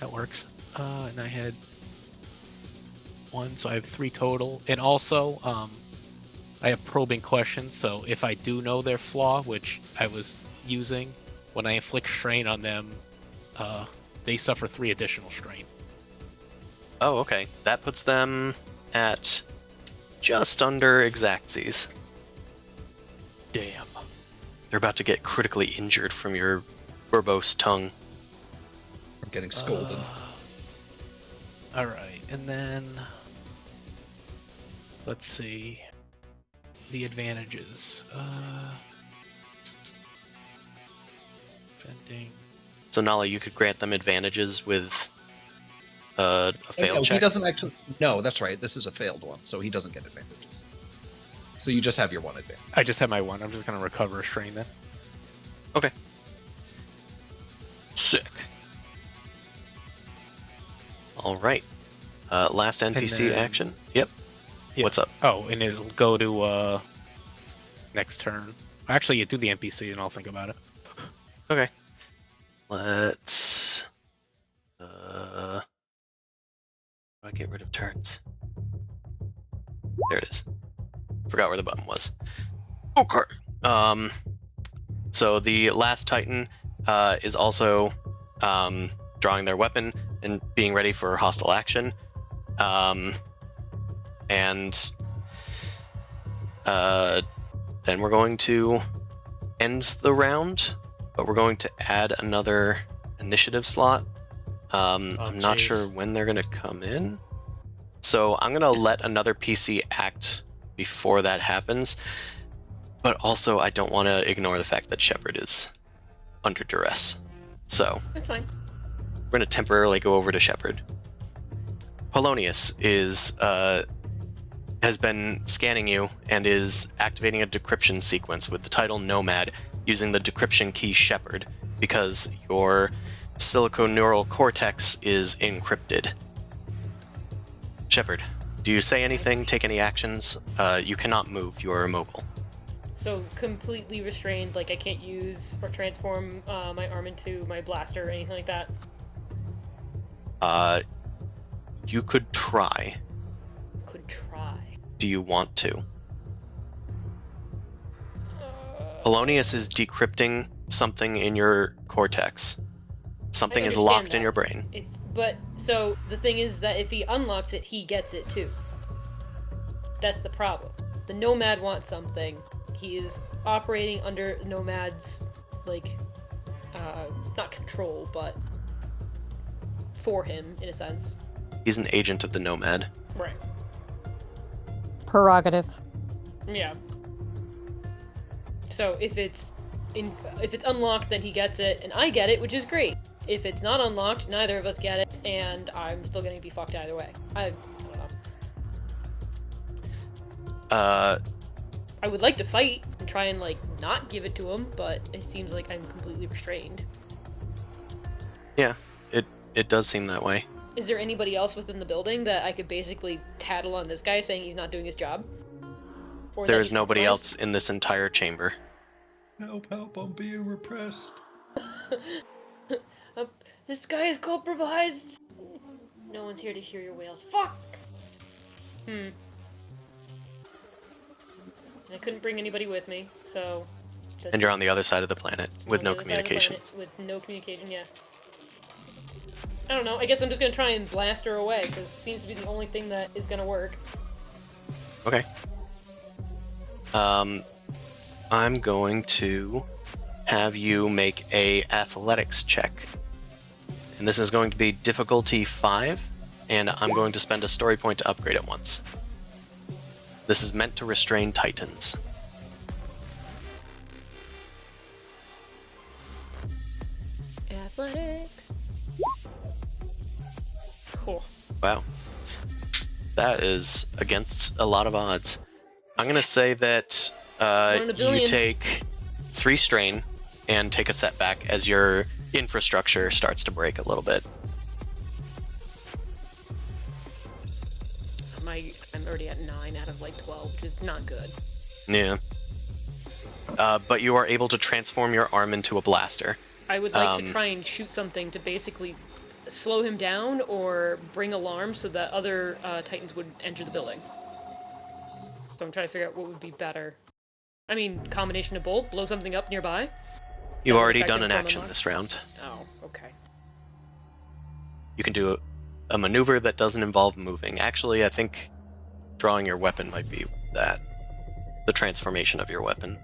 That works. And I had 1, so I have 3 total. And also, I have probing questions, so if I do know their flaw, which I was using, when I inflict strain on them, they suffer 3 additional strain. Oh, okay. That puts them at just under exactsies. Damn. They're about to get critically injured from your verbose tongue. I'm getting scolded. Alright, and then... Let's see... The advantages. Defending... So, Nala, you could grant them advantages with a failed No, check? he doesn't actually. No, that's right. This is a failed one, so he doesn't get advantages. So you just have your 1 advantage. I just have my 1. I'm just gonna recover a strain then. Okay. Sick. All right. Last NPC then- action. Yep. Yeah. What's up? Oh, and it'll go to next turn. Actually, you do the NPC and I'll think about it. Okay. Let's. I get rid of turns. There it is. Forgot where the button was. Okay. So the last Titan is also drawing their weapon and being ready for hostile action. And then we're going to end the round, but we're going to add another initiative slot. I'm not jeez. sure when they're going to come in. So I'm going to let another PC act before that happens. But also, I don't want to ignore the fact that Shepard is under duress. So That's fine. we're going to temporarily go over to Shepard. Polonius is has been scanning you and is activating a decryption sequence with the title Nomad using the decryption key Shepard because your siliconeural cortex is encrypted. Shepard, do you say anything, take any actions? You cannot move, you are immobile. So completely restrained, like I can't use or transform my arm into my blaster or anything like that. You could try. Could try. Do you want to? Polonius is decrypting something in your cortex. Something is understand locked in that. your brain. But so the thing is that if he unlocks it, he gets it too. That's the problem. The Nomad wants something. He is operating under Nomad's not control, but for him in a sense. He's an agent of the Nomad. Right. Prerogative. Yeah. So if it's unlocked, then he gets it, and I get it, which is great. If it's not unlocked, neither of us get it, and I'm still gonna be fucked either way. I don't know. I would like to fight and try and not give it to him, but it seems like I'm completely restrained. Yeah, it does seem that way. Is there anybody else within the building that I could basically tattle on this guy saying he's not doing his job? Or There that is he's nobody compromised? else in this entire chamber. Help, I'm being repressed. This guy is compromised. No one's here to hear your wails. Fuck. And I couldn't bring anybody with me, so And you're on the other side of the planet with On no the other side of the communication. planet With no communication, yeah. I don't know. I guess I'm just gonna try and blast her away because it seems to be the only thing that is gonna work. Okay. I'm going to have you make a athletics check. And this is going to be difficulty 5, and I'm going to spend a story point to upgrade it once. This is meant to restrain titans. Athletics. Cool. Wow. That is against a lot of odds. I'm going to say that One in a you billion. take 3 strain and take a setback as your infrastructure starts to break a little bit. I'm already at 9 out of like 12, which is not good. Yeah. But you are able to transform your arm into a blaster. I would like to try and shoot something to basically slow him down or bring alarm so that other Titans would enter the building. So I'm trying to figure out what would be better. I mean, combination of both, blow something up nearby. You've That would already affect done him an from action among- this round. Oh, okay. You can do a maneuver that doesn't involve moving. Actually, I think drawing your weapon might be that. The transformation of your weapon.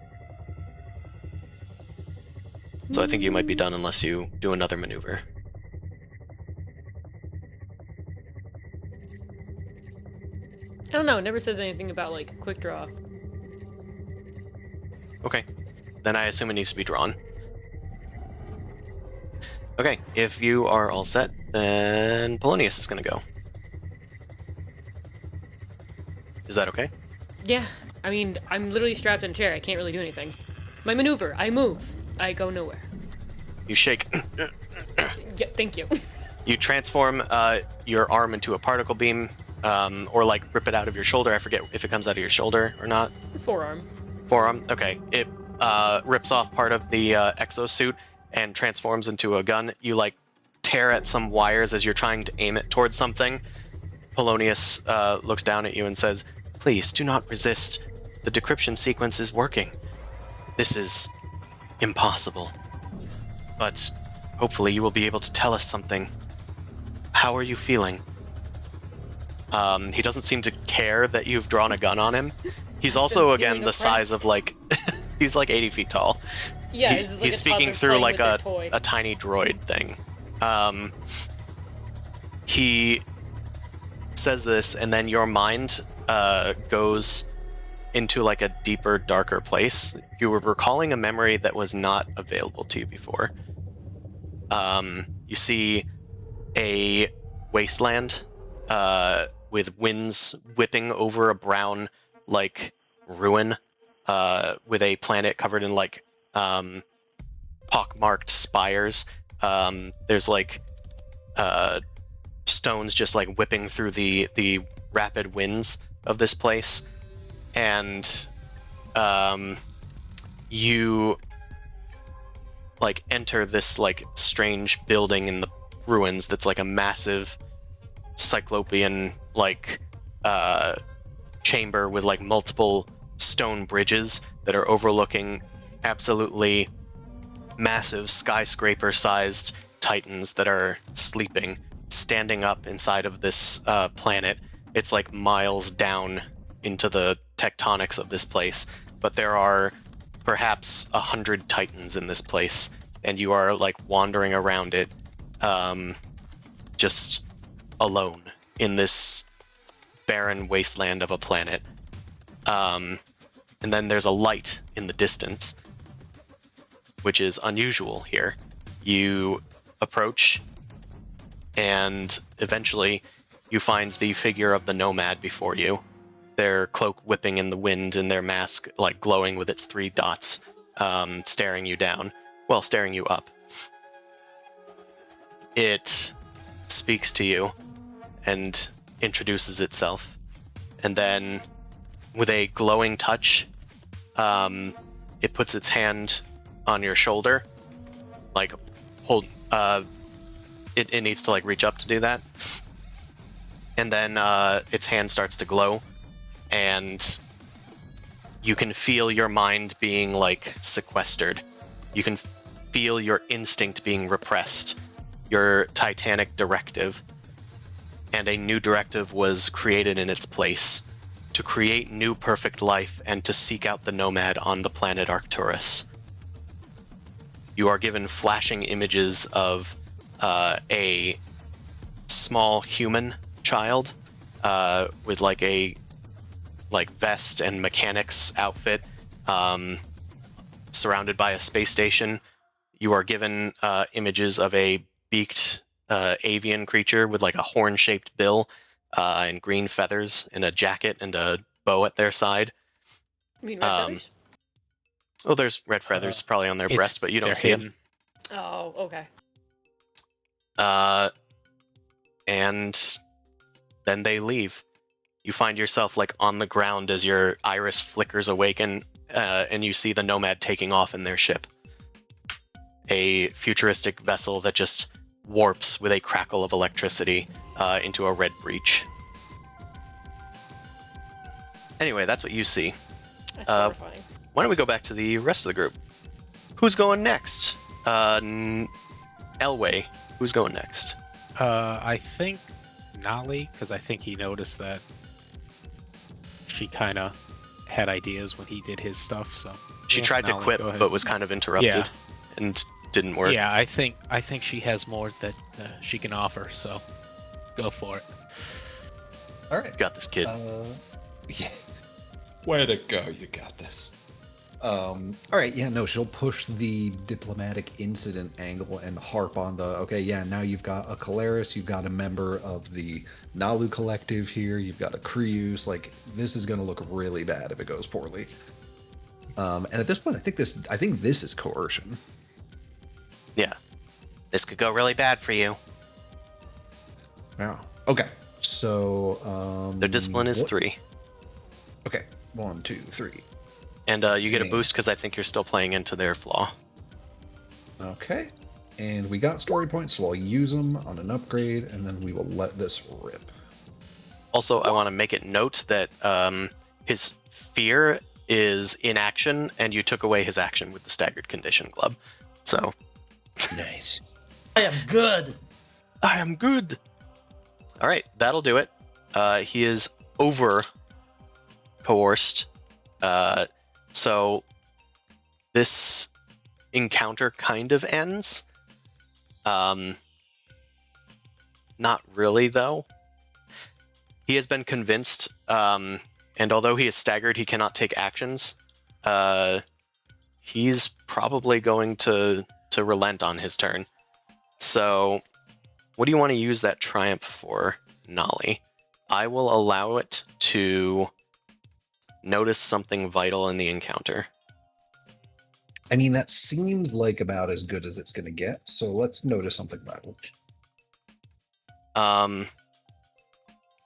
So I think you might be done unless you do another maneuver. I don't know, it never says anything about like quick draw. Okay. Then I assume it needs to be drawn. Okay, if you are all set, then Polonius is going to go. Is that okay? Yeah, I mean, I'm literally strapped in a chair. I can't really do anything. My maneuver, I move. I go nowhere. You shake. Yeah, thank you. You transform your arm into a particle beam, or like rip it out of your shoulder. I forget if it comes out of your shoulder or not. Forearm. Forearm. Okay. It rips off part of the exosuit and transforms into a gun. You like tear at some wires as you're trying to aim it towards something. Polonius looks down at you and says, "Please do not resist. The decryption sequence is working. This is impossible. But hopefully you will be able to tell us something. How are you feeling?" He doesn't seem to care that you've drawn a gun on him. He's also, Been again, feeling the size oppressed. of like... he's like 80 feet tall. Yeah, He- this is like he's a speaking toddler through playing like with their toy. a tiny droid thing. He says this, and then your mind goes into like a deeper, darker place. You were recalling a memory that was not available to you before. You see a wasteland with winds whipping over a brown like ruin with a planet covered in like pockmarked spires. There's like stones just like whipping through the rapid winds of this place, and you like enter this like strange building in the ruins that's like a massive cyclopean like chamber with like multiple stone bridges that are overlooking absolutely massive skyscraper sized titans that are sleeping, standing up inside of this planet. It's like miles down into the tectonics of this place, but there are perhaps 100 titans in this place, and you are like wandering around it just alone in this barren wasteland of a planet. And then there's a light in the distance, which is unusual here. You approach, and eventually you find the figure of the nomad before you, their cloak whipping in the wind and their mask like glowing with its 3 dots, staring you down. Well, staring you up. It speaks to you and introduces itself, and then with a glowing touch, it puts its hand on your shoulder, like hold. It needs to like reach up to do that, and then its hand starts to glow, and you can feel your mind being like sequestered. You can feel your instinct being repressed, your titanic directive. And a new directive was created in its place to create new perfect life and to seek out the nomad on the planet Arcturus. You are given flashing images of a small human child with like a vest and mechanics outfit, surrounded by a space station. You are given images of a beaked avian creature with like a horn-shaped bill and green feathers and a jacket and a bow at their side. You mean red feathers? Oh, there's red feathers probably on their breast, but you don't see them. Oh, okay. And then they leave. You find yourself like on the ground as your iris flickers awaken, and you see the nomad taking off in their ship. A futuristic vessel that just warps with a crackle of electricity into a red breach. Anyway, that's what you see. That's horrifying. Why don't we go back to the rest of the group? Who's going next? Elway, who's going next? I think Nolly, because I think he noticed that she kind of had ideas when he did his stuff. So She yeah, tried to Nolly, quip, go ahead. but was kind of interrupted and didn't work. Yeah, I think she has more that she can offer. So go for it. All right. Got this, kid. Yeah. Way to go. You got this. All right. Yeah, no, she'll push the diplomatic incident angle and harp on the, okay, yeah, now you've got a Caleris, you've got a member of the Nalu collective here, you've got a Creuse. Like, this is going to look really bad if it goes poorly. And at this point, I think this is coercion. Yeah. This could go really bad for you. Yeah. Okay. So, Their discipline is 3. Okay. 1, 2, 3. And you get a boost because I think you're still playing into their flaw. Okay. And we got story points, so I'll use them on an upgrade, and then we will let this rip. Also, I want to make it note that his fear is inaction, and you took away his action with the staggered condition club. So. Nice. I am good. I am good. All right, that'll do it. He is over coerced. So this encounter kind of ends. Not really, though. He has been convinced, and although he is staggered, he cannot take actions. He's probably going to relent on his turn. So, what do you want to use that triumph for, Nolly? I will allow it to notice something vital in the encounter. I mean, that seems like about as good as it's going to get, so let's notice something vital.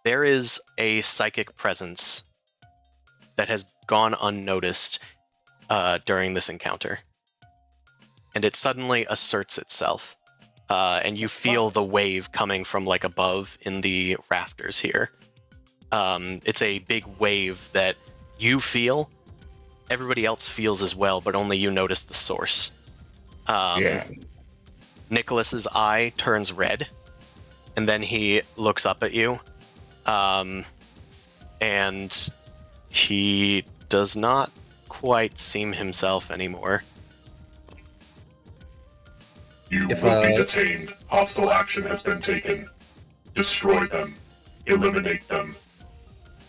There is a psychic presence that has gone unnoticed during this encounter. And it suddenly asserts itself. And you feel the wave coming from like above in the rafters here. It's a big wave that you feel, everybody else feels as well, but only you notice the source. Nicholas's eye turns red, and then he looks up at you, and he does not quite seem himself anymore. You will be detained. Hostile action has been taken. Destroy them. Eliminate them.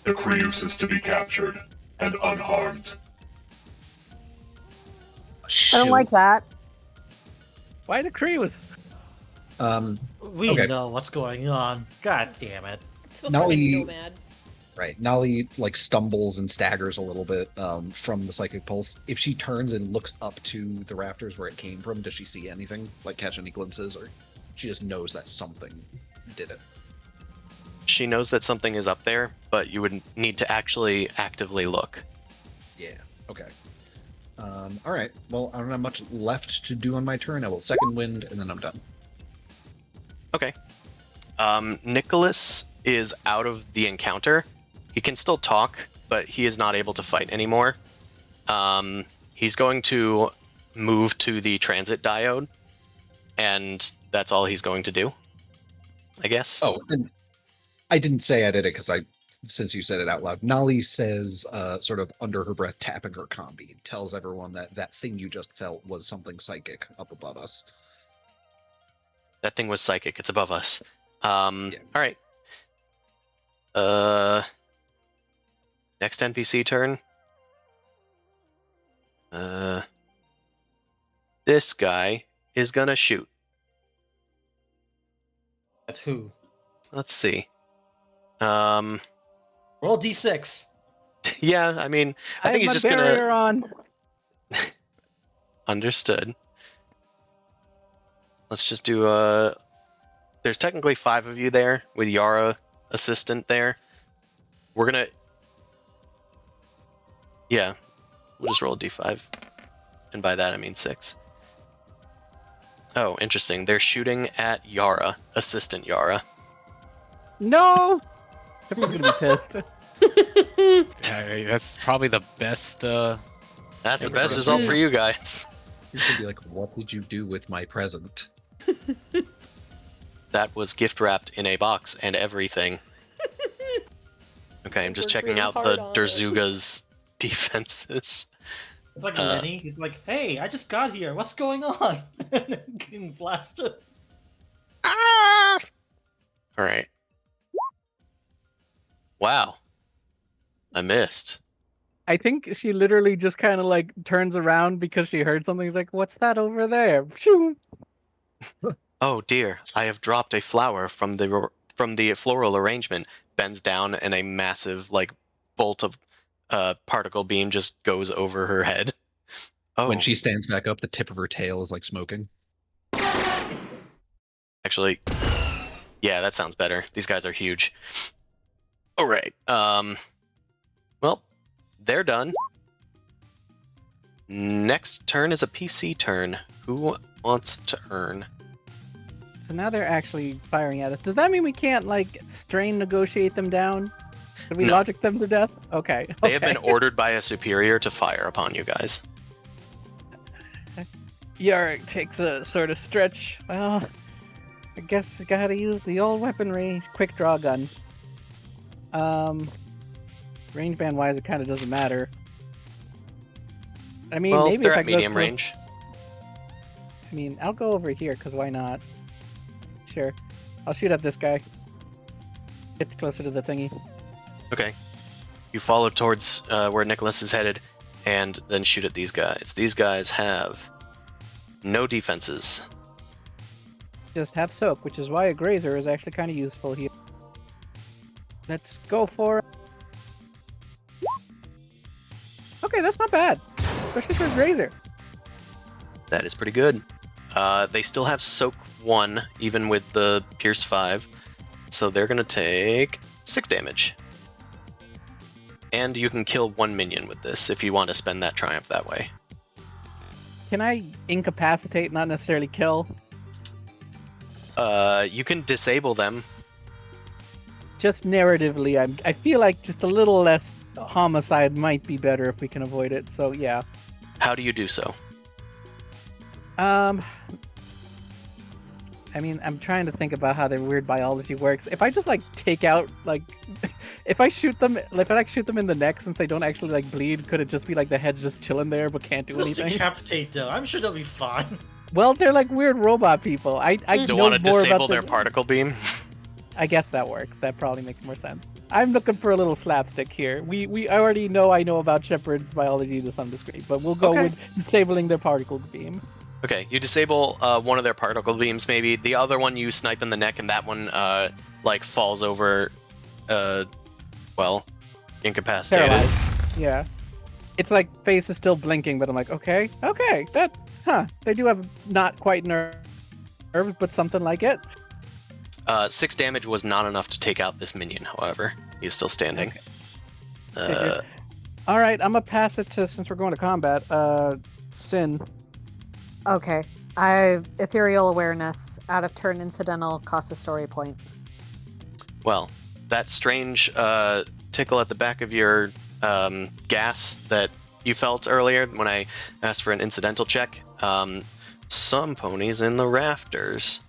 The Creuse is to be captured and unharmed. I don't like that. Why the Creuse? We Okay. know what's going on. God damn it. It's the Nolly- fucking nomad. Right. Nolly like stumbles and staggers a little bit from the psychic pulse. If she turns and looks up to the rafters where it came from, does she see anything? Like catch any glimpses, or she just knows that something did it? She knows that something is up there, but you would need to actually actively look. Yeah. Okay. All right. Well, I don't have much left to do on my turn. I will second wind, and then I'm done. Okay. Nicholas is out of the encounter. He can still talk, but he is not able to fight anymore. He's going to move to the transit diode, and that's all he's going to do, I guess. Oh, and I didn't say I did it because since you said it out loud, Nolly says, sort of under her breath, tapping her combi, tells everyone that that thing you just felt was something psychic up above us. That thing was psychic. It's above us. All right. Next NPC turn. This guy is gonna shoot. At who? Let's see. Roll d6. Yeah, I mean, I think he's just barrier gonna. on. Understood. Let's just do There's technically 5 of you there with Yara assistant there. We're gonna. Yeah, we'll just roll a d5, and by that I mean 6. Oh, interesting. They're shooting at Yara, assistant Yara. No. Everyone's gonna be pissed. Yeah, that's probably the best. That's the best result for you guys. He's gonna be like, "What did you do with my present?" That was gift wrapped in a box and everything. Okay, I'm just Worked checking really out hard the on it. Derzuga's defenses. It's like Lenny. He's like, "Hey, I just got here. What's going on?" And then getting blasted. Ah! All right. Wow. I missed. I think she literally just kind of like turns around because she heard something. She's like, "What's that over there?" Shoo. Oh dear, I have dropped a flower from the floral arrangement. Bends down and a massive like bolt of particle beam just goes over her head. Oh, When she stands back up, the tip of her tail is like smoking. actually, yeah, that sounds better. These guys are huge. All right. Well, they're done. Next turn is a PC turn. Who wants to earn? So now they're actually firing at us. Does that mean we can't like strain negotiate them down? Did we No. logic them to death? Okay. They have been okay. ordered by a superior to fire upon you guys. Yarrick takes a sort of stretch. Well, I guess I gotta use the old weaponry, quick draw gun. Range band wise, it kind of doesn't matter. I mean, Well, maybe they're if I at go medium through- range. I mean, I'll go over here because why not? Sure, I'll shoot at this guy. It's closer to the thingy. Okay. You follow towards where Nicholas is headed, and then shoot at these guys. These guys have no defenses. Just have soak, which is why a grazer is actually kind of useful here. Let's go for. Okay, that's not bad, especially for a grazer. That is pretty good. They still have Soak 1, even with the Pierce 5. So they're going to take 6 damage. And you can kill 1 minion with this if you want to spend that triumph that way. Can I incapacitate, not necessarily kill? You can disable them. Just narratively, I feel like just a little less homicide might be better if we can avoid it. So yeah. How do you do so? I mean, I'm trying to think about how their weird biology works. If I just like take out like, if I shoot them, if I like shoot them in the neck since they don't actually like bleed, could it just be like the head's just chilling there but can't do Just anything? decapitate them. I'm sure they'll be fine. Well, they're like weird robot people. I Don't know want to more disable about their particle beam? I guess that works. That probably makes more sense. I'm looking for a little slapstick here. We already know I know about Shepard's biology to some degree, but we'll go Okay. with disabling their particle beam. Okay, you disable one of their particle beams, maybe. The other one you snipe in the neck, and that one, like, falls over, well, incapacitated. Paralyzed. Yeah. It's like face is still blinking, but I'm like, okay, they do have not quite nerves, but something like it. 6 damage was not enough to take out this minion, however. He's still standing. All right, I'm gonna pass it to, since we're going to combat, Sin. Okay. I ethereal awareness out of turn incidental costs a story point. Well, that strange tickle at the back of your gas that you felt earlier when I asked for an incidental check. Some ponies in the rafters,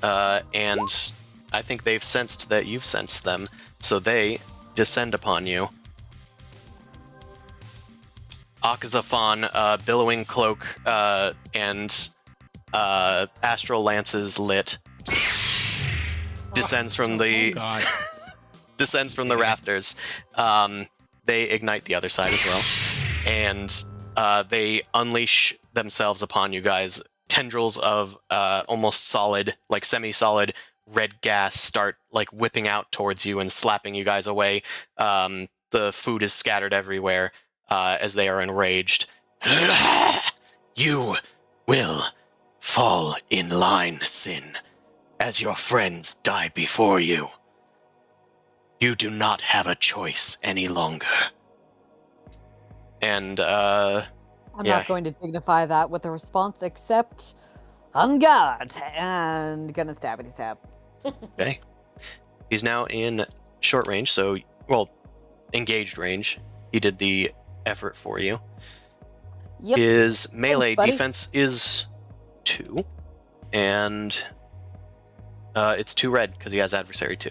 and I think they've sensed that you've sensed them, so they descend upon you. Akazafan, billowing cloak, and astral lances lit, descends from the God. descends from the rafters. They ignite the other side as well, and they unleash themselves upon you guys. Tendrils of almost solid, like semi-solid red gas start like whipping out towards you and slapping you guys away. The food is scattered everywhere as they are enraged. You will fall in line, Sin, as your friends die before you. You do not have a choice any longer. And, I'm yeah. not going to dignify that with a response except on guard and gonna stabby stab. Okay. He's now in short range, so, well, engaged range. He did the effort for you. Yep. His melee buddy. defense is 2, and it's 2 red because he has adversary 2.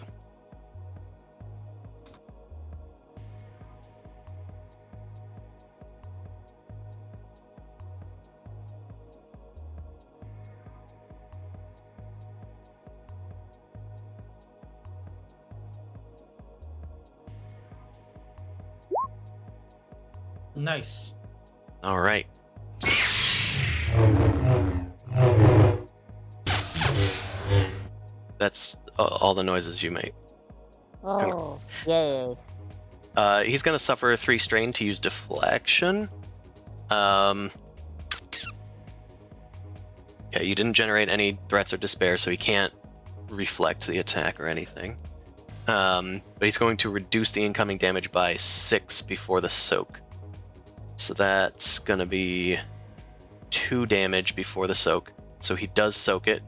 Nice. All right. That's all the noises you make. Oh, yay. He's going to suffer 3 strain to use deflection. Okay, you didn't generate any threats or despair, so he can't reflect the attack or anything. But he's going to reduce the incoming damage by 6 before the soak. So that's going to be 2 damage before the soak. So he does soak it,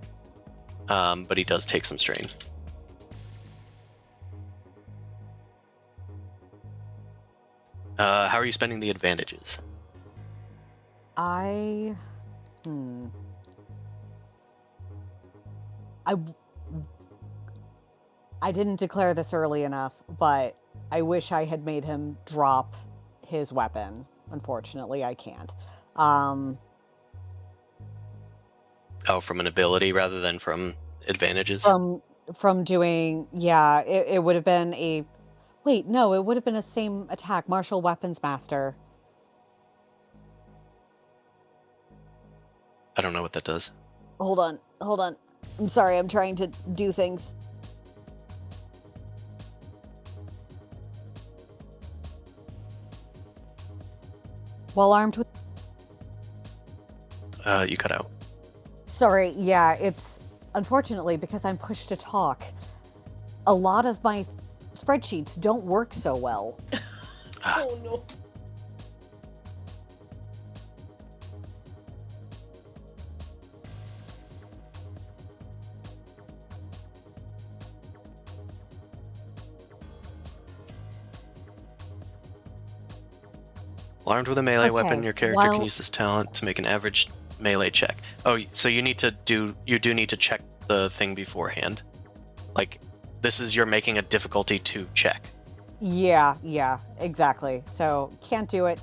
but he does take some strain. How are you spending the advantages? I didn't declare this early enough, but I wish I had made him drop his weapon. Unfortunately, I can't. Oh, from an ability rather than from advantages? From doing, yeah, it would have been a... Wait, no, it would have been a same attack. Martial Weapons Master. I don't know what that does. Hold on. I'm sorry, I'm trying to do things. While armed with... You cut out. Sorry, yeah, it's... Unfortunately, because I'm pushed to talk, a lot of my spreadsheets don't work so well. Oh no. While armed with a melee weapon, Okay, your character can well- use this talent to make an average melee check. Oh, so you need to need to check the thing beforehand. Like, this is you're making a difficulty to check. Yeah, exactly. So, can't do it.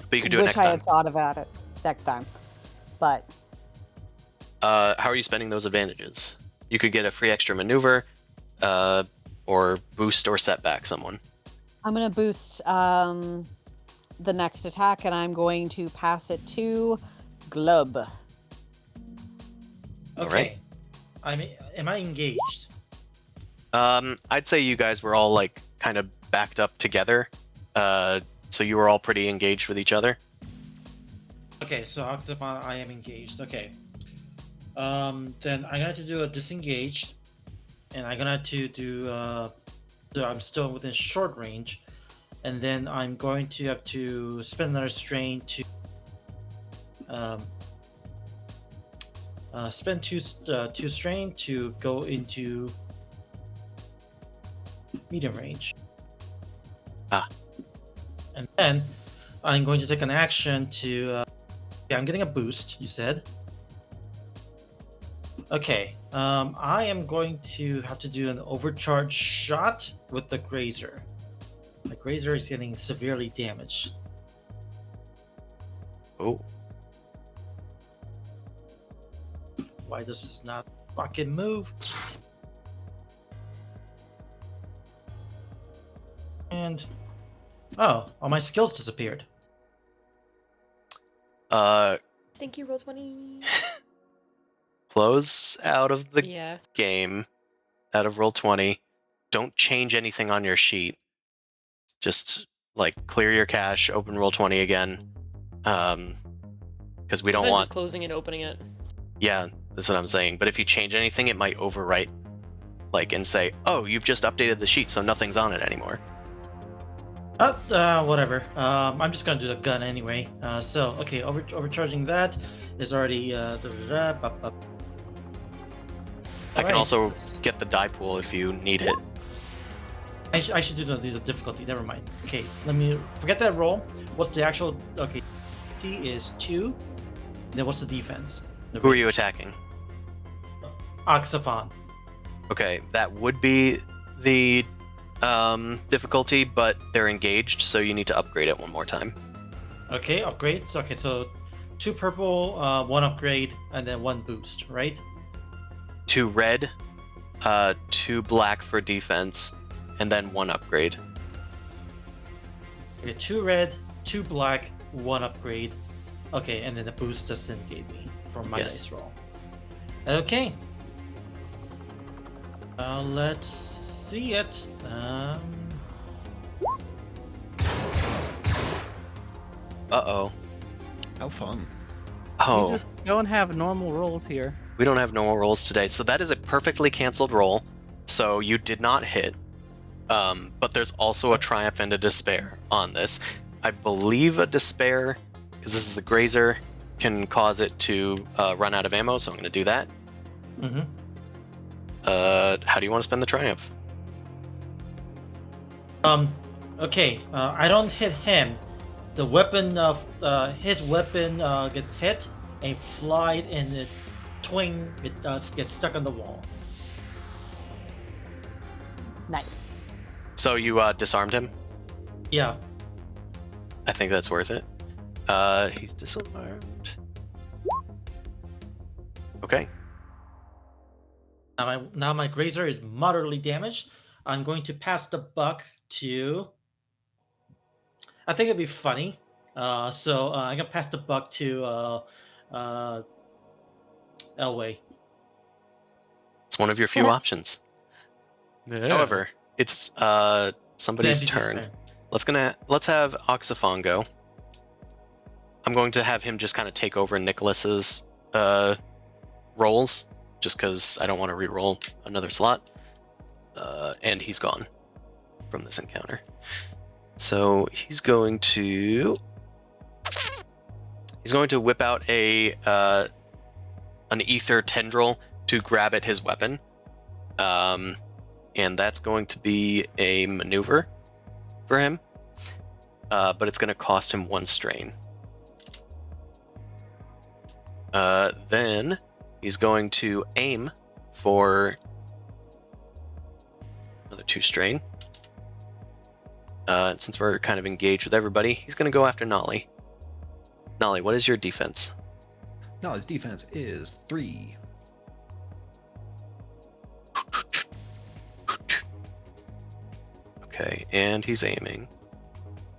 But you could do it Wish next I time. had thought about it next time. But, How are you spending those advantages? You could get a free extra maneuver, or boost or set back someone. I'm going to boost the next attack, and I'm going to pass it to Glub. Okay. Am I engaged? I'd say you guys were all like kind of backed up together, so you were all pretty engaged with each other. Okay, so Oxyphon, I am engaged. Okay. Then I'm gonna have to do a disengage, and I'm gonna have to do. So I'm still within short range, and then I'm going to have to spend another strain to. Spend two strain to go into medium range. Ah. And then I'm going to take an action to. Yeah, I'm getting a boost. You said. Okay. I am going to have to do an overcharge shot with the grazer. My grazer is getting severely damaged. Oh. Why does this not fucking move? And oh, all my skills disappeared. Thank you, Roll20. Close out of the Yeah. game, out of Roll20. Don't change anything on your sheet. Just like clear your cache, open Roll20 again. Because we don't Sometimes want. it's closing and opening it. Yeah, that's what I'm saying. But if you change anything, it might overwrite, like, and say, "Oh, you've just updated the sheet, so nothing's on it anymore." Whatever. I'm just gonna do the gun anyway. So okay, overcharging that is already. I can Alright. also get the die pool if you need it. I should do the difficulty. Never mind. Okay, let me forget that roll. What's the actual? Okay, T is 2. Then what's the defense? Who are you attacking? Oxaphon. Okay, that would be the difficulty, but they're engaged, so you need to upgrade it one more time. Okay, upgrade. So, okay, so 2 purple, 1 upgrade, and then 1 boost, right? 2 red, 2 black for defense, and then 1 upgrade. Okay, 2 red, 2 black, 1 upgrade. Okay, and then the boost that Sin gave me from my Yes. dice roll. Okay. Let's see it. Uh-oh. How fun. We Oh, just don't have normal rolls here. we don't have normal rolls today, so that is a perfectly canceled roll. So you did not hit. But there's also a triumph and a despair on this. I believe a despair, because this is the grazer, can cause it to run out of ammo, so I'm going to do that. Mm-hmm. How do you want to spend the triumph? Okay, I don't hit him. The weapon of his weapon gets hit and flies, and it twing. It does get stuck on the wall. Nice. So you disarmed him? Yeah. I think that's worth it. He's disarmed. Okay. Now my grazer is moderately damaged. I'm going to pass the buck to. I think it'd be funny. So I'm gonna pass the buck to Elway. It's one of your few Yeah. options. Yeah. However, it's somebody's Then you just turn. spend. Let's have Oxaphon go. I'm going to have him just kind of take over Nicholas's rolls, just because I don't want to re-roll another slot. And he's gone from this encounter. So he's going to whip out an ether tendril to grab at his weapon. And that's going to be a maneuver for him. But it's going to cost him 1 strain. Then he's going to aim for another 2 strain. Since we're kind of engaged with everybody, he's going to go after Nolly. Nolly, what is your defense? No, his defense is 3. Okay, and he's aiming.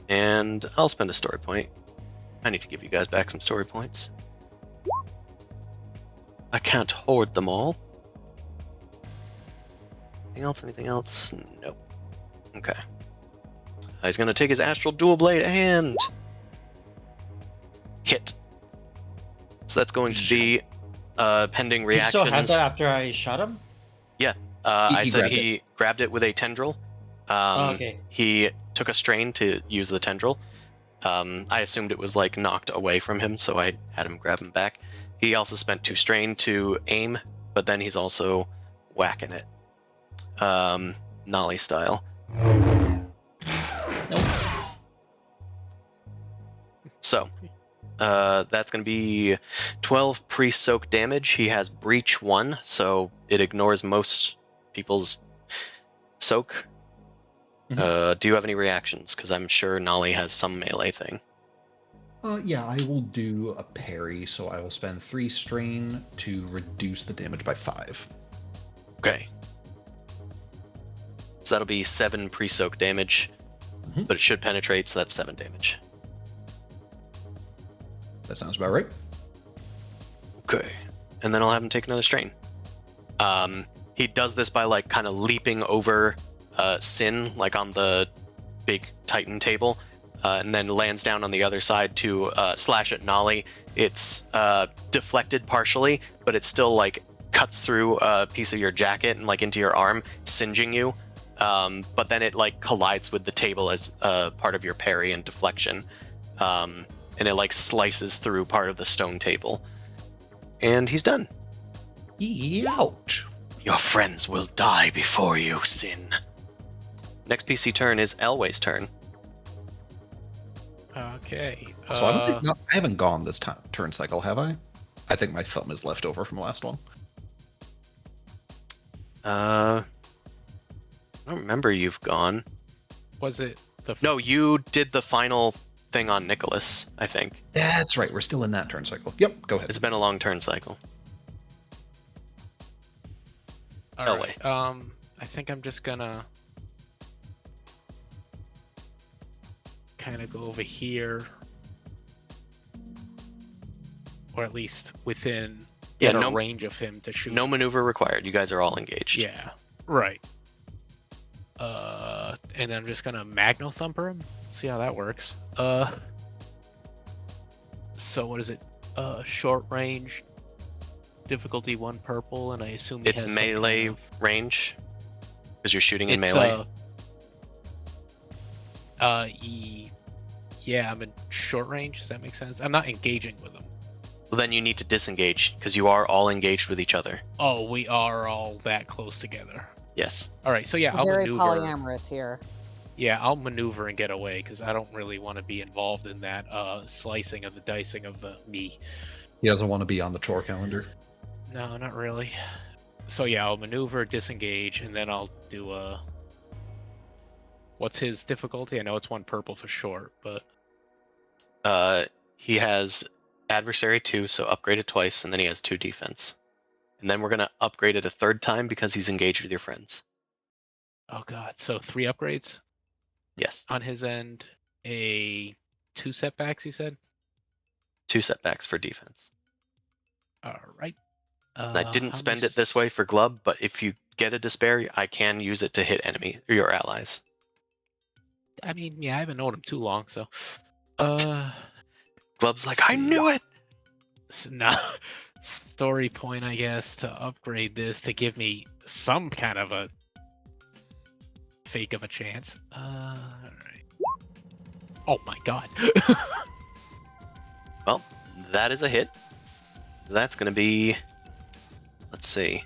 And I'll spend a story point. I need to give you guys back some story points. I can't hoard them all. Anything else? Nope. Okay. He's going to take his astral dual blade and hit. So that's going to be pending He reactions. still has that after I shot him. Yeah. He I said grabbed he grabbed it with a tendril. Okay. He took a strain to use the tendril. I assumed it was like knocked away from him, so I had him grab him back. He also spent 2 strain to aim, but then he's also whacking it. Nolly style. Nope. So, that's going to be 12 pre-soak damage. He has Breach 1, so it ignores most people's soak. Do you have any reactions? Because I'm sure Nolly has some melee thing. Yeah, I will do a parry, so I will spend 3 strain to reduce the damage by 5. Okay. So that'll be 7 pre-soak damage, but it should penetrate, so that's 7 damage. That sounds about right. Okay. And then I'll have him take another strain. He does this by, like, kind of leaping over Sin, like on the big Titan table, and then lands down on the other side to slash at Nolly. It's deflected partially, but it still, like, cuts through a piece of your jacket and, like, into your arm, singeing you. But then it, like, collides with the table as part of your parry and deflection. And it, like, slices through part of the stone table. And he's done. Ouch. Your friends will die before you, Sin. Next PC turn is Elway's turn. Okay. So I don't think I haven't gone this turn cycle, have I? I think my thumb is left over from the last one. I don't remember you've gone. Was it the... No, you did the final thing on Nicholas, I think. That's right. We're still in that turn cycle. Yep, go ahead. It's been a long turn cycle. All right. I think I'm just gonna kind of go over here, or at least within range of him to shoot. No maneuver required. You guys are all engaged. Yeah, right. And I'm just gonna Magno Thumper him. See how that works. So what is it? Short range, difficulty 1 purple, and I assume he It's has melee some range because you're shooting in kind melee. Yeah, I'm in short range. Does that make sense? I'm not engaging with him. Well, then you need to disengage because you are all engaged with each other. Oh, we are all that close together. Yes. All right, so yeah, I'll Very maneuver. polyamorous here. Yeah, I'll maneuver and get away because I don't really want to be involved in that slicing of the dicing of the me. He doesn't want to be on the chore calendar. No, not really. So yeah, I'll maneuver, disengage, and then I'll do a... What's his difficulty? I know it's 1 purple for short, but... He has adversary 2, so upgrade it twice, and then he has 2 defense. And then we're going to upgrade it a 3rd time because he's engaged with your friends. Oh god, so 3 upgrades? Yes. On his end, 2 setbacks, you said? 2 setbacks for defense. Alright. I didn't spend it this way for Glub, but if you get a despair, I can use it to hit enemy or your allies. I mean, yeah, I haven't known him too long, so... Glub's like, I knew it! So now, story point, I guess, to upgrade this to give me some kind of a fake of a chance. Alright. Oh my god. Well, that is a hit. That's going to be... Let's see.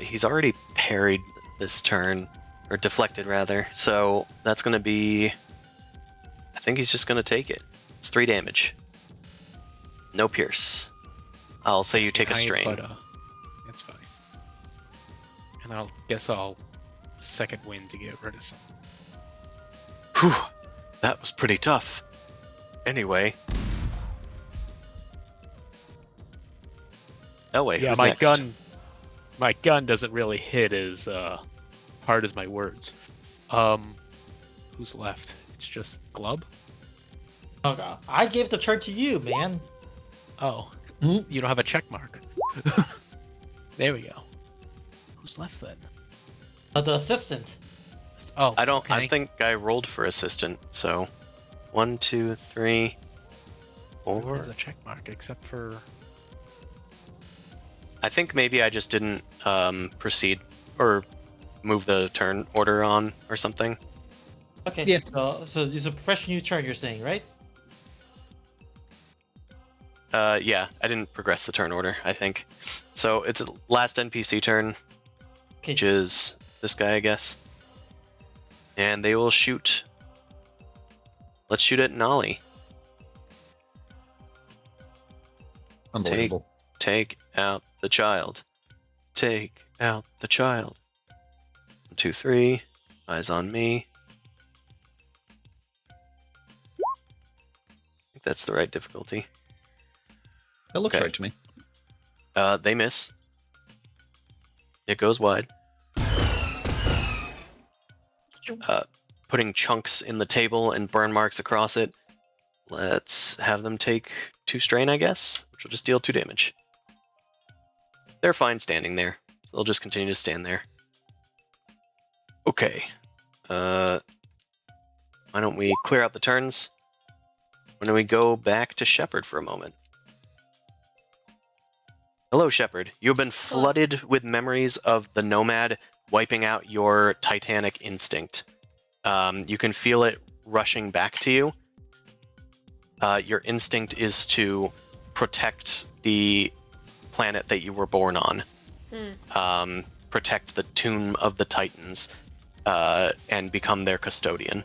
He's already parried this turn, or deflected rather, so that's going to be... I think he's just going to take it. It's 3 damage. No pierce. I'll say you take a strain. But, that's fine. And I'll guess I'll second wind to get rid of some. Whew, that was pretty tough. Anyway. Elway, Yeah, who's my next? gun doesn't really hit as hard as my words. Who's left? It's just Glub? Oh, God. I gave the turn to you, man. Oh. You don't have a check mark. There we go. Who's left then? The assistant. Oh, I don't. okay. I think I rolled for assistant. So, 1, 2, 3, 4. There's a check mark, except for... I think maybe I just didn't proceed or move the turn order on or something. Okay. Yeah. So it's a fresh new turn, you're saying, right? Yeah, I didn't progress the turn order, I think. So it's a last NPC turn, Okay. which is this guy, I guess. And they will shoot Let's shoot at Nolly. Unbelievable. Take out the child. Take out the child. 1, 2, 3. Eyes on me. I think that's the right difficulty. That looks Okay. right to me. They miss. It goes wide. Putting chunks in the table and burn marks across it. Let's have them take 2 strain, I guess, which will just deal 2 damage. They're fine standing there, so they'll just continue to stand there. Okay. Why don't we clear out the turns? Why don't we go back to Shepard for a moment? Hello, Shepard. You have been flooded with memories of the Nomad wiping out your Titanic instinct. You can feel it rushing back to you. Your instinct is to protect the planet that you were born on. Protect the tomb of the Titans, and become their custodian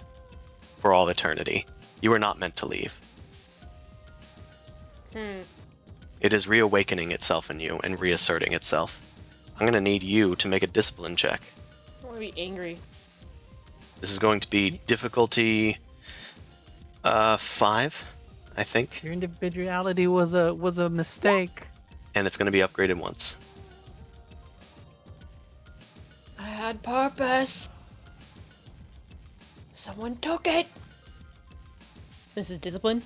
for all eternity. You were not meant to leave. It is reawakening itself in you and reasserting itself. I'm going to need you to make a discipline check. I want to be angry. This is going to be difficulty 5, I think, Your individuality was a mistake. and it's going to be upgraded once. I had purpose. Someone took it. This is discipline.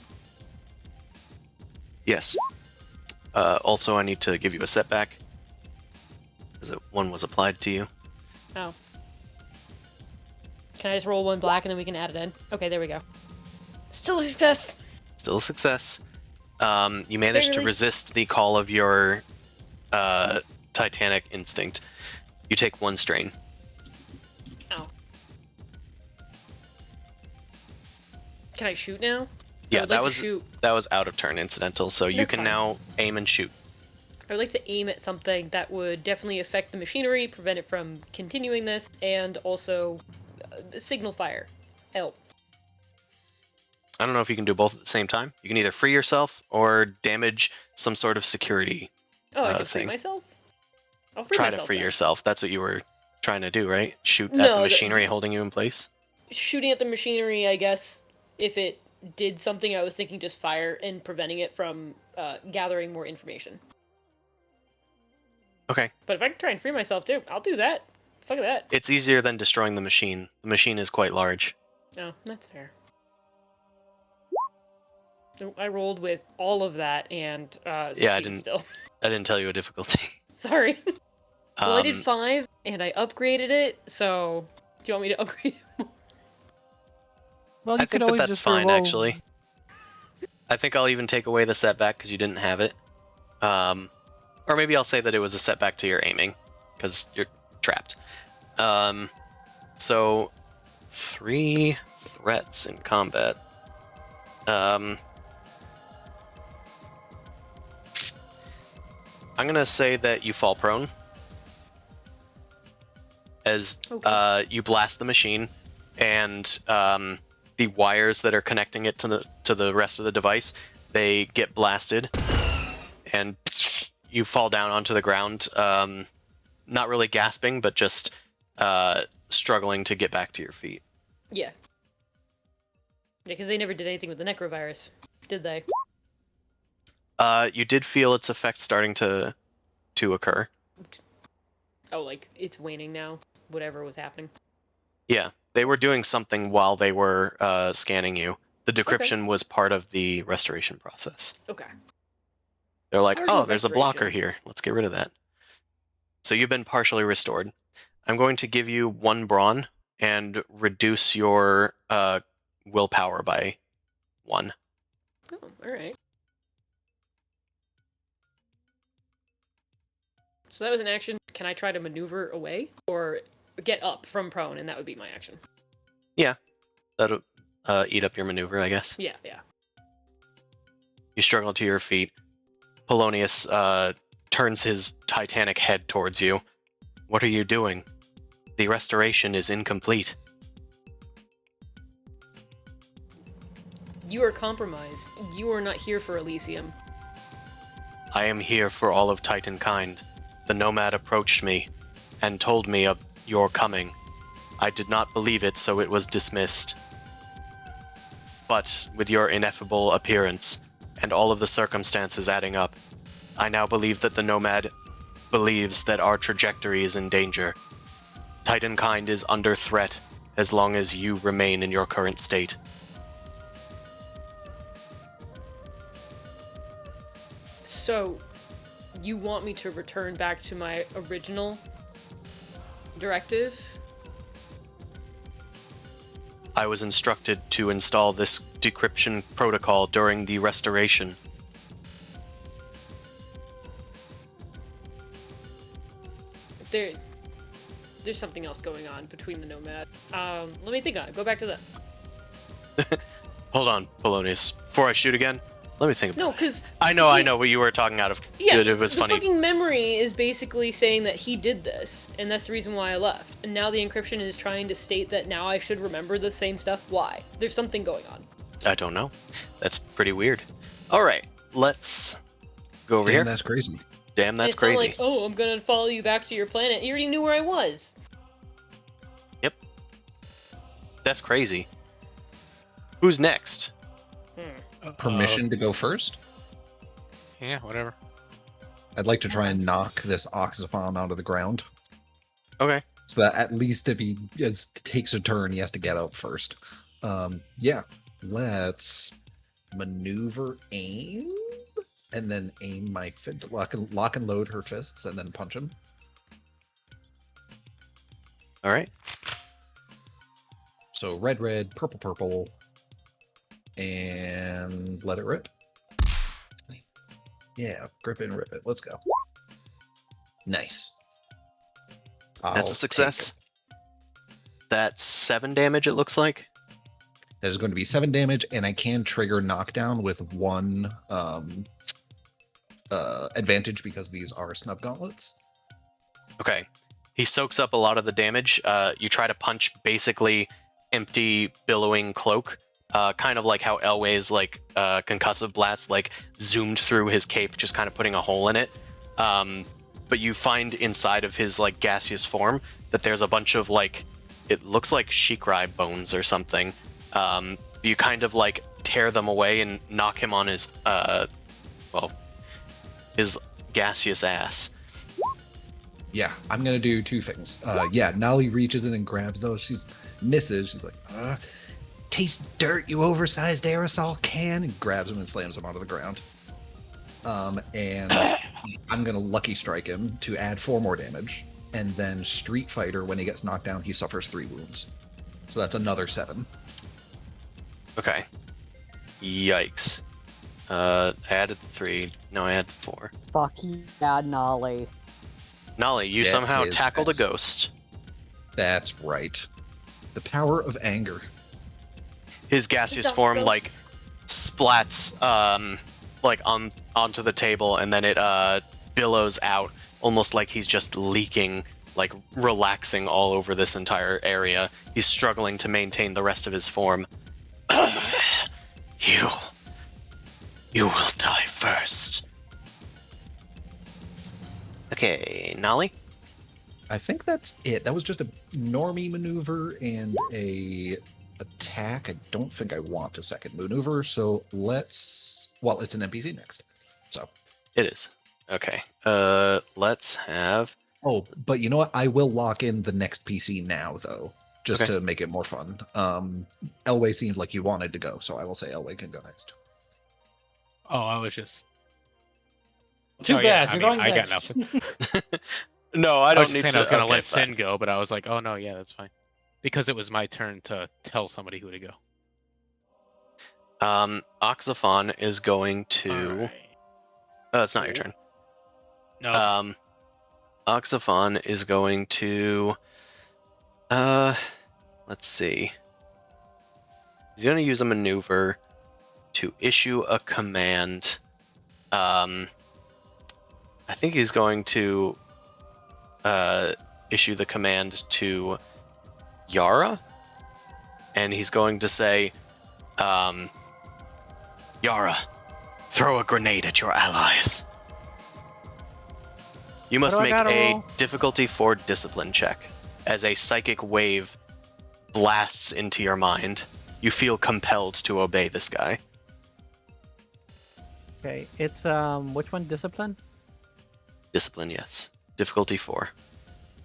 Yes. Also, I need to give you a setback, because one was applied to you. Oh. Can I just roll 1 black and then we can add it in? Okay, there we go. Still a success. Still a success. You managed to Barely. resist the call of your Titanic instinct. You take 1 strain. Ow. Can I shoot now? Yeah, would like that to was shoot. that was out of turn incidental, so you That's can fine. now aim and shoot. I would like to aim at something that would definitely affect the machinery, prevent it from continuing this, and also signal fire. Help. I don't know if you can do both at the same time. You can either free yourself or damage some sort of security. Oh, I can free thing. myself? I'll free Try myself. to free then. yourself. That's what you were trying to do, right? Shoot at No, the the- machinery holding you in place. Shooting at the machinery, I guess, if it did something, I was thinking just fire and preventing it from gathering more information. Okay. But if I can try and free myself too, I'll do that. Fuck that. It's easier than destroying the machine. The machine is quite large. No, that's fair. So I rolled with all of that and succeeded didn't- still. I didn't tell you a difficulty. Sorry. Well, I did Um, 5 and I upgraded it, so do you want me to upgrade it? Well, you I could think that always that's just fine, reroll. actually. I think I'll even take away the setback because you didn't have it. Or maybe I'll say that it was a setback to your aiming because you're trapped. So 3 threats in combat. I'm gonna say that you fall prone as Okay. you blast the machine, and the wires that are connecting it to the rest of the device, they get blasted, and you fall down onto the ground. Not really gasping, but just struggling to get back to your feet. Yeah. Yeah, because they never did anything with the Nekro Virus, did they? You did feel its effect starting to occur. Oh, like, it's waning now, whatever was happening. Yeah, they were doing something while they were scanning you. The decryption was part of the restoration process. Okay. They're like, Partial oh, there's a blocker restoration. here. Let's get rid of that. So you've been partially restored. I'm going to give you 1 brawn and reduce your willpower by 1. Oh, alright. So that was an action. Can I try to maneuver away? Or get up from prone, and that would be my action? That'll eat up your maneuver, I guess. Yeah, yeah. You struggle to your feet. Polonius turns his titanic head towards you. What are you doing? The restoration is incomplete. You are compromised. You are not here for Elysium. I am here for all of Titan kind. The Nomad approached me and told me of your coming. I did not believe it, so it was dismissed. But with your ineffable appearance and all of the circumstances adding up, I now believe that the Nomad believes that our trajectory is in danger. Titan kind is under threat as long as you remain in your current state. So, you want me to return back to my original directive? I was instructed to install this decryption protocol during the restoration. There's something else going on between the Nomad. Let me think on it. Go back to that. Hold on, Polonius. Before I shoot again, let me think about No, it. because... I know what you were talking out of. Yeah, it was the funny. fucking memory is basically saying that he did this, and that's the reason why I left. And now the encryption is trying to state that now I should remember the same stuff. Why? There's something going on. I don't know. That's pretty weird. Alright, let's go over Damn, here. that's crazy. Damn, that's It's not crazy. like, oh, I'm gonna follow you back to your planet. You already knew where I was. Yep. That's crazy. Who's next? Permission to go first? Yeah, whatever. I'd like to try and knock this Oxophon out of the ground. Okay. So that at least if he takes a turn, he has to get up first. Yeah. Let's maneuver aim. And then aim my fist. Lock and load her fists and then punch him. Alright. So red, purple, purple. And let it rip. Yeah, grip it and rip it. Let's go. Nice. That's I'll a success. That's 7 damage, it looks like. That is going to be 7 damage, and I can trigger knockdown with 1 advantage because these are snub gauntlets. Okay. He soaks up a lot of the damage. You try to punch basically empty, billowing cloak. Kind of like how Elway's concussive blast zoomed through his cape, just kind of putting a hole in it. But you find inside of his gaseous form that there's a bunch of it looks like Shikrai bones or something. You kind of tear them away and knock him on his his gaseous ass. Yeah, I'm going to do 2 things. Yeah, Nolly reaches in and grabs those. She misses. She's like, taste dirt, you oversized aerosol can, and grabs him and slams him onto the ground. And I'm going to lucky strike him to add 4 more damage. And then Street Fighter, when he gets knocked down, he suffers 3 wounds. So that's another 7. Okay. Yikes. I added 3. No, I added 4. Fuck yeah, Nolly. Nolly, you That somehow is tackled a best. ghost. That's right. The power of anger. His gaseous Is that form ghost? splats onto the table, and then it billows out almost like he's just leaking, relaxing all over this entire area. He's struggling to maintain the rest of his form. You will die first. Okay, Nolly? I think that's it. That was just a normie maneuver and a attack. I don't think I want a second maneuver, so let's... Well, it's an NPC next. So... It is. Okay. Let's have... Oh, but you know what? I will lock in the next PC now, though, just Okay. to make it more fun. Elway seemed like you wanted to go, so I will say Elway can go next. Oh, I was just. Too Oh, yeah, bad. You're going I got next. nothing. No, I I don't was just need saying to... I was gonna okay, let fine. Sin go, but I was like, oh no, yeah, that's fine, because it was my turn to tell somebody who to go. Oxophon is going to... Alright. Oh, it's not your turn. No. Oxophon is going to... let's see. He's going to use a maneuver to issue a command. I think he's going to issue the command to Yara, and he's going to say, Yara, throw a grenade at your allies. You must do I make gotta a roll? difficulty 4 discipline check. As a psychic wave blasts into your mind, you feel compelled to obey this guy. Okay, it's which one? Discipline. Discipline, yes. Difficulty 4.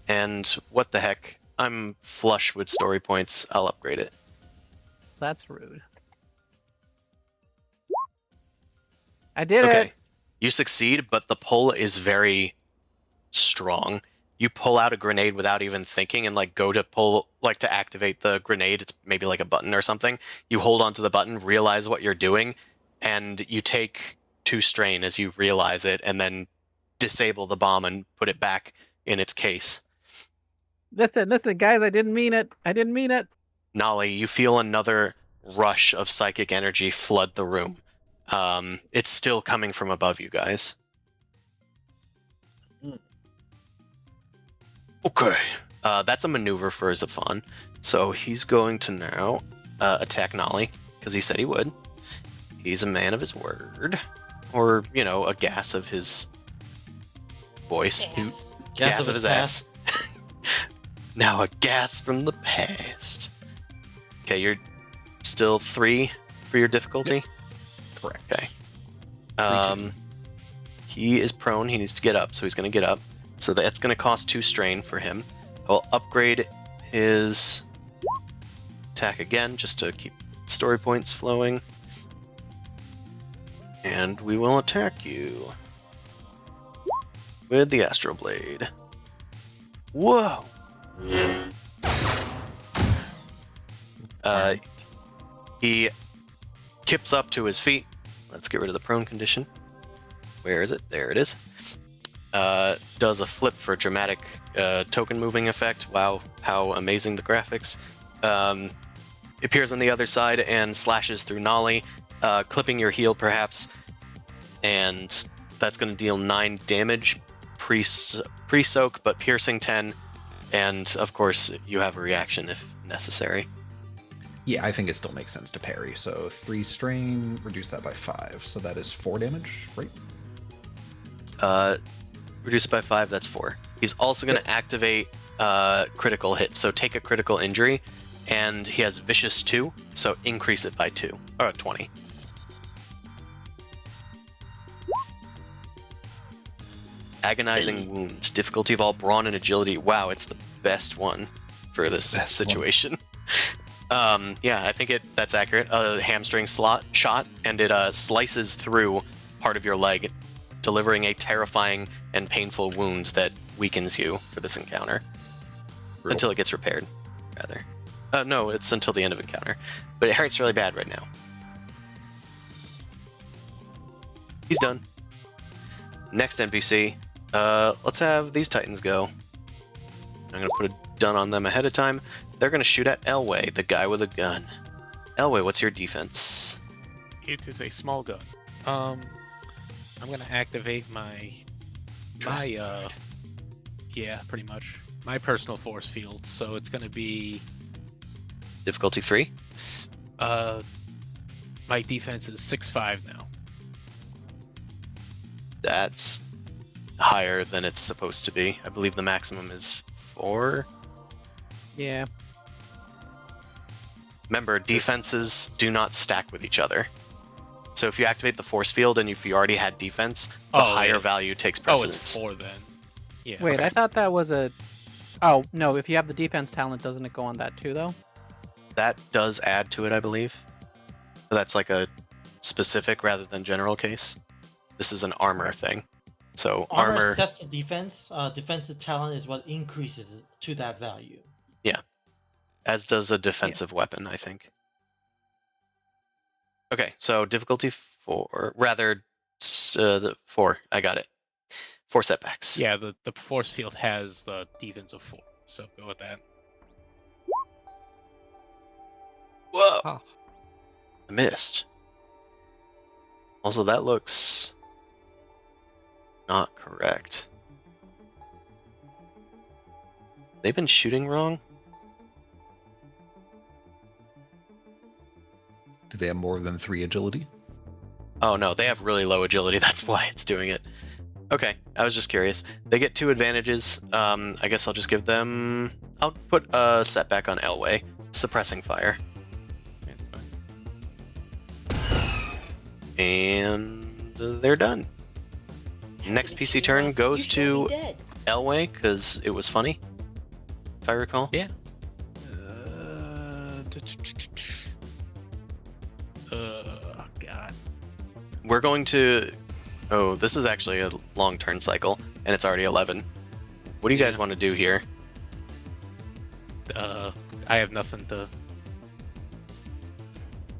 And what the heck? I'm flush with story points. I'll upgrade it. That's rude. I did Okay. it. You succeed, but the pull is very strong. You pull out a grenade without even thinking and like go to pull, like to activate the grenade. It's maybe like a button or something. You hold onto the button, realize what you're doing, and you take 2 strain as you realize it, and then disable the bomb and put it back in its case. Listen, guys, I didn't mean it. I didn't mean it. Nolly, you feel another rush of psychic energy flood the room. It's still coming from above you guys. Okay. That's a maneuver for Zafan. So he's going to now attack Nolly, because he said he would. He's a man of his word. Or, you know, a gas of his voice. Gas. Gas of his ass. Now a gas from the past. Okay, you're still 3 for your difficulty? Correct. Okay. He is prone. He needs to get up, so he's going to get up. So that's going to cost 2 strain for him. I'll upgrade his attack again, just to keep story points flowing. And we will attack you with the Astro Blade. Whoa! He kips up to his feet. Let's get rid of the prone condition. Where is it? There it is. Does a flip for dramatic token moving effect. Wow, how amazing the graphics. Appears on the other side and slashes through Nolly, clipping your heel perhaps. And that's going to deal 9 damage, pre-soak, but piercing 10. And of course, you have a reaction if necessary. Yeah, I think it still makes sense to parry. So 3 strain, reduce that by 5. So that is 4 damage, right? Reduce it by 5, that's 4. He's also going to activate critical hit. So take a critical injury, and he has Vicious 2, so increase it by 2, or 20. Agonizing Wounds. Difficulty of all brawn and agility. Wow, it's the best one for this situation. Yeah, I think that's accurate. A hamstring shot, and it slices through part of your leg, delivering a terrifying and painful wound that weakens you for this encounter. Real. Until it gets repaired, rather. No, it's until the end of encounter. But it hurts really bad right now. He's done. Next NPC. Let's have these Titans go. I'm going to put a done on them ahead of time. They're going to shoot at Elway, the guy with a gun. Elway, what's your defense? It is a small gun. I'm gonna activate my yeah, pretty much my personal force field. So it's gonna be Difficulty 3? My defense is 6-5 now. That's higher than it's supposed to be. I believe the maximum is 4. Yeah. Remember, defenses do not stack with each other. So if you activate the force field and if you already had defense, the higher value takes precedence. Oh, it's 4 then. Yeah. Wait, I thought that was a. Oh no! If you have the defense talent, doesn't it go on that too, though? That does add to it, I believe. So that's like a specific rather than general case. This is an armor thing. So armor sets the defense. Defensive talent is what increases it to that value. as does a defensive weapon, I think. Okay, so difficulty 4, rather, the 4. I got it. 4 setbacks. Yeah, the force field has the defense of 4, so go with that. Whoa! Oh. I missed. Also, that looks not correct. They've been shooting wrong? Do they have more than 3 agility? Oh no, they have really low agility. That's why it's doing it. Okay, I was just curious. They get 2 advantages. I guess I'll just give them. I'll put a setback on Elway, suppressing fire, and they're done. Next PC turn goes to Elway because it was funny, if I recall. Yeah. God. We're going to. Oh, this is actually a long turn cycle, and it's already 11. What do you guys want to do here? I have nothing to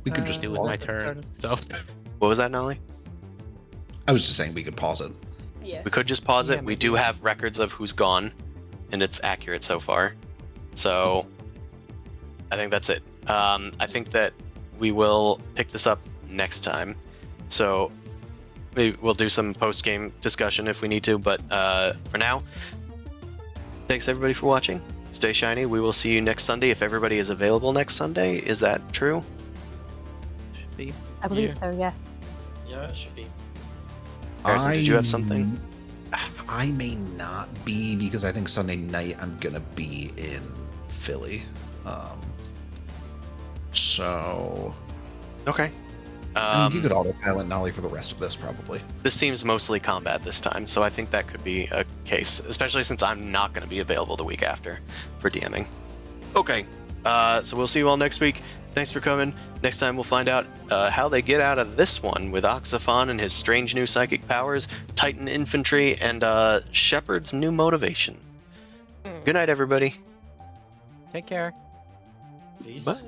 We could just do with pause my it. turn. So What was that, Nolly? I was just saying we could pause it. Yeah. We could just pause it. Yeah, We maybe. do have records of who's gone, and it's accurate so far. So I think that's it. I think that we will pick this up next time. So maybe we'll do some post-game discussion if we need to. But for now, thanks everybody for watching. Stay shiny. We will see you next Sunday if everybody is available next Sunday. Is that true? Should be. I believe Yeah. so, yes. Yeah, it should be. Harrison, did you have something? I may not be because I think Sunday night I'm gonna be in Philly. So Okay. I mean, you could autopilot Nolly for the rest of this probably. This seems mostly combat this time, so I think that could be a case, especially since I'm not going to be available the week after for DMing. Okay, so we'll see you all next week. Thanks for coming. Next time we'll find out how they get out of this one with Oxophon and his strange new psychic powers, Titan infantry, and Shepard's new motivation. Good night, everybody. Take care. Peace. Bye.